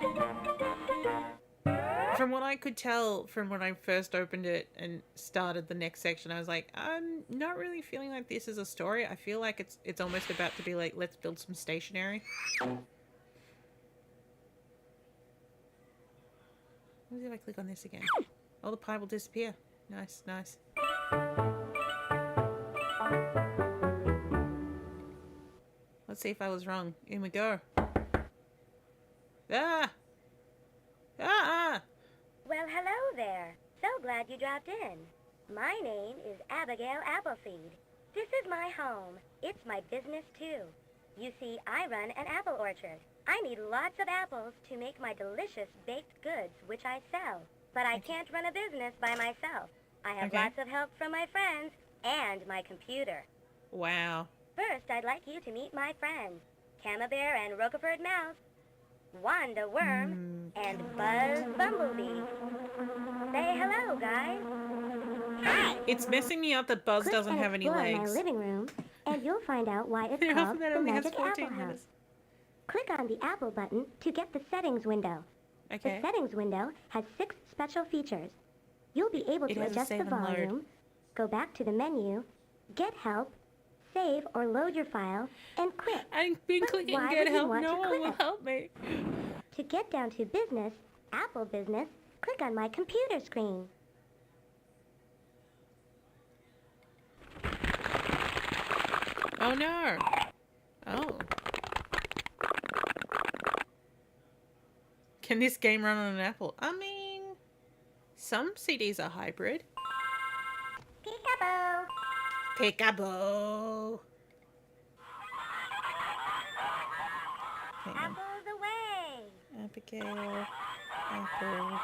from what I could tell from when I first opened it and started the next section, I was like, I'm not really feeling like this is a story. I feel like it's almost about to be like, let's build some stationery. What if I click on this again? Oh, the pie will disappear. Nice, nice. Let's see if I was wrong. In we go. Ah! Ah! Well, hello there. So glad you dropped in. My name is Abigail Appleseed. This is my home. It's my business, too. You see, I run an apple orchard. I need lots of apples to make my delicious baked goods, which I sell. But I can't run a business by myself. I have lots of help from my friends and my computer. Wow. First, I'd like you to meet my friends, Camembert and Roquefort Mouse, Wanda Worm, and Buzz Bumblebee. Say hello, guys. Hi. It's messing me up that Buzz doesn't have any legs. My living room, and you'll find out why it's called the Magic Apple House. Click on the Apple button to get the settings window. Okay. The settings window has 6 special features. You'll be able to adjust the volume, go back to the menu, get help, save or load your file, and quit. I've been clicking get help. No one will help me. To get down to business, Apple Business, click on my computer screen. Oh no. Oh. Can this game run on an Apple? I mean, some CDs are hybrid. Peekaboo. Peekaboo. Hang on. Apples away. Abigail. Apple.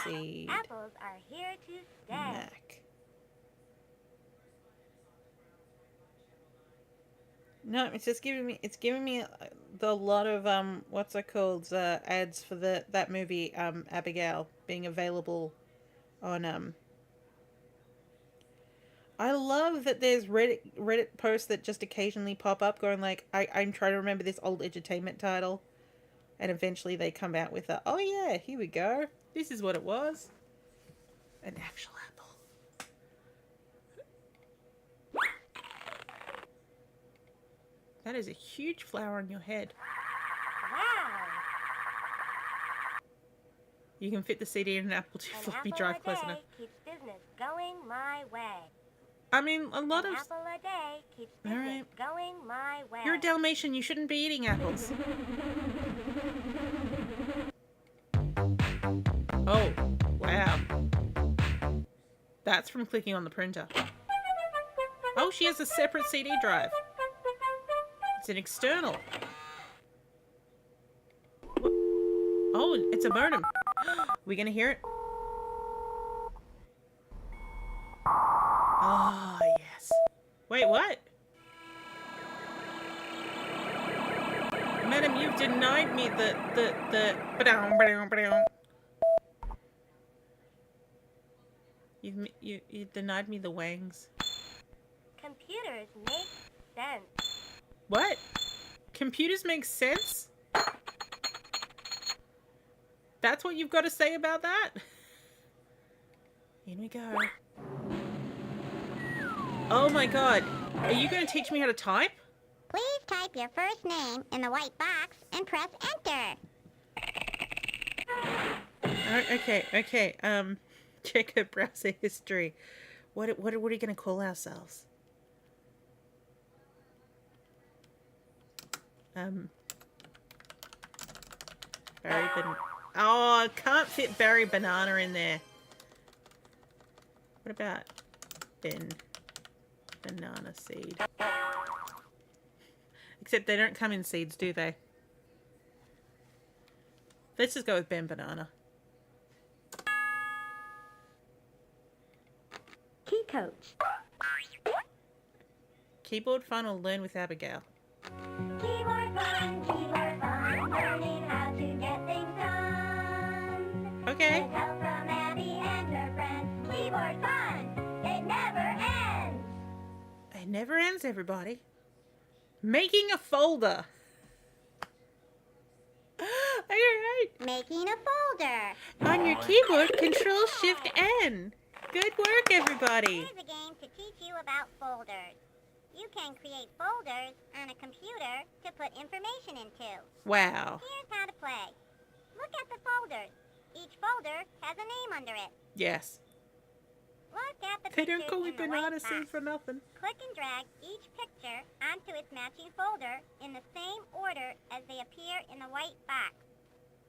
Seed. Apples are here to stay. Mac. No, it's just giving me. It's giving me the lot of what's it called? Ads for that movie Abigail being available on I love that there's Reddit posts that just occasionally pop up going like, I'm trying to remember this old edutainment title, and eventually they come out with a, oh yeah, here we go. This is what it was. An actual apple. That is a huge flower on your head. Wow. You can fit the CD in an apple to floppy drive close enough. Keeps business going my way. I mean, a lot of... apple a day keeps business going my way. You're a Dalmatian, you shouldn't be eating apples. Oh, wow. That's from clicking on the printer. Oh, she has a separate CD drive. It's an external. Oh, it's a modem. We gonna hear it? Oh, yes. Wait, what? Madam, you've denied me the You denied me the wangs. Computers make sense. What? Computers make sense? That's what you've got to say about that? In we go. Oh my god. Are you going to teach me how to type? Please type your first name in the white box and press enter. Okay. Check her browser history. What are we going to call ourselves? Barry Oh, I can't fit Barry Banana in there. What about Banana Seed? Except they don't come in seeds, do they? Let's just go with Ben Banana. Key coach. Keyboard fun or learn with Abigail? Keyboard fun, learning how to get things done. Okay. With help from Abby and her friends. Keyboard fun, it never ends. It never ends, everybody. Making a folder. Alright. Making a folder. On your keyboard, Control-Shift-N. Good work, everybody. Here's a game to teach you about folders. You can create folders on a computer to put information into. Wow. Here's how to play. Look at the folders. Each folder has a name under it. Yes. Look at the They pictures don't call me in the white Banana box. Seed for nothing. Click and drag each picture onto its matching folder in the same order as they appear in the white box.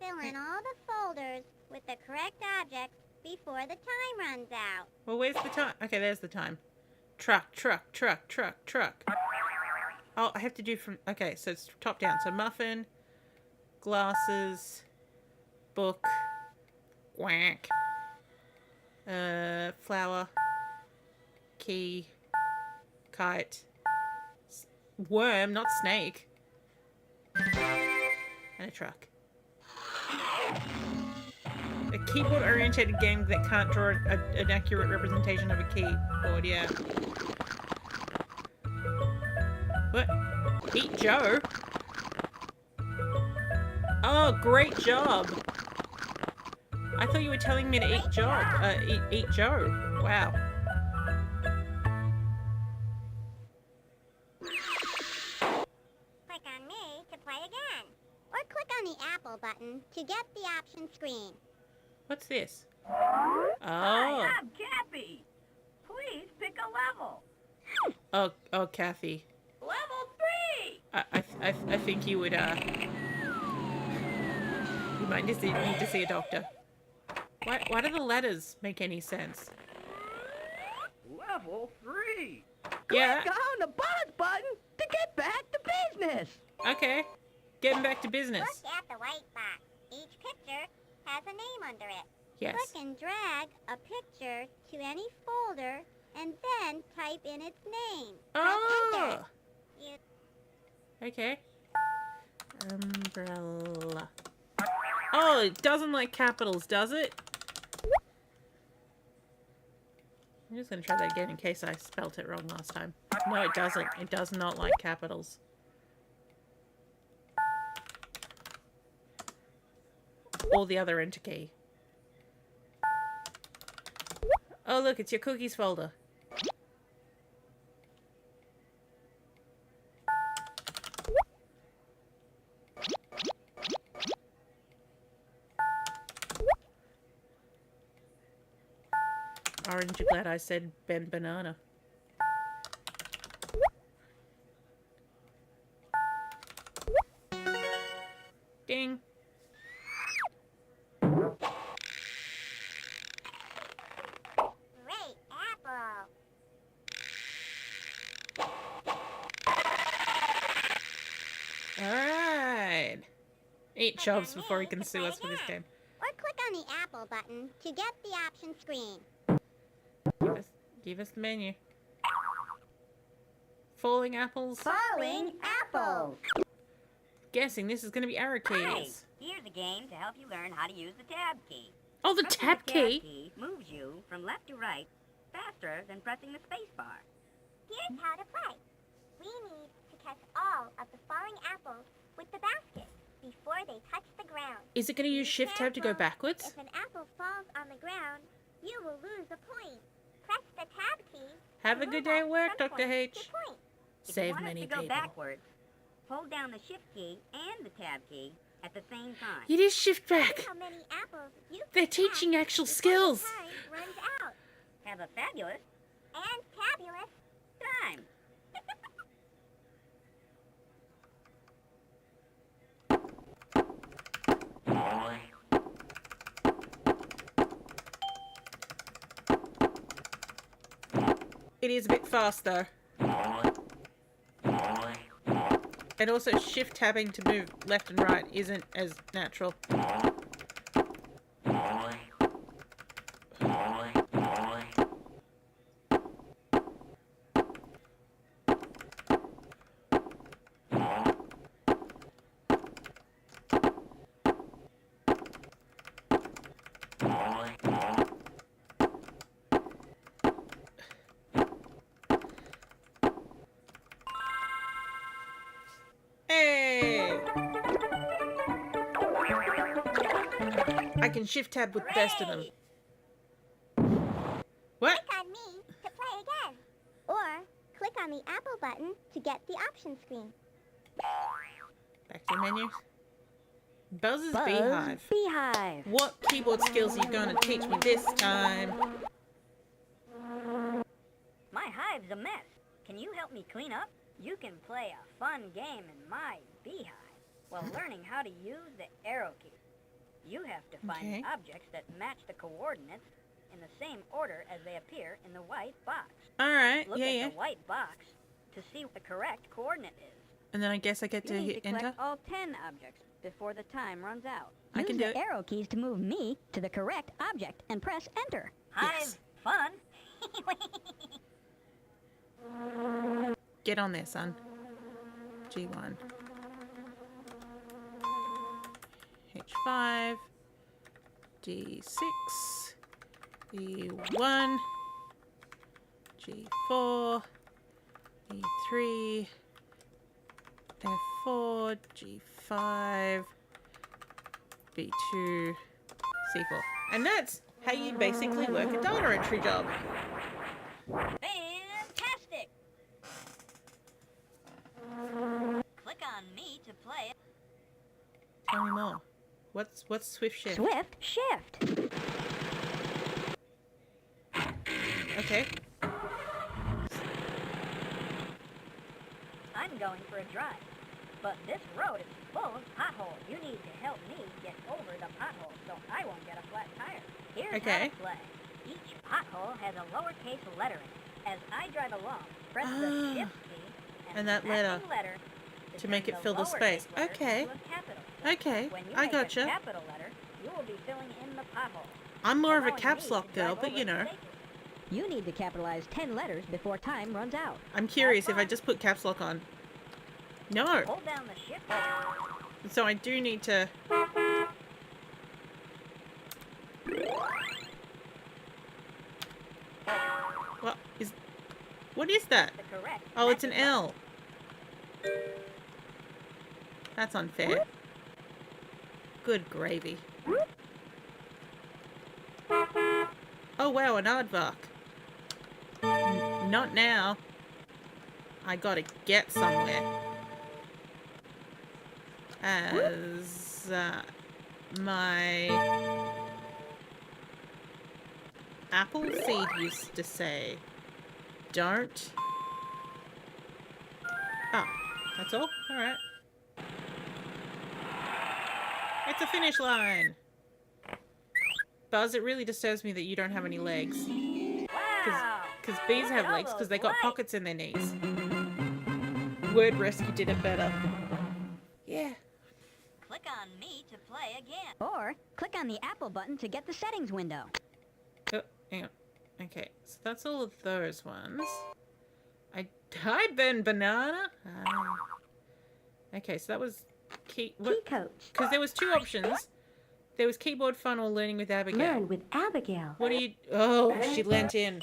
Fill in all the folders with the correct objects before the time runs out. Well, where's the time? Okay, there's the time. Truck. Oh, I have to do from... Okay, so it's top down. So muffin, glasses, book, quack, flower, key, kite, worm, not snake, and a truck. A keyboard-oriented game that can't draw an accurate representation of a keyboard, yeah. What? Eat Joe? Oh, great job! I thought you were telling me to eat Joe. Eat Joe. Wow. Click on me to play again. Or click on the Apple button to get the option screen. What's this? Hi, Oh. I'm Cappy. Please pick a level. Oh, Kathy. I think you would, you might just need to see a doctor. Why do the letters make any sense? Level 3. Yeah. Click on the buzz button to get back to business. Okay. Getting back to business. Look at the white box. Each picture has a name under it. Yes. Click and drag a picture to any folder and then type in its name. Press enter. Okay. Umbrella. Oh, it doesn't like capitals, does it? I'm just gonna try that again in case I spelt it wrong last time. No, it doesn't. It does not like capitals. Or the other enter key. Oh, look, it's your cookies folder. Aren't you glad I said Ben Banana? Ding. Great apple. Alright. 8 jobs before he can sue us for this game. Or click on the apple button to get the option screen. Give us the menu. Falling apples. Falling apples. Guessing this is going to be arrow Hi, keys. here's a game to help you learn how to use the tab key. Oh, the Pressing tab the key? tab key moves you from left to right faster than pressing the space bar. Here's how to play. We need to catch all of the falling apples with the basket before they touch the ground. Is it going to use shift tab to go backwards? If an apple falls on the ground, you will lose a point. Press the tab key. Have a good day at work, from Dr. point H. to point. If you Save want many us to go people. backwards, hold down the shift key and the tab key at the same time. It is shift back. See how many apples you They're can catch teaching actual before skills. the time runs out. Have a fabulous And fabulous. time. It is a bit faster. And also shift tabbing to move left and right isn't as natural. Hey! I can shift tab with the best of them. What? Click on me to play again. Or click on the apple button to get the option screen. Back to the menu. Buzz's Buzz Beehive. Beehive. What keyboard skills are you going to teach me this time? My hive's a mess. Can you help me clean up? You can play a fun game in my beehive while learning how to use the arrow key. You have to find Okay. objects that match the coordinates in the same order as they appear in the white box. Alright, Look yeah, at yeah. the white box to see what the correct coordinate is. And then I guess I get You to need hit to collect enter. all 10 objects before the time runs out. I can Use do the it. arrow keys to move me to the correct object and press enter. Yes. Fun. Get on there, son. G1. H5. D6. E1. G4. E3. F4. G5. B2. C4. And that's how you basically work a data entry job. Fantastic! Click on me to play it. Tell me more. What's Swift Shift? Swift Shift. Okay. I'm going for a drive. But this road is full of potholes. You need to help me get over the potholes so I won't get a flat tire. Here's how to play. Each pothole has a lowercase letter in it. As I drive along, press the shift key And that letter to make it fill the space. Okay. Okay, When you I make gotcha. a capital letter, you will be filling in the pothole. I'm more of a allowing caps me lock to girl, drive but over you know. safely. You need to capitalize 10 letters before time runs out. I'm curious if I just put caps lock on. No. Hold down the shift button. So I do need to... What is that? The correct Oh, it's an matching L. That's unfair. Good gravy. Oh wow, an aardvark. Not now. I gotta get somewhere. As my Appleseed used to say, don't. Oh, that's all? Alright. It's a finish line! Buzz, it really disturbs me that you don't have any legs. Because bees have legs because they got pockets in their knees. Word Rescue did it better. Yeah. Click on me to play again. Or click on the Apple button to get the settings window. Oh, hang on. Okay, so that's all of those ones. I died then, banana. Okay, so that was key coach. Because there was two options. There was keyboard fun or learning with Abigail. Learn with Abigail. What do you? Oh, she leant in.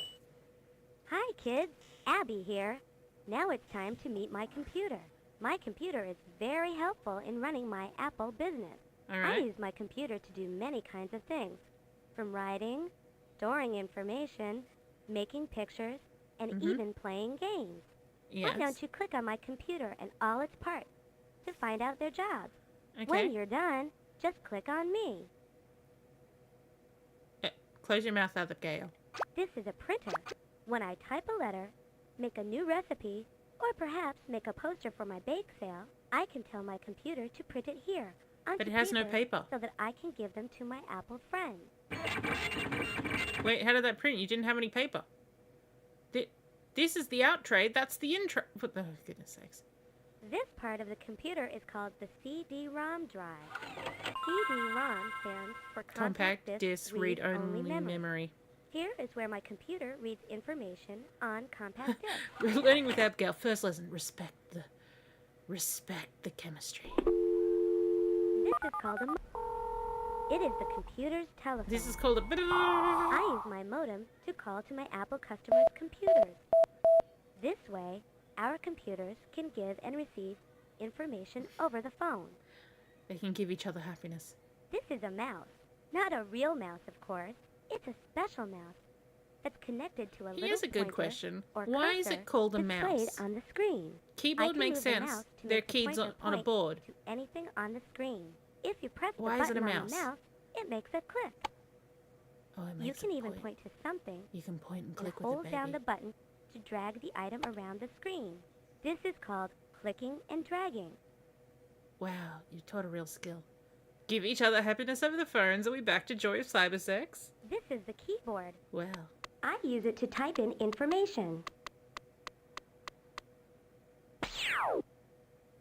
Hi, kids. Abby here. Now it's time to meet my computer. My computer is very helpful in running my Apple business. All right. I use my computer to do many kinds of things, from writing, storing information, making pictures, and even playing games. Yes. Why don't you click on my computer and all its parts to find out their jobs? Okay. When you're done, just click on me. Close your mouth, Abigail. This is a printer. When I type a letter, make a new recipe, or perhaps make a poster for my bake sale, I can tell my computer to print it here onto But it has no paper. so that I can give them to my Apple friends. Wait, how did that print? You didn't have any paper. This is the out trade. That's the intro. Oh, goodness sakes. This part of the computer is called the CD-ROM drive. CD-ROM stands for Compact disc read only memory. memory. Here is where my computer reads information on compact disc. We're learning with Abigail. First lesson: respect the chemistry. This is called a. It is the computer's telephone. This is called a. I use my modem to call to my Apple customers' computers. This way, our computers can give and receive information over the phone. They can give each other happiness. This is a mouse. Not a real mouse, of course. It's a special mouse that's connected to a little Here's a good pointer question. or Why is cursor it called a displayed mouse? on the screen. Keyboard I can makes move the sense. mouse to They're make the keys pointer on a point board. to anything on the screen. If you press Why the is it button a on mouse? the mouse, it makes a click. Oh, it You makes can a even point. point to something You can point and and click with hold it, down baby. the button to drag the item around the screen. This is called clicking and dragging. Wow, you taught a real skill. Give each other happiness over the phones. Are we back to joy of cybersex? This is the keyboard. Wow. I use it to type in information.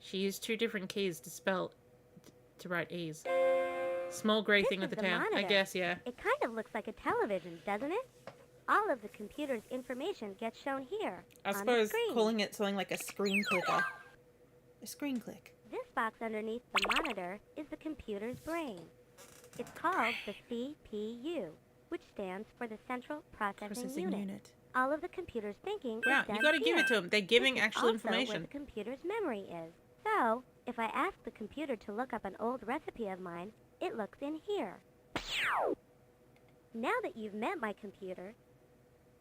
She used two different keys to spell, to write E's. Small grey thing This with is the town. I monitor. guess, yeah. It kind of looks like a television, doesn't it? All of the computer's information gets shown here I on the suppose screen. calling it something like a screen clicker. A screen click. This box underneath the monitor is the computer's brain. It's called the CPU, which stands for the Central Processing Unit. All of the computer's thinking Wow, is done you gotta give it here. to them. They're giving This is actual also information. where the computer's memory is. So, if I ask the computer to look up an old recipe of mine, it looks in here. Now that you've met my computer,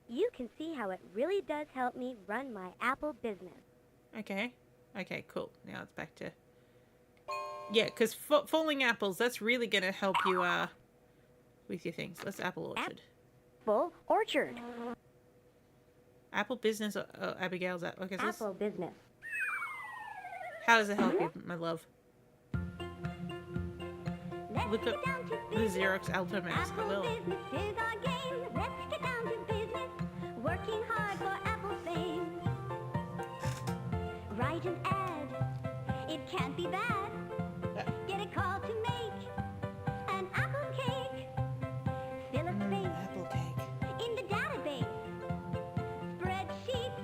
you can see how it really does help me run my Apple business. Okay. Okay, cool. Now it's back to... Yeah, because falling apples, that's really going to help you with your things. Let's Apple Orchard. Apple Orchard. Apple Business, Abigail's... Okay, so Apple Business. How does it help you, my love? Look at the Xerox Alto Max. I will. Business is our game. Let's get down to business. Working hard for Apple fame. Write an ad. It can't be bad. Get a call to make an apple cake. Fill a space Apple cake. in the database. Spreadsheets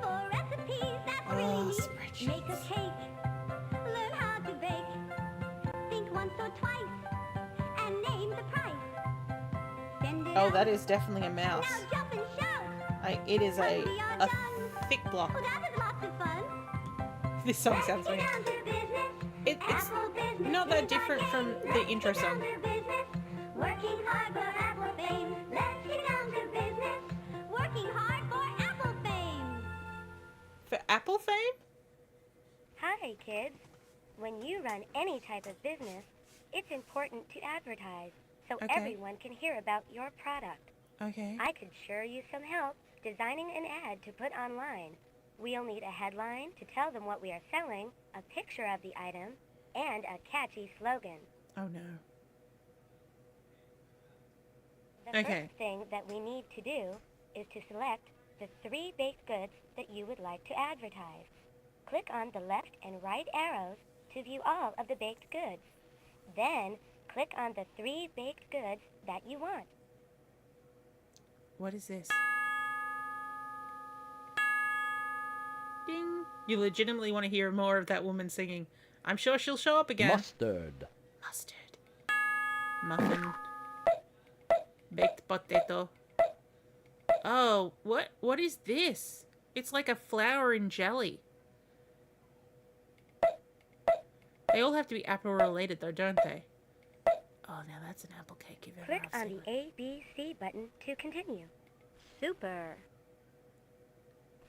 for recipes. That's really neat. Spreadsheets. Make a cake. Learn how to bake. Think once or twice and name the price. Send it Oh, out. that is definitely a mouse. Now jump and shout. It is a thick block. Oh, that was lots of fun. This song sounds weird. Down to business. It's Apple business not that is our different game. from Let's the get intro down song. to business. Working hard for Apple fame. Let's get down to business. Working hard for Apple fame. For Apple fame? Hi, kids. When you run any type of business, it's important to advertise so Okay. everyone can hear about your product. Okay. I could sure use some help designing an ad to put online. We'll need a headline to tell them what we are selling, a picture of the item, and a catchy slogan. Oh no. The Okay. first thing that we need to do is to select the 3 baked goods that you would like to advertise. Click on the left and right arrows to view all of the baked goods. Then, click on the 3 baked goods that you want. What is this? Ding. You legitimately want to hear more of that woman singing. I'm sure she'll show up again. Mustard. Mustard. Muffin. Baked potato. Oh, what is this? It's like a flour and jelly. They all have to be apple related though, don't they? Oh, now that's an apple cake if ever Click I've on seen the one. A, B, C button to continue. Super.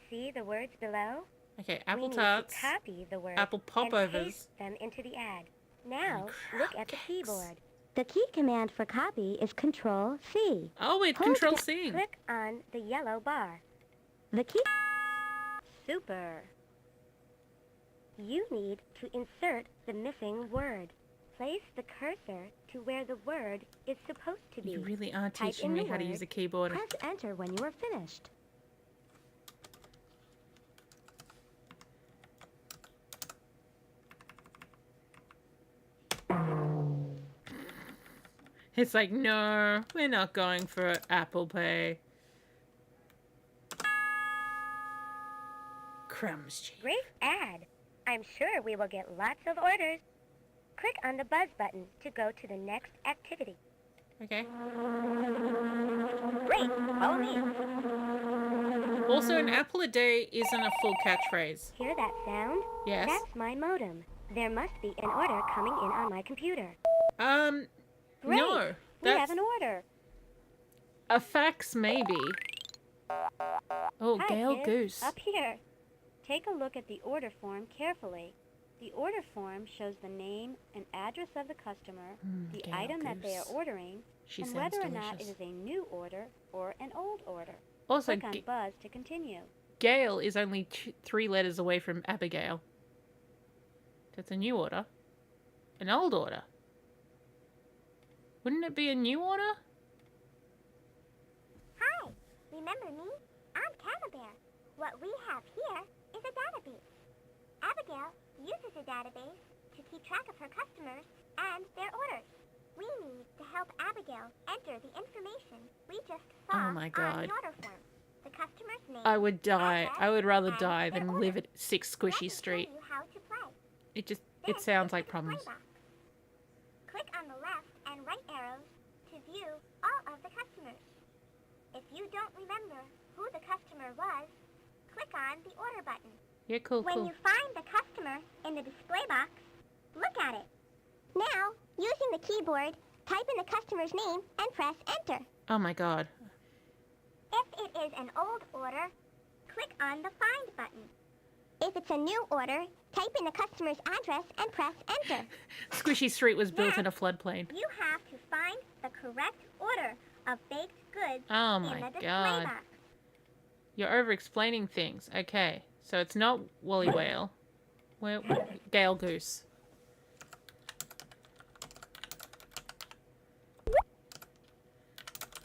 See the words below? Okay, We apple need tarts. to copy the words apple and popovers. paste them into the ad. Now, look at the keyboard. The key command for copy is Control C. Oh, it Hold Control down- C. Click on the yellow bar. The key. Super. You need to insert the missing word. Place the cursor to where the word is supposed to be. You really are Type teaching in me the how to word, use a keyboard. Press enter when you are finished. It's like, no, we're not going for Apple Pay. Crumbs, Chief. Great ad. I'm sure we will get lots of orders. Click on the buzz button to go to the next activity. Okay. Great. Follow me. Also, an apple a day isn't a full catchphrase. Hear that sound? Yes. That's my modem. There must be an order coming in on my computer. Great. No. We have That's an order. a fax, maybe. Oh, Hi, Gale kids. Goose. Up here. Take a look at the order form carefully. The order form shows the name and address of the customer, the Gale item that they are Goose. ordering, She and sounds whether or not it delicious. is a new order or an old order. Also, Click on Buzz to continue. Gale is only 3 letters away from Abigail. That's a new order. An old order. Wouldn't it be a new order? Hi, remember me? I'm Calabear. What we have here is a database. Abigail uses a database to keep track of her customers and their orders. We need to help Abigail enter the information we just saw Oh my on God. the order form. The customer's name. I would die. I would rather and die their than order. live at 6 Squishy Street. Show you how to play. It sounds like problems. Play box. Click on the left and right arrows to view all of the customers. If you don't remember who the customer was, click on the order button. Yeah, cool, When cool. you find the customer in the display box, look at it. Now, using the keyboard, type in the customer's name and press enter. Oh my god. If it is an old order, click on the find button. If it's a new order, type in the customer's address and press enter. Squishy Street was built in a floodplain. You have to find the correct order of baked goods Oh in my the display God. box. You're over explaining things. Okay. So it's not Wally Whale. Where? Gale Goose.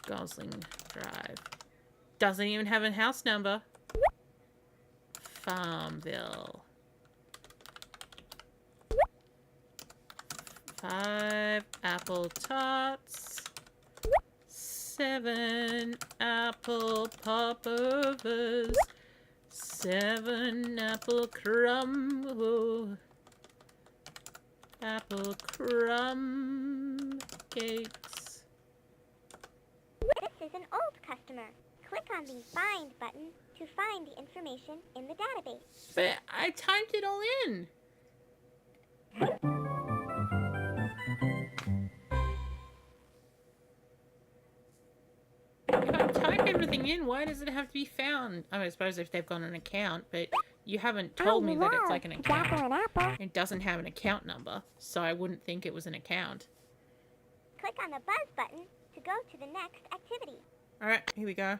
Gosling Drive. Doesn't even have a house number. Farmville. 5 apple tarts. 7 apple popovers. 7 apple crumb. Apple crumb cakes. This is an old customer. Click on the Find button to find the information in the database. But I typed it all in. If I type everything in, why does it have to be found? I mean, I suppose if they've got an account, but you haven't told me that it's like an account. It doesn't have an account number, so I wouldn't think it was an account. Click on the Buzz button to go to the next activity. Alright, here we go.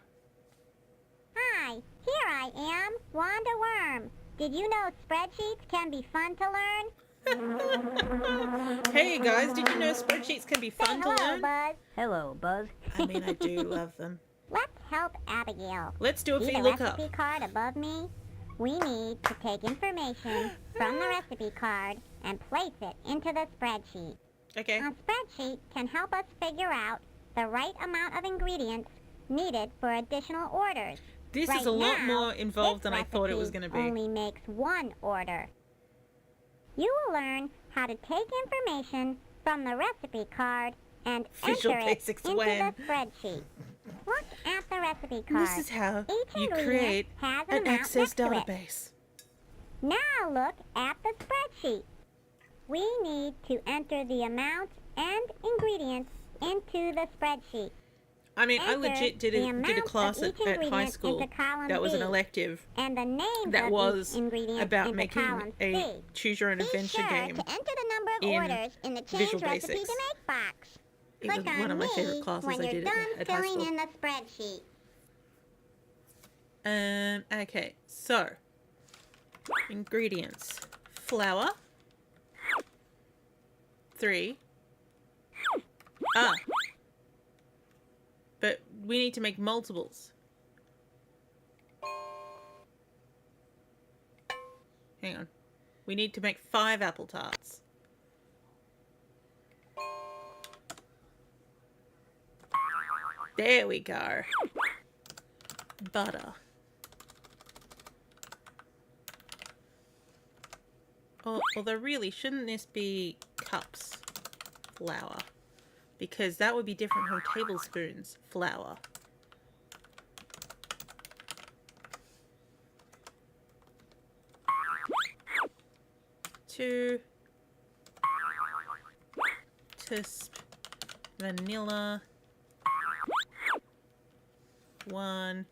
Hi, here I am, Wanda Worm. Did you know spreadsheets can be fun to learn? Hey guys, did you know spreadsheets can be fun to learn? Buzz. Hello, Buzz. I mean, I do love them. Let's help Abigail. Let's do a See the VLOOKUP. recipe card above me? We need to take information from the recipe card and place it into the spreadsheet. Okay. A spreadsheet can help us figure out the right amount of ingredients needed for additional orders. This right is a lot now, more involved this than I thought it was recipe going to be. only makes one order. You will learn how to take information from the recipe card and Visual enter it Basics into when. the spreadsheet. Look at the recipe card. This is how Each you ingredient create has an amount Access next to it. database. Now look at the spreadsheet. We need to enter the amount and ingredients into the spreadsheet. I mean, I Enter legit did the a amount class of at each high ingredient school into column that was an B, elective and the name that of was each ingredient about into making column a C. choose your own Be adventure sure game. to enter the number of in orders in the change Visual recipe Basics. to make box. It was Click on one of my me favorite classes when I you're did done at high filling school. in the spreadsheet. Okay, so ingredients: flour, 3. But we need to make multiples. Hang on. We need to make 5 apple tarts. There we go. Butter. Although really, shouldn't this be cups? Flour. Because that would be different from tablespoons. Flour. Two. Tisp. Vanilla. 1.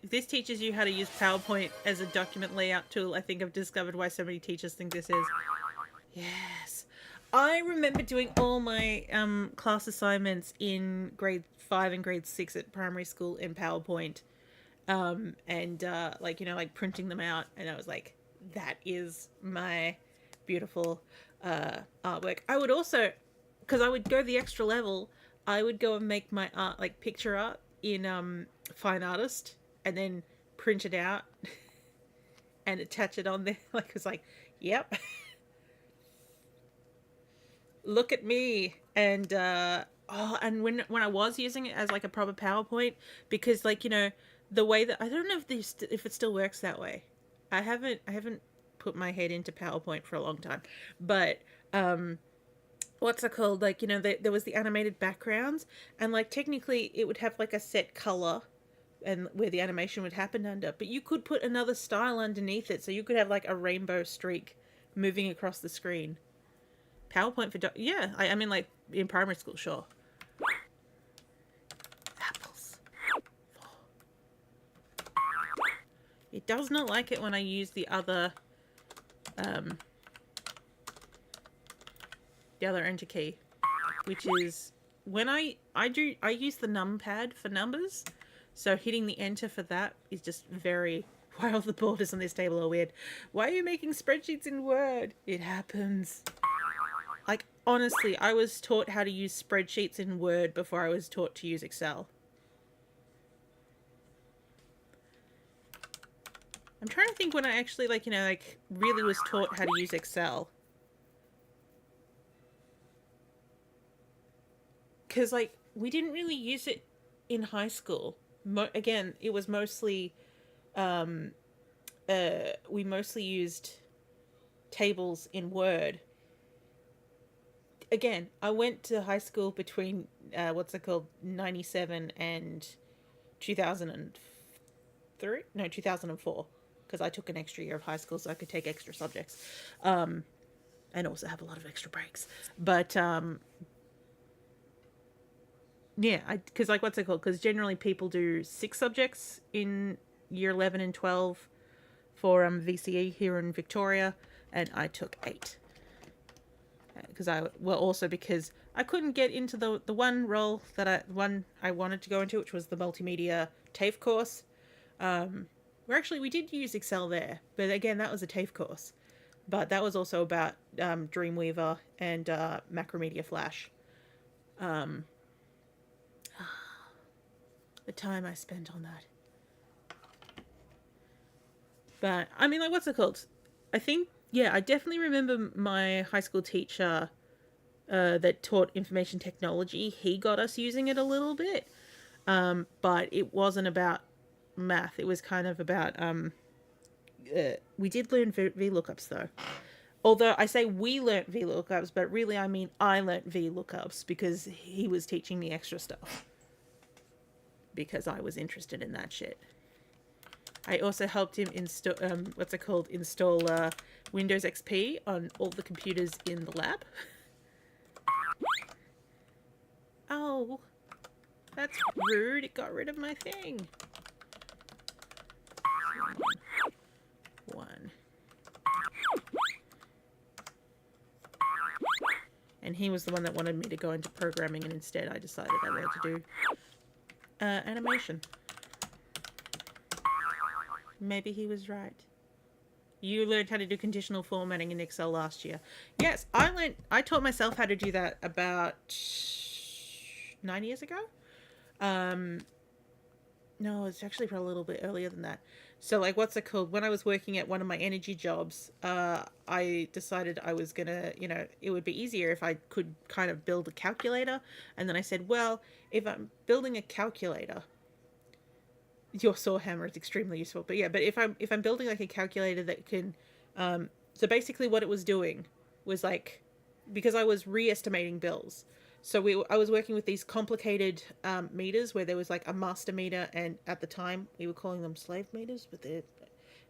This teaches you how to use PowerPoint as a document layout tool. I think I've discovered why so many teachers think this is. Yes. I remember doing all my class assignments in grade 5 and grade 6 at primary school in PowerPoint. Like, you know, like printing them out. And I was like, that is my beautiful artwork. I would also, because I would go the extra level, I would go and make my art, like picture art in Fine Artist and then print it out and attach it on there. Like, it was like, yep. Look at me. And and when I was using it as like a proper PowerPoint, because like, you know, the way that I don't know if it still works that way. I haven't put my head into PowerPoint for a long time, but what's it called? Like, you know, there was the animated backgrounds, and like technically it would have like a set color and where the animation would happen under, but you could put another style underneath it, so you could have like a rainbow streak moving across the screen. PowerPoint for yeah, I mean, like in primary school, sure. Apples. 4. It does not like it when I use the other enter key, which is when I use the numpad for numbers, so hitting the enter for that is just very Why all the borders on this table are weird. Why are you making spreadsheets in Word? It happens. Like, honestly, I was taught how to use spreadsheets in Word before I was taught to use Excel. I'm trying to think when I actually, like, you know, like, really was taught how to use Excel. Because, like, we didn't really use it in high school. Again, it was mostly, we mostly used tables in Word. Again, I went to high school between, 97 and 2003? No, 2004. Because I took an extra year of high school so I could take extra subjects. And also have a lot of extra breaks. But, yeah, because, like, because generally people do 6 subjects in year 11 and 12 for VCE here in Victoria, and I took 8. Because because I couldn't get into the one role that I wanted to go into, which was the multimedia TAFE course. We did use Excel there, but again, that was a TAFE course. But that was also about Dreamweaver and Macromedia Flash. The time I spent on that. But, I mean, like, I think, yeah, I definitely remember my high school teacher that taught information technology. He got us using it a little bit. But it wasn't about math. It was kind of about, we did learn VLOOKUPs, though. Although I say we learnt VLOOKUPs, but really I mean I learnt VLOOKUPs because he was teaching me extra stuff. Because I was interested in that shit. I also helped him install, install Windows XP on all the computers in the lab. Oh, that's rude. It got rid of my thing. 1. And he was the one that wanted me to go into programming, and instead I decided I wanted to do animation. Maybe he was right. You learned how to do conditional formatting in Excel last year. Yes, I taught myself how to do that about 9 years ago. No, it's actually for a little bit earlier than that. So, like, when I was working at one of my energy jobs, I decided I was gonna, it would be easier if I could kind of build a calculator. And then I said, well, if I'm building a calculator, your saw hammer is extremely useful. But yeah, but if I'm building like a calculator that can, so basically what it was doing was, like, because I was re-estimating bills. So I was working with these complicated meters where there was like a master meter, and at the time we were calling them slave meters, but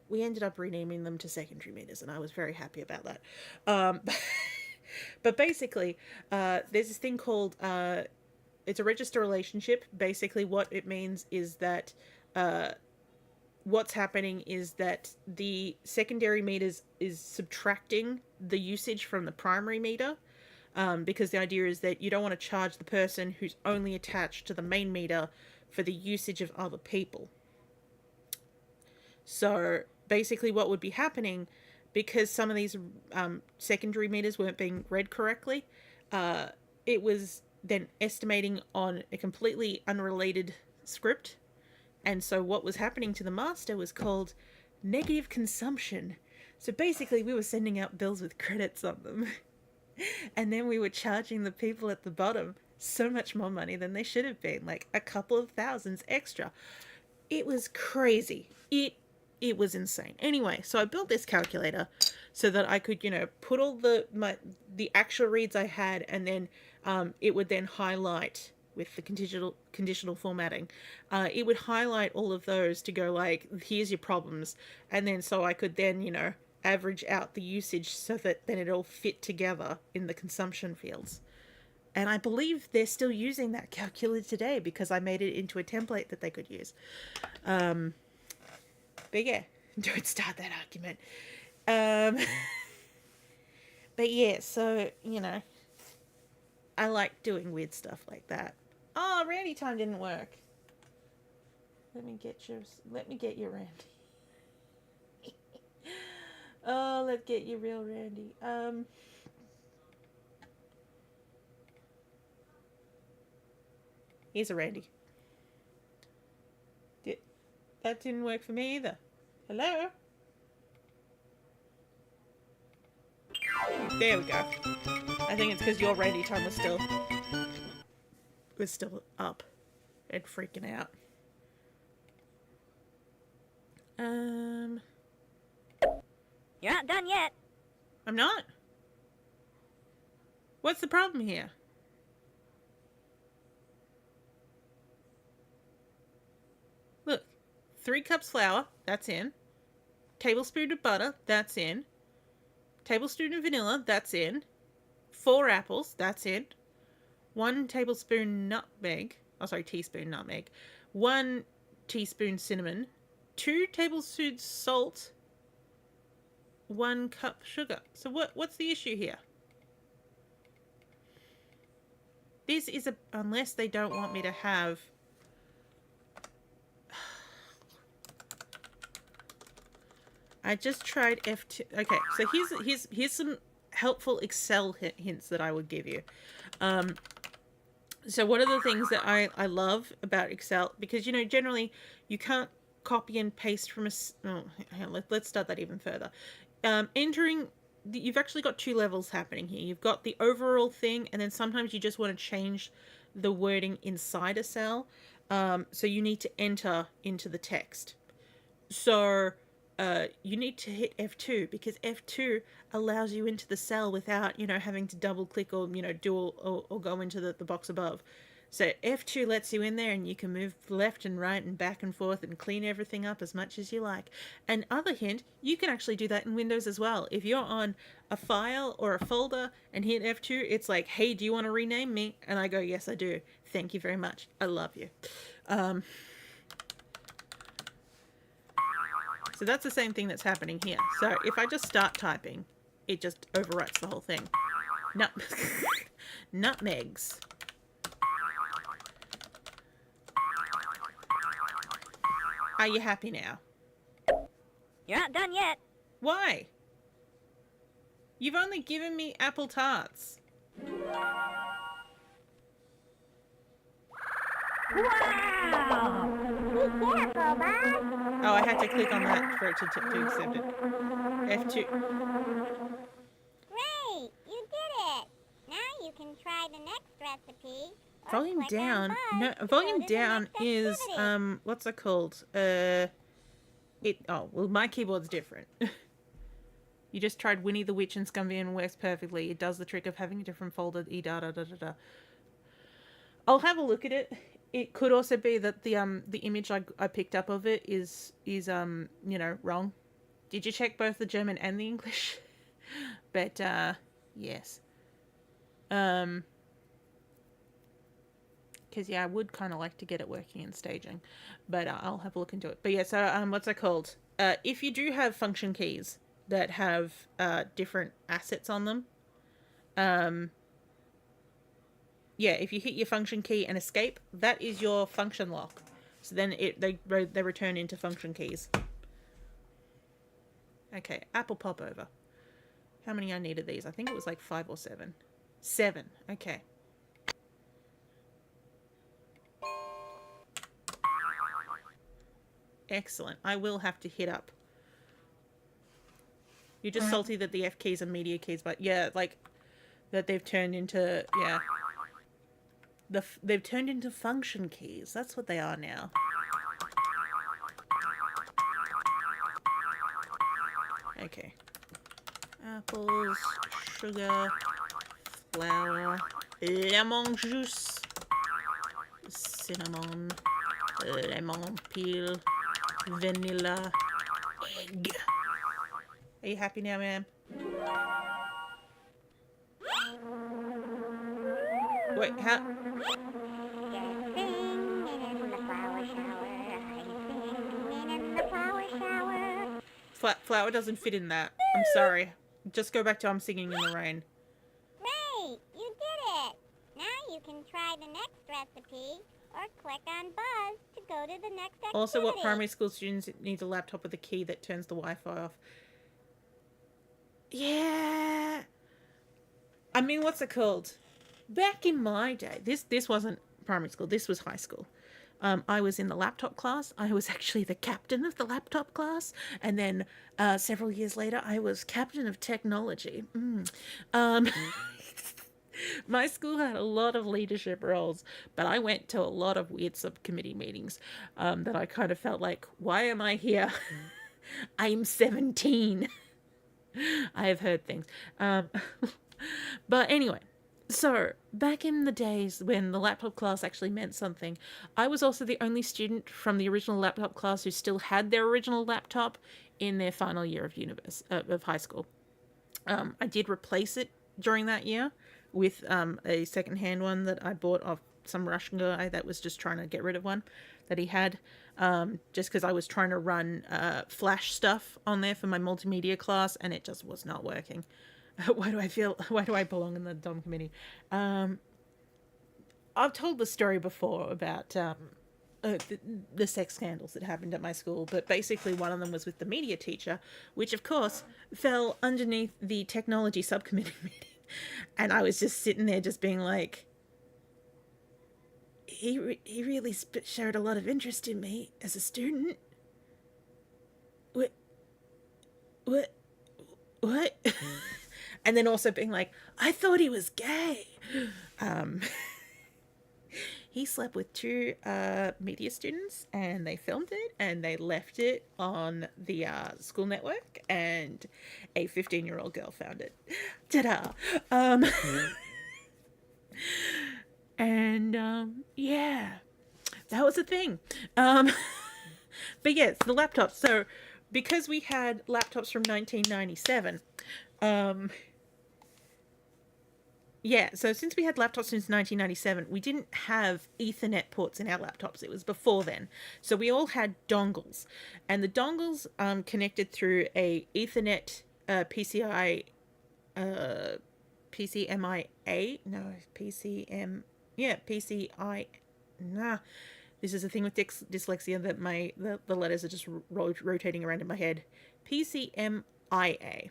we ended up renaming them to secondary meters, and I was very happy about that. But basically, there's this thing called, it's a register relationship. Basically what it means is that what's happening is that the secondary meters is subtracting the usage from the primary meter. Because the idea is that you don't want to charge the person who's only attached to the main meter for the usage of other people. So basically what would be happening, because some of these secondary meters weren't being read correctly, it was then estimating on a completely unrelated script. And so what was happening to the master was called negative consumption. So basically we were sending out bills with credits on them. And then we were charging the people at the bottom so much more money than they should have been, like a couple of thousands extra. It was crazy. It was insane. Anyway, so I built this calculator so that I could, put all the actual reads I had, and then it would then highlight with the conditional formatting. It would highlight all of those to go like, here's your problems, and then so I could then, average out the usage so that then it all fit together in the consumption fields. And I believe they're still using that calculator today because I made it into a template that they could use. But yeah, don't start that argument. But yeah, so, I like doing weird stuff like that. Oh, Randy time didn't work. Let me get your Randy. Oh, let's get you real Randy. Here's a Randy. That didn't work for me either. Hello? There we go. I think it's because your Randy time was still up and freaking out. You're not done yet. I'm not. What's the problem here? Look, 3 cups flour, that's in. Tablespoon of butter, that's in. Tablespoon of vanilla, that's in. 4 apples, that's in. 1 tablespoon nutmeg, teaspoon nutmeg. 1 teaspoon cinnamon. 2 tablespoons salt. 1 cup sugar. So what's the issue here? This is unless they don't want me to have... I just tried F2. Okay, so here's some helpful Excel hints that I would give you. So one of the things that I love about Excel, because, you know, generally you can't copy and paste from a... Oh, hang on, let's start that even further. You've actually got 2 levels happening here. You've got the overall thing, and then sometimes you just want to change the wording inside a cell. So you need to enter into the text. So you need to hit F2, because F2 allows you into the cell without, you know, having to double click or, you know, or go into the box above. So F2 lets you in there, and you can move left and right and back and forth and clean everything up as much as you like. And other hint, you can actually do that in Windows as well. If you're on a file or a folder and hit F2, it's like, hey, do you want to rename me? And I go, yes, I do. Thank you very much. I love you. So that's the same thing that's happening here. So if I just start typing, it just overwrites the whole thing. Nutmegs. Are you happy now? You're not done yet. Why? You've only given me apple tarts. Wow! Be careful, Buzz. Oh, I had to click on that for it to accept it. F2. Great! You did it! Now you can try the next recipe. Volume down. No, volume down is what's it called? Well, my keyboard's different. You just tried Winnie the Witch and Scumvian works perfectly. It does the trick of having a different folder. I'll have a look at it. It could also be that the image I picked up of it is you know, wrong. Did you check both the German and the English? But yes. Because, yeah, I would kind of like to get it working in staging. But I'll have a look into it. But, yeah, so what's that called? If you do have function keys that have different assets on them, yeah, if you hit your function key and escape, that is your function lock. So then they return into function keys. Okay, apple popover. How many I needed these? I think it was like 5 or 7. 7, okay. Excellent. I will have to hit up. You're just salty that the F keys are media keys, but yeah, like that they've turned into, yeah. They've turned into function keys. That's what they are now. Okay. Apples, sugar, flour, lemon juice, cinnamon, lemon peel, vanilla, egg. Are you happy now, ma'am? Wait, how? Flower doesn't fit in that. I'm sorry. Just go back to I'm singing in the rain. Great! You did it! Now you can try the next recipe or click on Buzz to go to the next activity. Also, what primary school students need a laptop with a key that turns the Wi-Fi off? Yeah. I mean, what's it called? Back in my day, this wasn't primary school. This was high school. I was in the laptop class. I was actually the captain of the laptop class. And then several years later, I was captain of technology. My school had a lot of leadership roles, but I went to a lot of weird subcommittee meetings that I kind of felt like, why am I here? I'm 17. I have heard things. But anyway, so back in the days when the laptop class actually meant something, I was also the only student from the original laptop class who still had their original laptop in their final year of high school. I did replace it during that year with a second-hand one that I bought off some Russian guy that was just trying to get rid of one that he had, just because I was trying to run Flash stuff on there for my multimedia class, and it just was not working. Why do I belong in the DOM committee? I've told the story before about the sex scandals that happened at my school, but basically one of them was with the media teacher, which of course fell underneath the technology subcommittee meeting. And I was just sitting there just being like, he really showed a lot of interest in me as a student. What? And then also being like, I thought he was gay. He slept with two media students, and they filmed it, and they left it on the school network, and a 15-year-old girl found it. Ta-da! Yeah, that was a thing. But yes, the laptops. So, because we had laptops from 1997, yeah, so since we had laptops since 1997, we didn't have Ethernet ports in our laptops. It was before then. So we all had dongles. And the dongles connected through a Ethernet PCMIA. This is a thing with dyslexia that the letters are just rotating around in my head. PCMIA.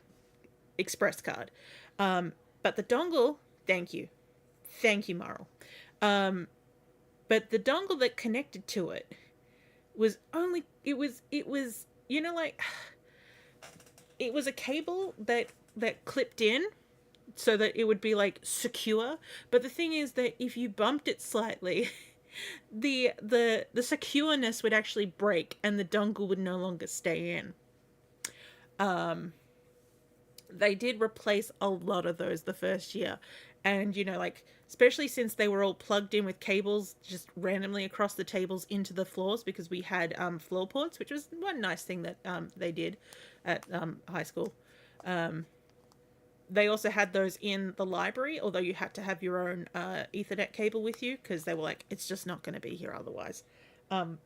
Express card. But the dongle... Thank you, Marl. But the dongle that connected to it was only, it was, you know, like, it was a cable that clipped in so that it would be like secure. But the thing is that if you bumped it slightly, the secureness would actually break and the dongle would no longer stay in. They did replace a lot of those the first year. And, you know, like, especially since they were all plugged in with cables just randomly across the tables into the floors, because we had floor ports, which was one nice thing that they did at high school. They also had those in the library, although you had to have your own Ethernet cable with you, because they were like, it's just not going to be here otherwise. And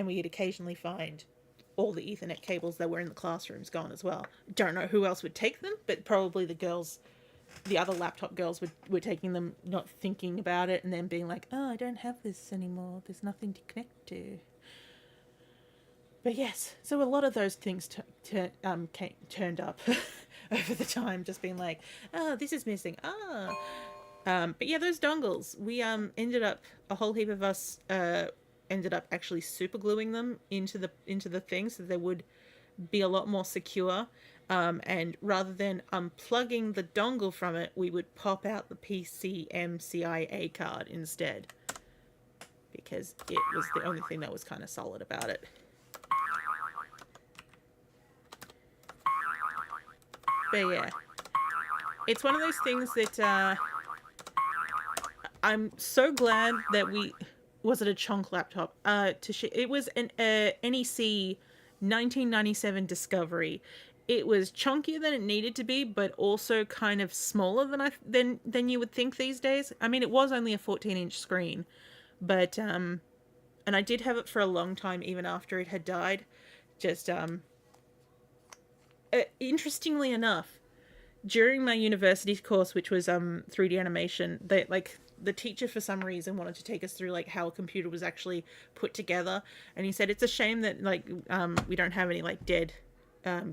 we'd occasionally find all the Ethernet cables that were in the classrooms gone as well. Don't know who else would take them, but probably the girls, the other laptop girls were taking them, not thinking about it, and then being like, oh, I don't have this anymore. There's nothing to connect to. But yes, so a lot of those things turned up over the time, just being like, oh, this is missing. But yeah, those dongles, we ended up, a whole heap of us ended up actually super gluing them into the thing so they would be a lot more secure. And rather than unplugging the dongle from it, we would pop out the PCMCIA card instead, because it was the only thing that was kind of solid about it. But yeah, it's one of those things that I'm so glad that we... Was it a chunk laptop? It was an NEC 1997 Discovery. It was chunkier than it needed to be, but also kind of smaller than you would think these days. I mean, it was only a 14-inch screen, but and I did have it for a long time, even after it had died. Just interestingly enough, during my university course, which was 3D animation, the teacher for some reason wanted to take us through like how a computer was actually put together, and he said it's a shame that like we don't have any like dead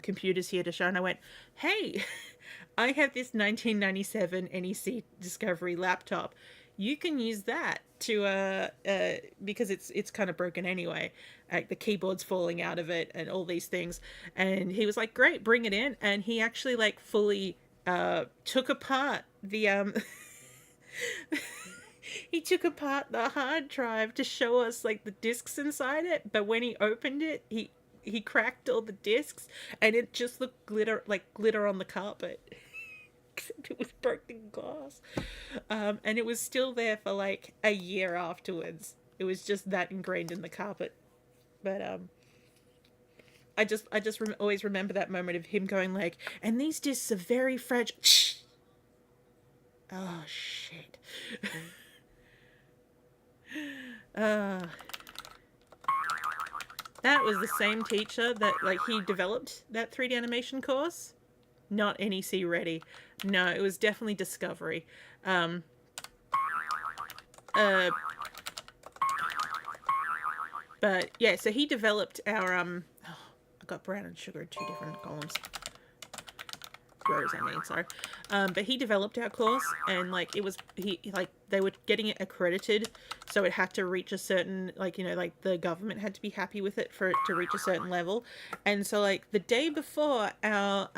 computers here to show, and I went, hey, I have this 1997 NEC Discovery laptop. You can use that to because it's kind of broken anyway. The keyboard's falling out of it and all these things. And he was like, great, bring it in. And he actually like fully took apart the he took apart the hard drive to show us like the discs inside it. But when he opened it, he cracked all the discs, and it just looked glitter on the carpet. It was broken glass, and it was still there for like a year afterwards. It was just that ingrained in the carpet. But I just always remember that moment of him going like, and these discs are very fragile. Oh shit. That was the same teacher that like he developed that 3D animation course. Not NEC ready. No, it was definitely Discovery. But yeah, so he developed our I got brown and sugar in 2 different columns. Rows, I mean, sorry. But he developed our course, and like it was they were getting it accredited, so it had to reach a certain like the government had to be happy with it for it to reach a certain level. And so like the day before our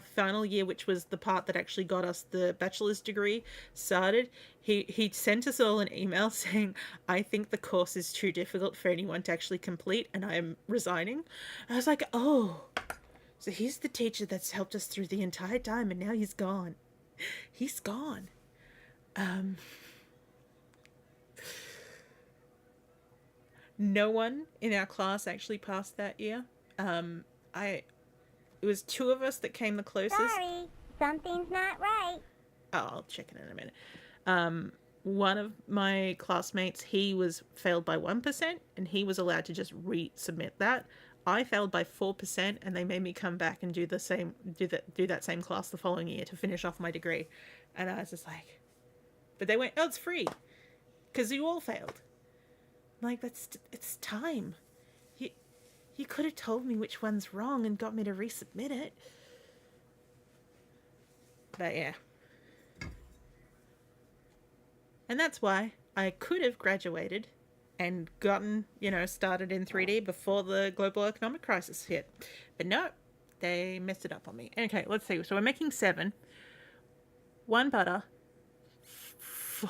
final year, which was the part that actually got us the bachelor's degree started, he sent us all an email saying, I think the course is too difficult for anyone to actually complete and I am resigning. I was like, oh, so he's the teacher that's helped us through the entire time, and now he's gone. He's gone. No one in our class actually passed that year. It was 2 of us that came the closest. Sorry, something's not right. Oh, I'll check it in a minute. One of my classmates, he was failed by 1%, and he was allowed to just resubmit that. I failed by 4%, and they made me come back and do that same class the following year to finish off my degree. And I was just like, but they went, oh, it's free, because you all failed. I'm like, it's time. You could have told me which one's wrong and got me to resubmit it. But yeah. And that's why I could have graduated and gotten, started in 3D before the global economic crisis hit. But no, they messed it up on me. Okay, let's see. So we're making 7. 1 butter.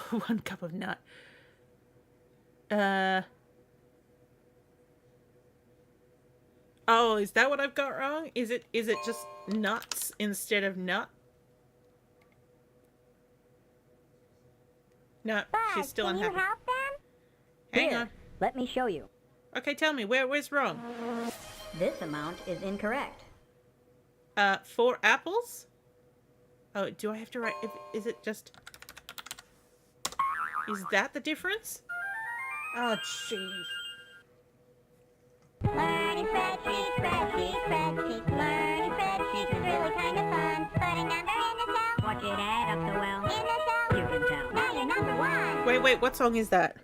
1 cup of nut. Oh, is that what I've got wrong? Is it just nuts instead of nut? No, she's still unhappy. Can you help them? Hang Here, on. let me show you. Okay, tell me, where's wrong? This amount is incorrect. 4 apples? Oh, do I have to write... Is it just... Is that the difference? Oh, jeez. Learning spreadsheets, learning spreadsheets is really kind of fun. Put a number in the cell. Watch it add up so well. In the cell. You can tell. Now you're number 1. Wait, what song is that?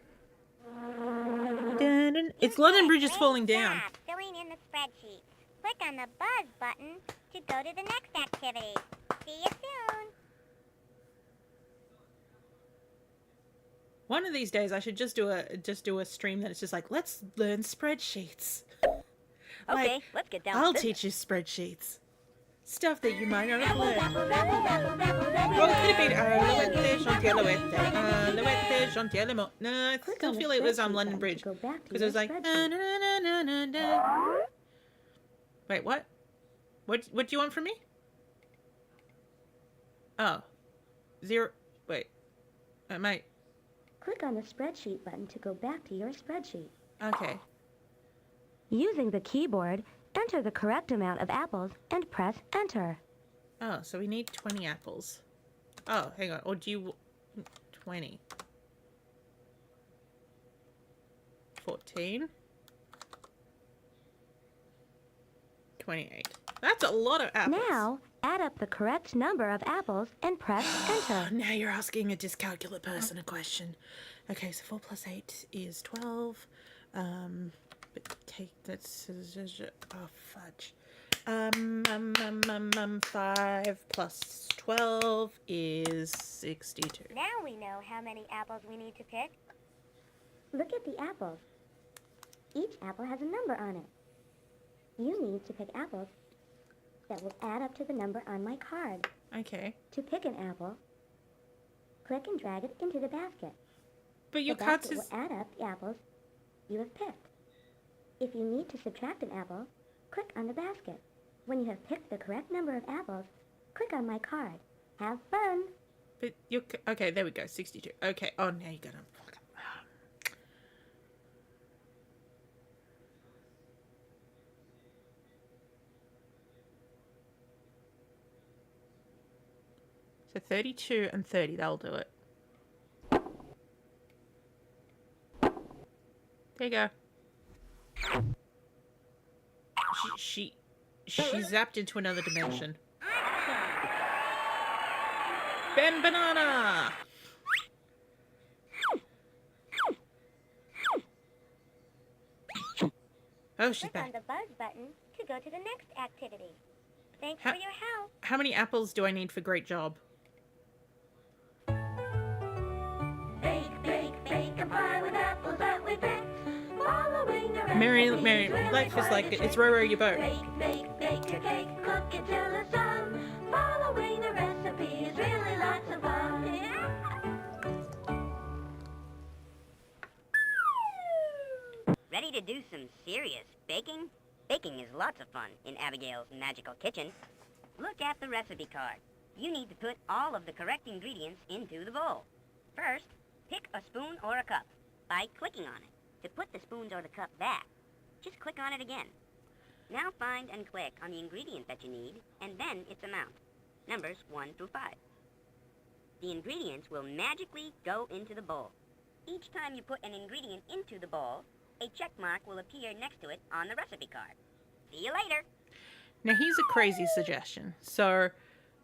Dun-dun. It's London Bridge is falling down. Stop filling in the spreadsheet. Click on the buzz button to go to the next activity. See you soon. One of these days, I should just do a stream that it's just like, let's learn spreadsheets. Okay, let's get down to I'll business. teach you spreadsheets. Stuff that you might not have learned. Well, it could have been Alouette, Chantier, Lemont. No, I still feel it was London Bridge. Because it was like... Wait, what? What do you want from me? Oh. 0... Wait. Mate. Click on the spreadsheet button to go back to your spreadsheet. Okay. Using the keyboard, enter the correct amount of apples and press enter. Oh, so we need 20 apples. Oh, hang on. Or do you... 20. 14. 28. That's a lot of apples. Now, add up the correct number of apples and press enter. Now you're asking a dyscalculate person a question. Okay, so 4 plus 8 is 12. But take that's... Oh, fudge. 5 plus 12 is 62. Now we know how many apples we need to pick. Look at the apples. Each apple has a number on it. You need to pick apples that will add up to the number on my card. Okay. To pick an apple, click and drag it into the basket. But your the card basket says... will add up the apples you have picked. If you need to subtract an apple, click on the basket. When you have picked the correct number of apples, click on my card. Have fun! But you're... Okay, there we go. 62. Okay. Oh, now you're gonna... So 32 and 30, that'll do it. There you go. She zapped into another dimension. Ben Banana! Oh, she's Click back. on the buzz button to go to the next activity. Thanks for your help. How many apples do I need for great job? Bake a pie with apples that we picked. Following the Mary, recipe is really life is like, quite a it's row your boat. bake a cake, cook it till it's done. Following the recipe is really lots of fun. Ready to do some serious baking? Baking is lots of fun in Abigail's magical kitchen. Look at the recipe card. You need to put all of the correct ingredients into the bowl. First, pick a spoon or a cup by clicking on it. To put the spoons or the cup back, just click on it again. Now find and click on the ingredient that you need, and then its amount, numbers 1 through 5. The ingredients will magically go into the bowl. Each time you put an ingredient into the bowl, a check mark will appear next to it on the recipe card. See you later. Now, here's a crazy suggestion. So,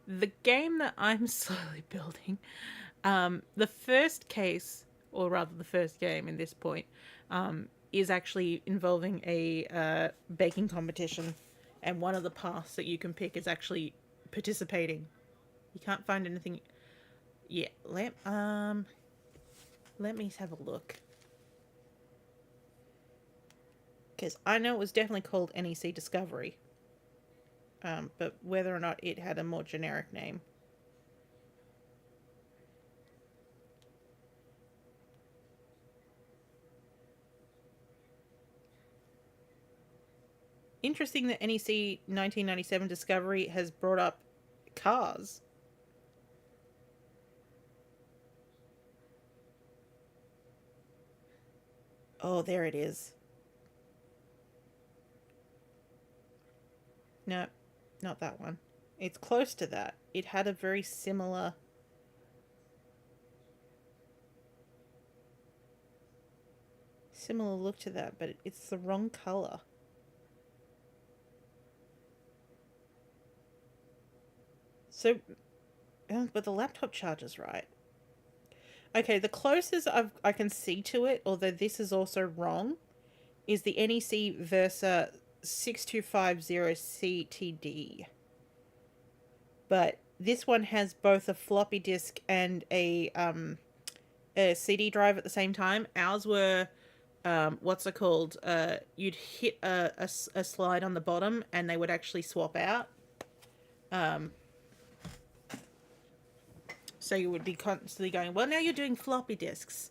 the game that I'm slowly building, the first case, or rather the first game in this point, is actually involving a baking competition, and one of the paths that you can pick is actually participating. You can't find anything. Yeah, let me have a look. Because I know it was definitely called NEC Discovery. But whether or not it had a more generic name. Interesting that NEC 1997 Discovery has brought up cars. Oh, there it is. No, not that one. It's close to that. It had a very similar... look to that, but it's the wrong color. So, but the laptop charger's right. Okay, the closest I can see to it, although this is also wrong, is the NEC Versa 6250CTD. But this one has both a floppy disk and a CD drive at the same time. Ours were, what's it called? You'd hit a slide on the bottom and they would actually swap out. So you would be constantly going, well, now you're doing floppy disks.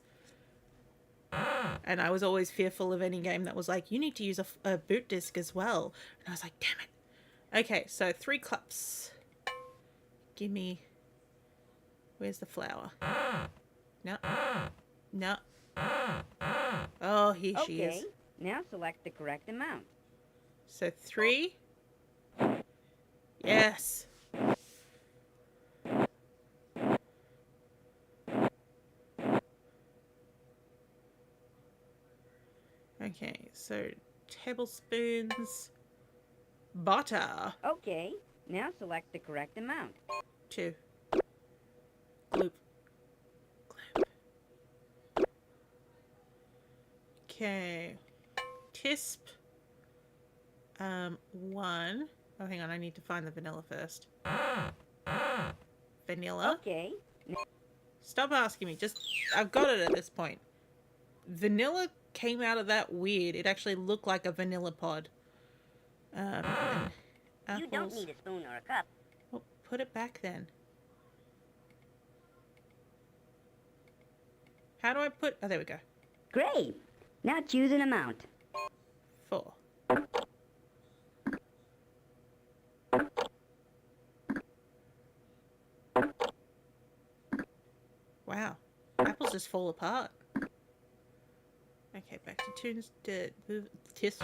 And I was always fearful of any game that was like, you need to use a boot disk as well. And I was like, damn it. Okay, so 3 cups. Give me... Where's the flour? No. No. Oh, here she is. Now select the correct amount. So 3. Yes. Okay, so tablespoons, butter. Okay, now select the correct amount. 2. Gloop. Gloop. Okay. Tisp. 1. Oh, hang on. I need to find the vanilla first. Vanilla? Okay. Stop asking me. Just, I've got it at this point. Vanilla came out of that weird. It actually looked like a vanilla pod. You don't need a spoon or a cup. Well, put it back then. How do I put... Oh, there we go. Great. Now choose an amount. 4. Wow. Apples just fall apart. Okay, back to tunes. Tisps.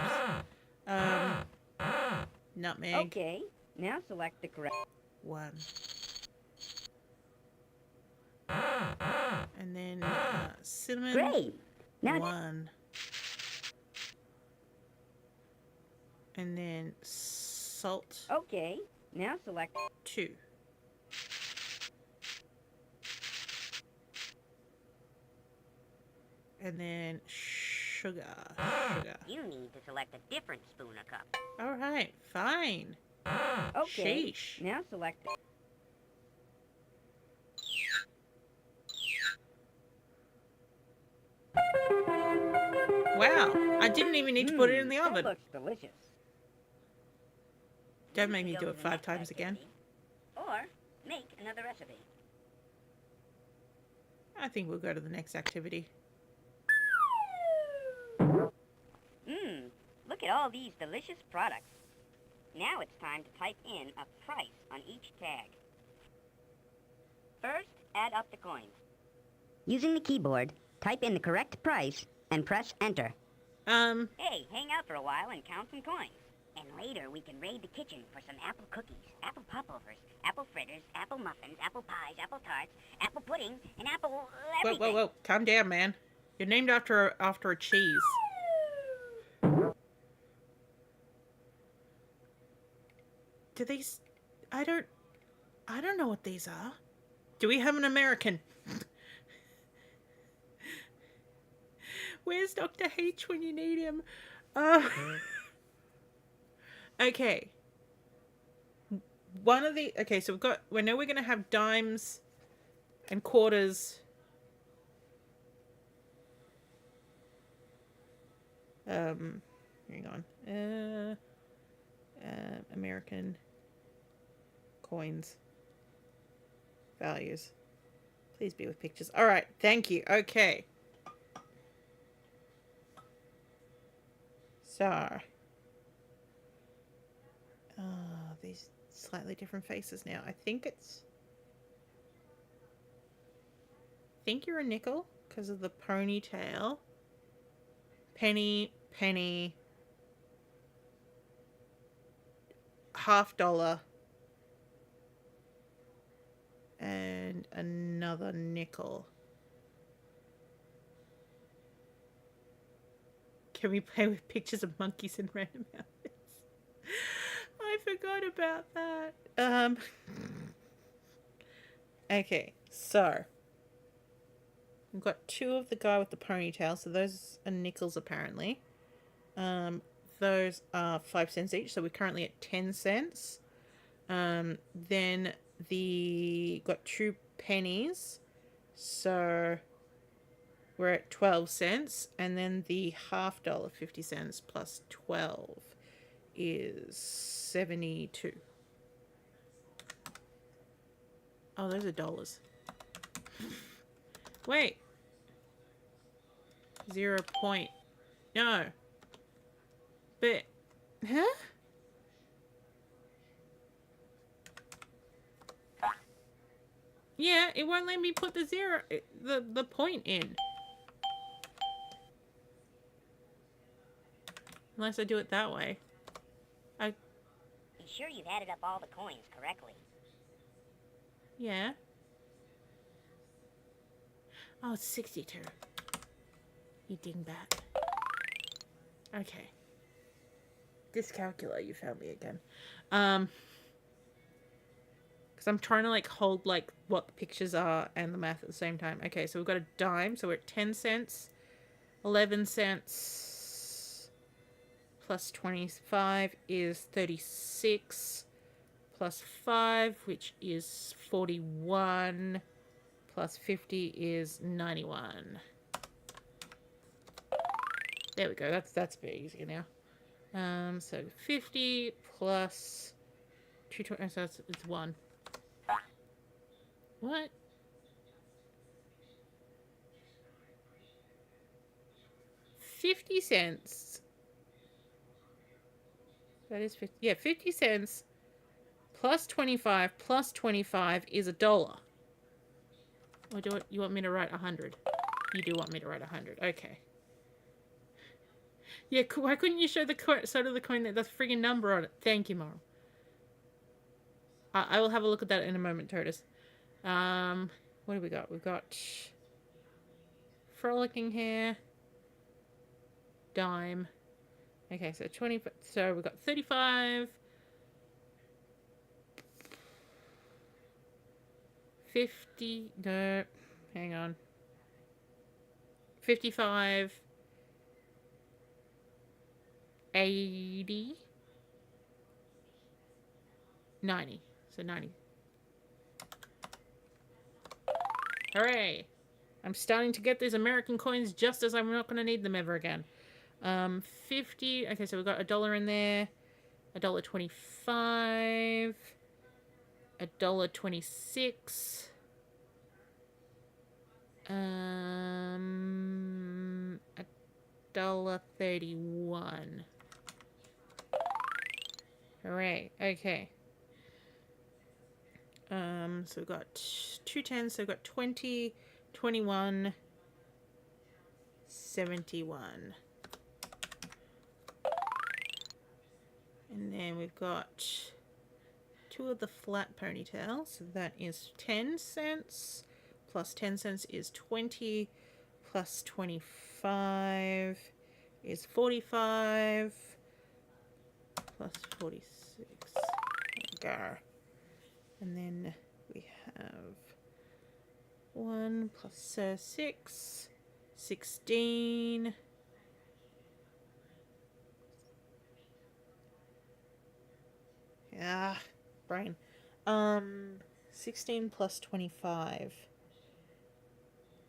Nutmeg. Okay. Now select the correct 1. And then cinnamon. Great. Now 1. And then salt. Okay. Now select 2. And then sugar. You need to select a different spoon or cup. All right, fine. Okay. Sheesh. Now select Wow, I didn't even need to put it in the That oven. looks delicious. Don't make me do it 5 times again. Or make another recipe. I think we'll go to the next activity. Look at all these delicious products. Now it's time to type in a price on each tag. First, add up the coins. Using the keyboard, type in the correct price and press enter. Hey, hang out for a while and count some coins. And later we can raid the kitchen for some apple cookies, apple popovers, apple fritters, apple muffins, apple pies, apple tarts, apple pudding, and apple everything. Whoa, calm down, man. You're named after a cheese. Do these... I don't know what these are. Do we have an American? Where's Dr. H when you need him? Okay. One of the... Okay, so we know we're going to have dimes and quarters. Hang on. American coins. Values. Please be with pictures. All right, thank you. Okay. So. These slightly different faces now. I think you're a nickel because of the ponytail. Penny. $50. And another nickel. Can we play with pictures of monkeys and random outfits? I forgot about that. Okay, so we've got 2 of the guy with the ponytail, so those are nickels apparently. Those are 5 cents each, so we're currently at 10 cents. Then got 2 pennies, so we're at 12 cents, and then the $50, 50 cents plus 12 is 72. Oh, those are dollars. Wait. 0 point. No. But, huh? Yeah, it won't let me put the the point in. Unless I do it that way. Be sure you've added up all the coins correctly. Yeah. Oh, it's 62. You dingbat. Okay. Dyscalculia, you found me again. Because I'm trying to like hold like what the pictures are and the math at the same time. Okay, so we've got a dime, so we're at 10 cents, 11 cents, plus 25 is 36. Plus 5, which is 41. Plus 50 is 91. There we go. That's a bit easier now. So 50 plus 220. So it's 1. What? $0.50. That is 50. Yeah, 50 cents plus 25 plus 25 is $1. Or do you want me to write 100? You do want me to write 100. Okay. Yeah, why couldn't you show the side of the coin that there's a friggin' number on it? Thank you, Moral. I will have a look at that in a moment, Totus. What do we got? We've got Frolicking Hair, Dime. Okay, so 20. So we've got 35, 50. No, hang on. 55, 80, 90. So 90. Hooray! I'm starting to get these American coins just as I'm not going to need them ever again. 50. Okay, so we've got $1 in there. $1.25. $1.26. $1.31. Hooray. Okay. So we've got 2 10s, so we've got 20, 21, 71. And then we've got 2 of the flat ponytails, so that is 10 cents, plus 10 cents is 20, plus 25 is 45, plus 46. Gar. And then we have 1 plus 6, 16. Yeah, brain. 16 plus 25.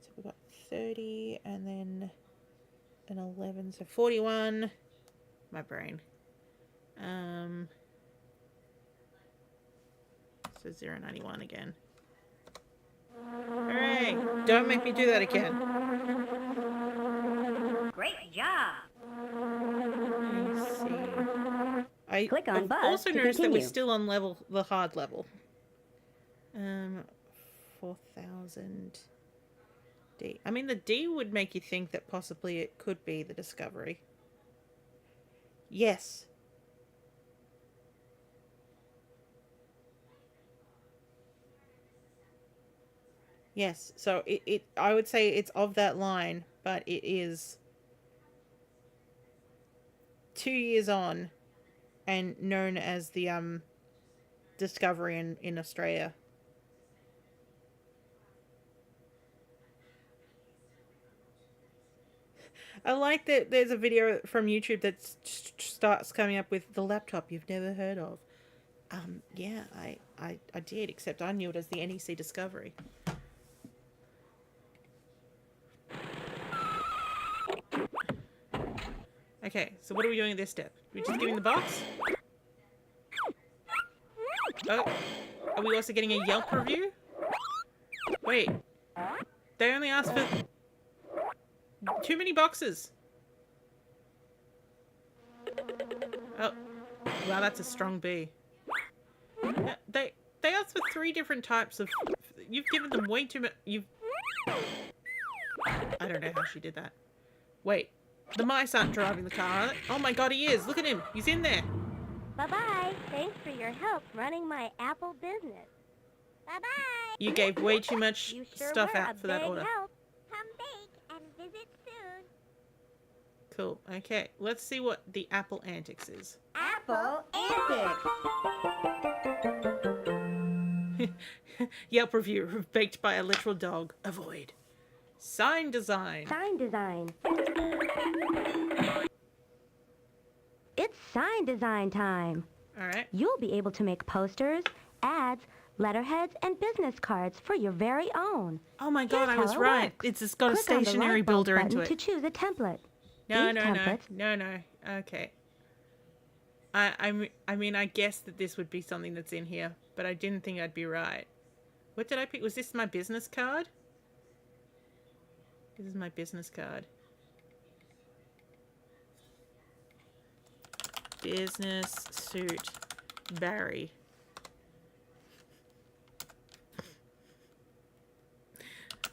So we've got 30 and then an 11, so 41. My brain. So 0.91 again. Hooray! Don't make me do that again. Great job. Let's see. Click on I've Buzz also to noticed that we're continue. still on the hard level. 4,000 D. I mean, the D would make you think that possibly it could be the Discovery. Yes. Yes, so I would say it's of that line, but it is 2 years on and known as the Discovery in Australia. I like that there's a video from YouTube that starts coming up with the laptop you've never heard of. Yeah, I did, except I knew it as the NEC Discovery. Okay, so what are we doing in this step? We're just giving the box? Oh, are we also getting a Yelp review? Wait, they only asked for too many boxes. Oh, wow, that's a strong B. They asked for 3 different types of. You've given them way too much. I don't know how she did that. Wait. The mice aren't driving the car, are they? Oh my god, he is! Look at him! He's in there! Bye-bye. Thanks for your help running my Apple business. Bye-bye. You gave way too much You sure stuff were out a for that big order. help. Come bake and visit soon. Cool. Okay, let's see what the Apple Antics is. Apple Antics. Yelp review, baked by a literal dog. Avoid. Sign design. Sign design. It's sign design time. All right. You'll be able to make posters, ads, letterheads, and business cards for your very own. Oh my god, I Here's was how it right. works. It's got a Click on the stationary light bulb builder into button it. to choose a template. No, These no, templates no. Okay. I mean, I guess that this would be something that's in here, but I didn't think I'd be right. What did I pick? Was this my business card? This is my business card. Business suit Barry.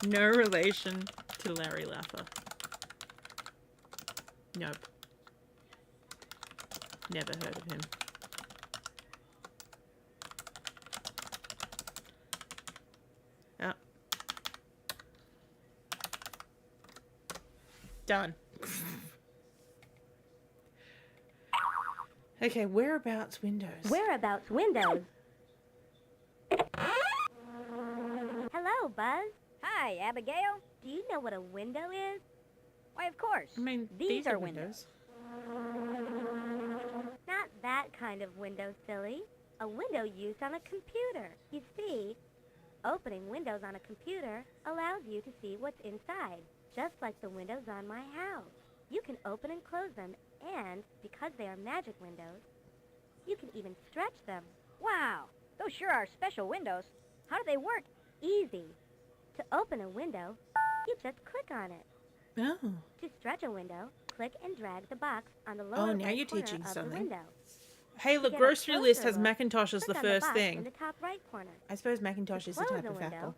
No relation to Larry Laffer. Nope. Never heard of him. Oh. Done. Okay, whereabouts windows? Whereabouts windows? Hello, Buzz. Hi, Abigail. Do you know what a window is? Why, of course. I mean, these are windows. Not that kind of window, silly. A window used on a computer. You see, opening windows on a computer allows you to see what's inside, just like the windows on my house. You can open and close them, and because they are magic windows, you can even stretch them. Wow, those sure are special windows. How do they work? Easy. To open a window, you just click on it. Oh. To stretch a window, click and drag the box on the lower Oh, now right you're corner teaching of something. the window. Hey, To look, get a grocery list closer has look, Macintosh as the click on first box in thing. the top right corner. I suppose Macintosh is a Close type the of window. apple.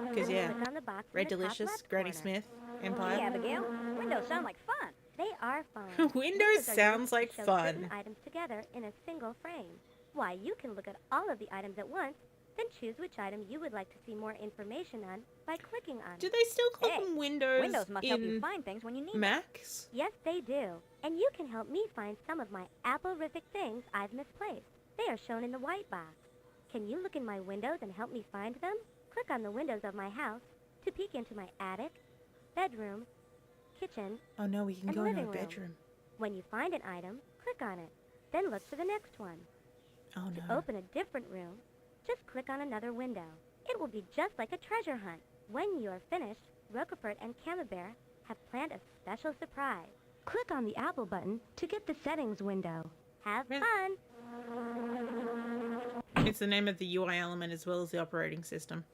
Because, yeah, Click on the box in Red the top Delicious, left Granny corner. Smith, Hey, Empire. Abigail. Windows sound like fun. They are fun. Windows are sounds used to like show fun. certain items together in a single frame. Why, you can look at all of the items at once, then choose which item you would like to see more information on by clicking on Do it. they still call Hey, them windows Windows must help you in find things when you need them. Macs? Yes, they do. And you can help me find some of my Apple-rific things I've misplaced. They are shown in the white box. Can you look in my windows and help me find them? Click on the windows of my house to peek into my attic, bedroom, kitchen, Oh no, we can and go in living our room. bedroom. When you find an item, click on it. Then look for the next one. Oh To no. open a different room, just click on another window. It will be just like a treasure hunt. When you are finished, Roquefort and Camembert have planned a special surprise. Click on the Apple button to get the settings window. Have fun! It's the name of the UI element as well as the operating system.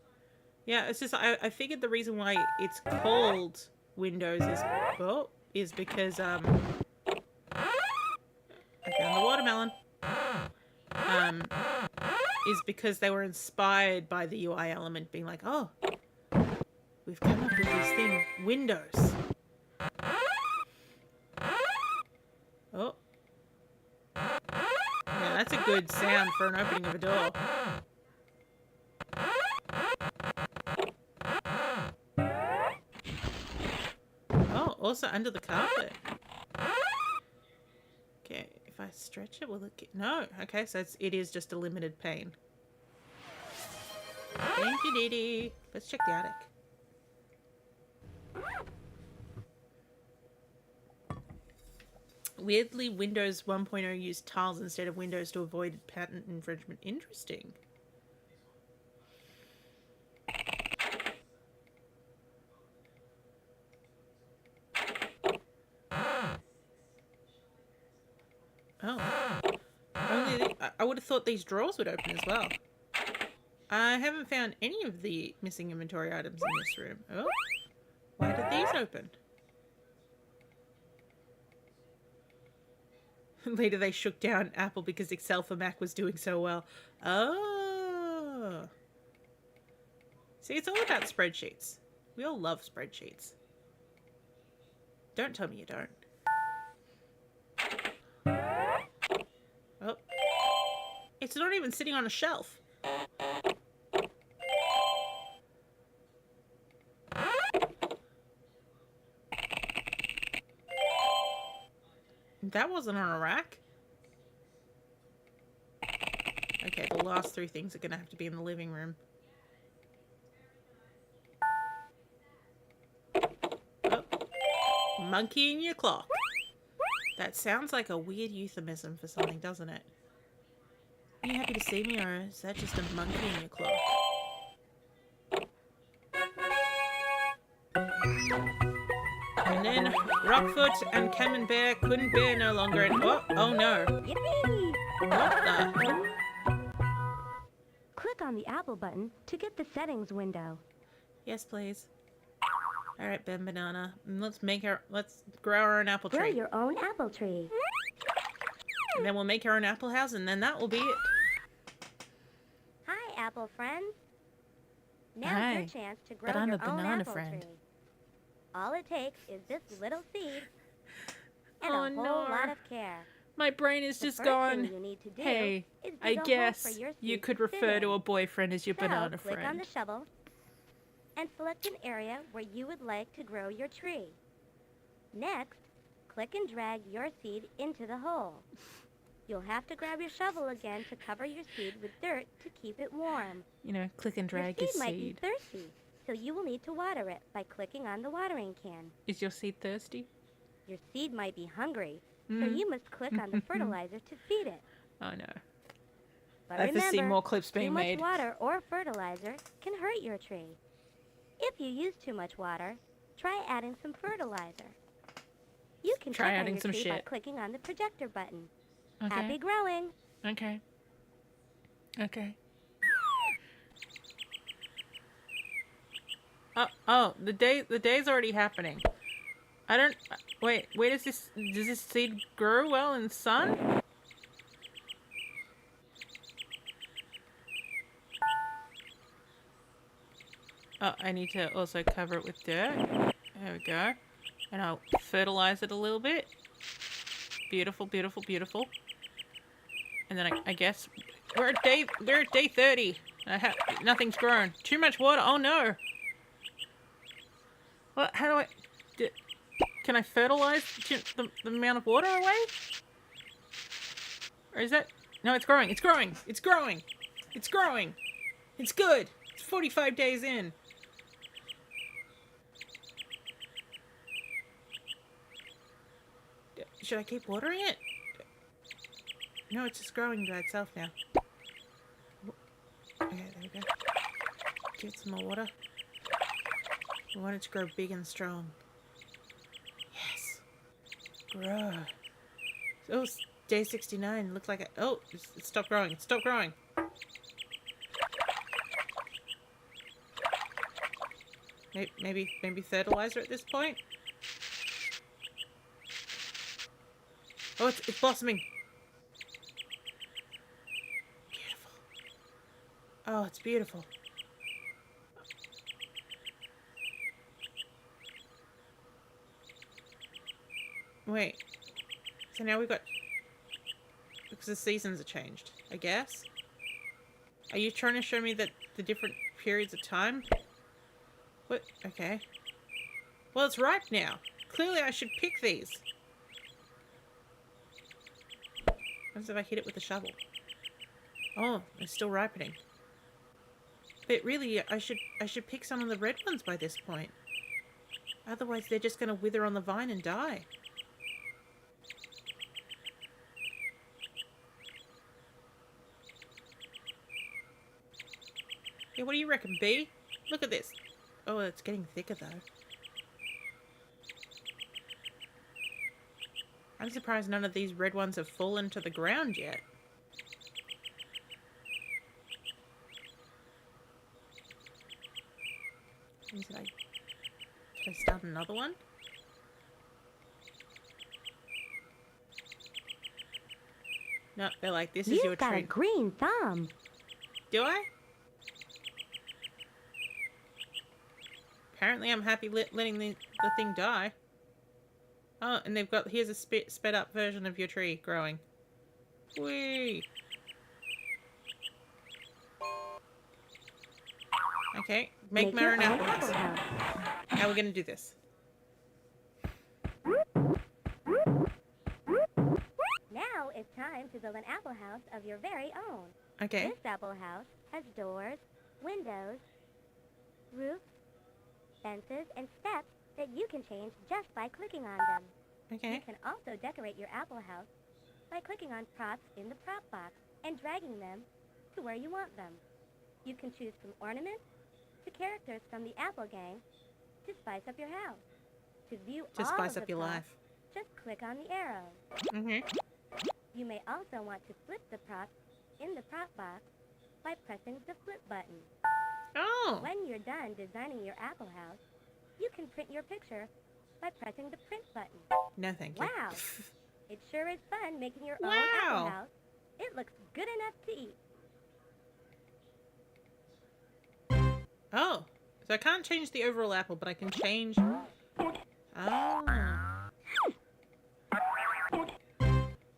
Yeah, it's just, I figured the reason why it's called Windows is because, I found the watermelon. Is because they were inspired by the UI element being like, oh, we've come up with this thing, Windows. Oh. Yeah, that's a good sound for an opening of a door. Oh, also under the carpet. Okay, if I stretch it, will it get... No, okay, so it is just a limited pane. Thank you, Dee Dee. Let's check the attic. Weirdly, Windows 1.0 used tiles instead of windows to avoid patent infringement. Interesting. Oh. I would have thought these drawers would open as well. I haven't found any of the missing inventory items in this room. Oh. Why did these open? Later they shook down Apple because Excel for Mac was doing so well. Oh. See, it's all about spreadsheets. We all love spreadsheets. Don't tell me you don't. Oh. It's not even sitting on a shelf. That wasn't on a rack. Okay, the last three things are going to have to be in the living room. Oh. Monkey in your clock. That sounds like a weird euphemism for something, doesn't it? Are you happy to see me, or is that just a monkey in your claw? And then Rockfoot and Camembert couldn't bear no longer and oh no. Yippee! What the? Click on the apple button to get the settings window. Yes, please. Alright, Ben Banana. Let's grow our own apple tree. Grow your own apple tree. And then we'll make our own apple house, and then that will be it. Hi, apple friends. Now's Hi, your chance to grow but I'm your a own banana apple friend. tree. All it takes is this little seed and Oh, a whole no. lot of care. My brain is The just first gone. thing you need to do Hey, is I dig a hole guess for your you seed could to sit refer to in. a boyfriend as your So, banana click on friend. the shovel and select an area where you would like to grow your tree. Next, click and drag your seed into the hole. You'll have to grab your shovel again to cover your seed with dirt to keep it warm. You know, click and drag your his seed might be seed. thirsty, so you will need to water it by clicking on the watering can. Is your seed thirsty? Your seed might be hungry, so Mm. you must click on the fertilizer to feed it. Oh no. But I have to see remember, more clips being too much made. water or fertilizer can hurt your tree. If you use too much water, try adding some fertilizer. You can Try check on adding your some tree by shit. clicking on the projector button. Okay. Happy growing! Okay. Okay. Oh, the day's already happening. I don't wait, does this seed grow well in the sun? Oh, I need to also cover it with dirt. There we go. And I'll fertilize it a little bit. Beautiful, beautiful, beautiful. And then I guess we're at day 30. Nothing's grown. Too much water. Oh no. What? How do I? Can I fertilize the amount of water away? Or is that? No, it's growing. It's growing. It's growing. It's growing. It's good. It's 45 days in. Should I keep watering it? No, it's just growing by itself now. Okay, there we go. Give it some more water. We want it to grow big and strong. Yes. Grow. Oh, it's day 69. Looks like it. Oh, it stopped growing. It stopped growing. Maybe fertilizer at this point. Oh, it's blossoming. Beautiful. Oh, it's beautiful. Wait. So now we've got... Because the seasons are changed, I guess? Are you trying to show me that the different periods of time? What? Okay. Well, it's ripe now. Clearly I should pick these. What if I hit it with a shovel? Oh, it's still ripening. But really, I should pick some of the red ones by this point. Otherwise, they're just going to wither on the vine and die. Yeah, what do you reckon, B? Look at this. Oh, it's getting thicker, though. I'm surprised none of these red ones have fallen to the ground yet. Should I start another one? No, they're like, this is your You've got a treat. green thumb. Do I? Apparently I'm happy letting the thing die. Oh, and they've got, here's a sped up version of your tree growing. Whee! Okay, make my own apple house. How are we gonna do this? Now it's time to build an apple house of your very own. Okay. This apple house has doors, windows, roof, fences, and steps that you can change just by clicking on them. Okay. You can also decorate your apple house by clicking on props in the prop box and dragging them to where you want them. You can choose from ornaments to characters from the Apple Gang to spice up your house. To view To all spice of up the your props, life. just click on the arrow. Mm-hmm. You may also want to flip the props in the prop box by pressing the flip button. Oh! When you're done designing your apple house, you can print your picture by pressing the print button. No, thank you. Wow! It sure is fun making your own Wow. apple house. It looks good enough to eat. Oh, so I can't change the overall apple, but I can change... Oh.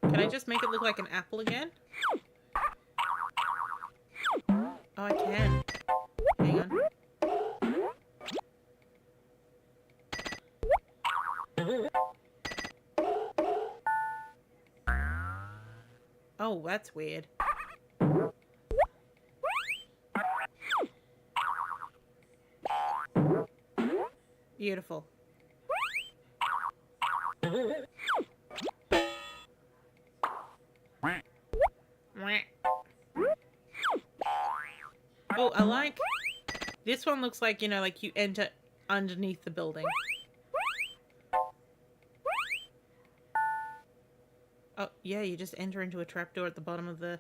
Can I just make it look like an apple again? Oh, I can. Hang on. Oh, that's weird. Beautiful. Oh, I like... This one looks like, you know, like you enter underneath the building. Oh, yeah, you just enter into a trapdoor at the bottom of the...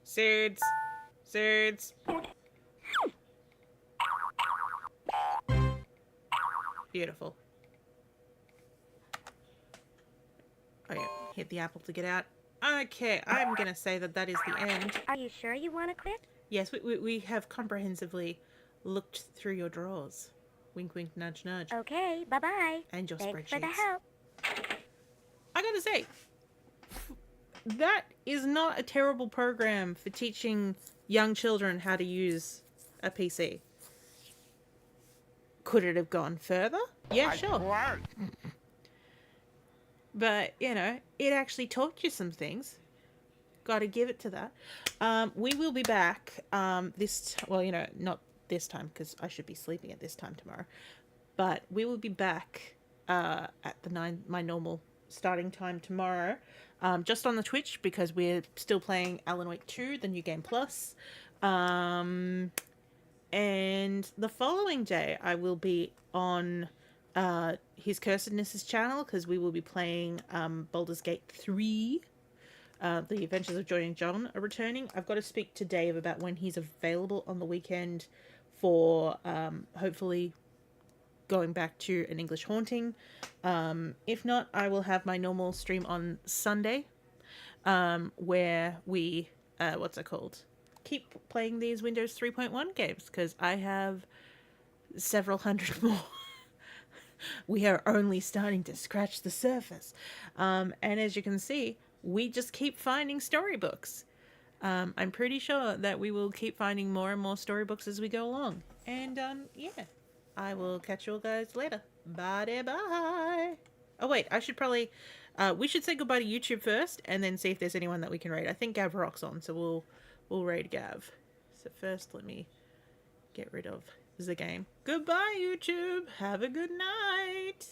Surds. Surds. Beautiful. Oh yeah, hit the apple to get out. Okay, I'm gonna say that that is the end. Are you sure you want to quit? Yes, we have comprehensively looked through your drawers. Wink, wink, nudge, nudge. Okay, bye-bye. And your Thanks spreadsheets. for the help. I gotta say, that is not a terrible program for teaching young children how to use a PC. Could it have gone further? Yeah, sure. But, you know, it actually taught you some things. Gotta give it to that. We will be back well, you know, not this time because I should be sleeping at this time tomorrow. But we will be back at my normal starting time tomorrow. Just on the Twitch because we're still playing Alan Wake 2, the new game plus. And the following day I will be on his Cursedness' channel because we will be playing Baldur's Gate 3. The Adventures of Joy and John are returning. I've got to speak to Dave about when he's available on the weekend for hopefully going back to an English Haunting. If not, I will have my normal stream on Sunday where we, what's it called? Keep playing these Windows 3.1 games because I have several hundred more. We are only starting to scratch the surface. And as you can see, we just keep finding storybooks. I'm pretty sure that we will keep finding more and more storybooks as we go along. And yeah, I will catch you all guys later. Bye-bye. Oh wait, I should probably... we should say goodbye to YouTube first and then see if there's anyone that we can raid. I think Gav Rock's on, so we'll raid Gav. So first, let me get rid of the game. Goodbye, YouTube. Have a good night.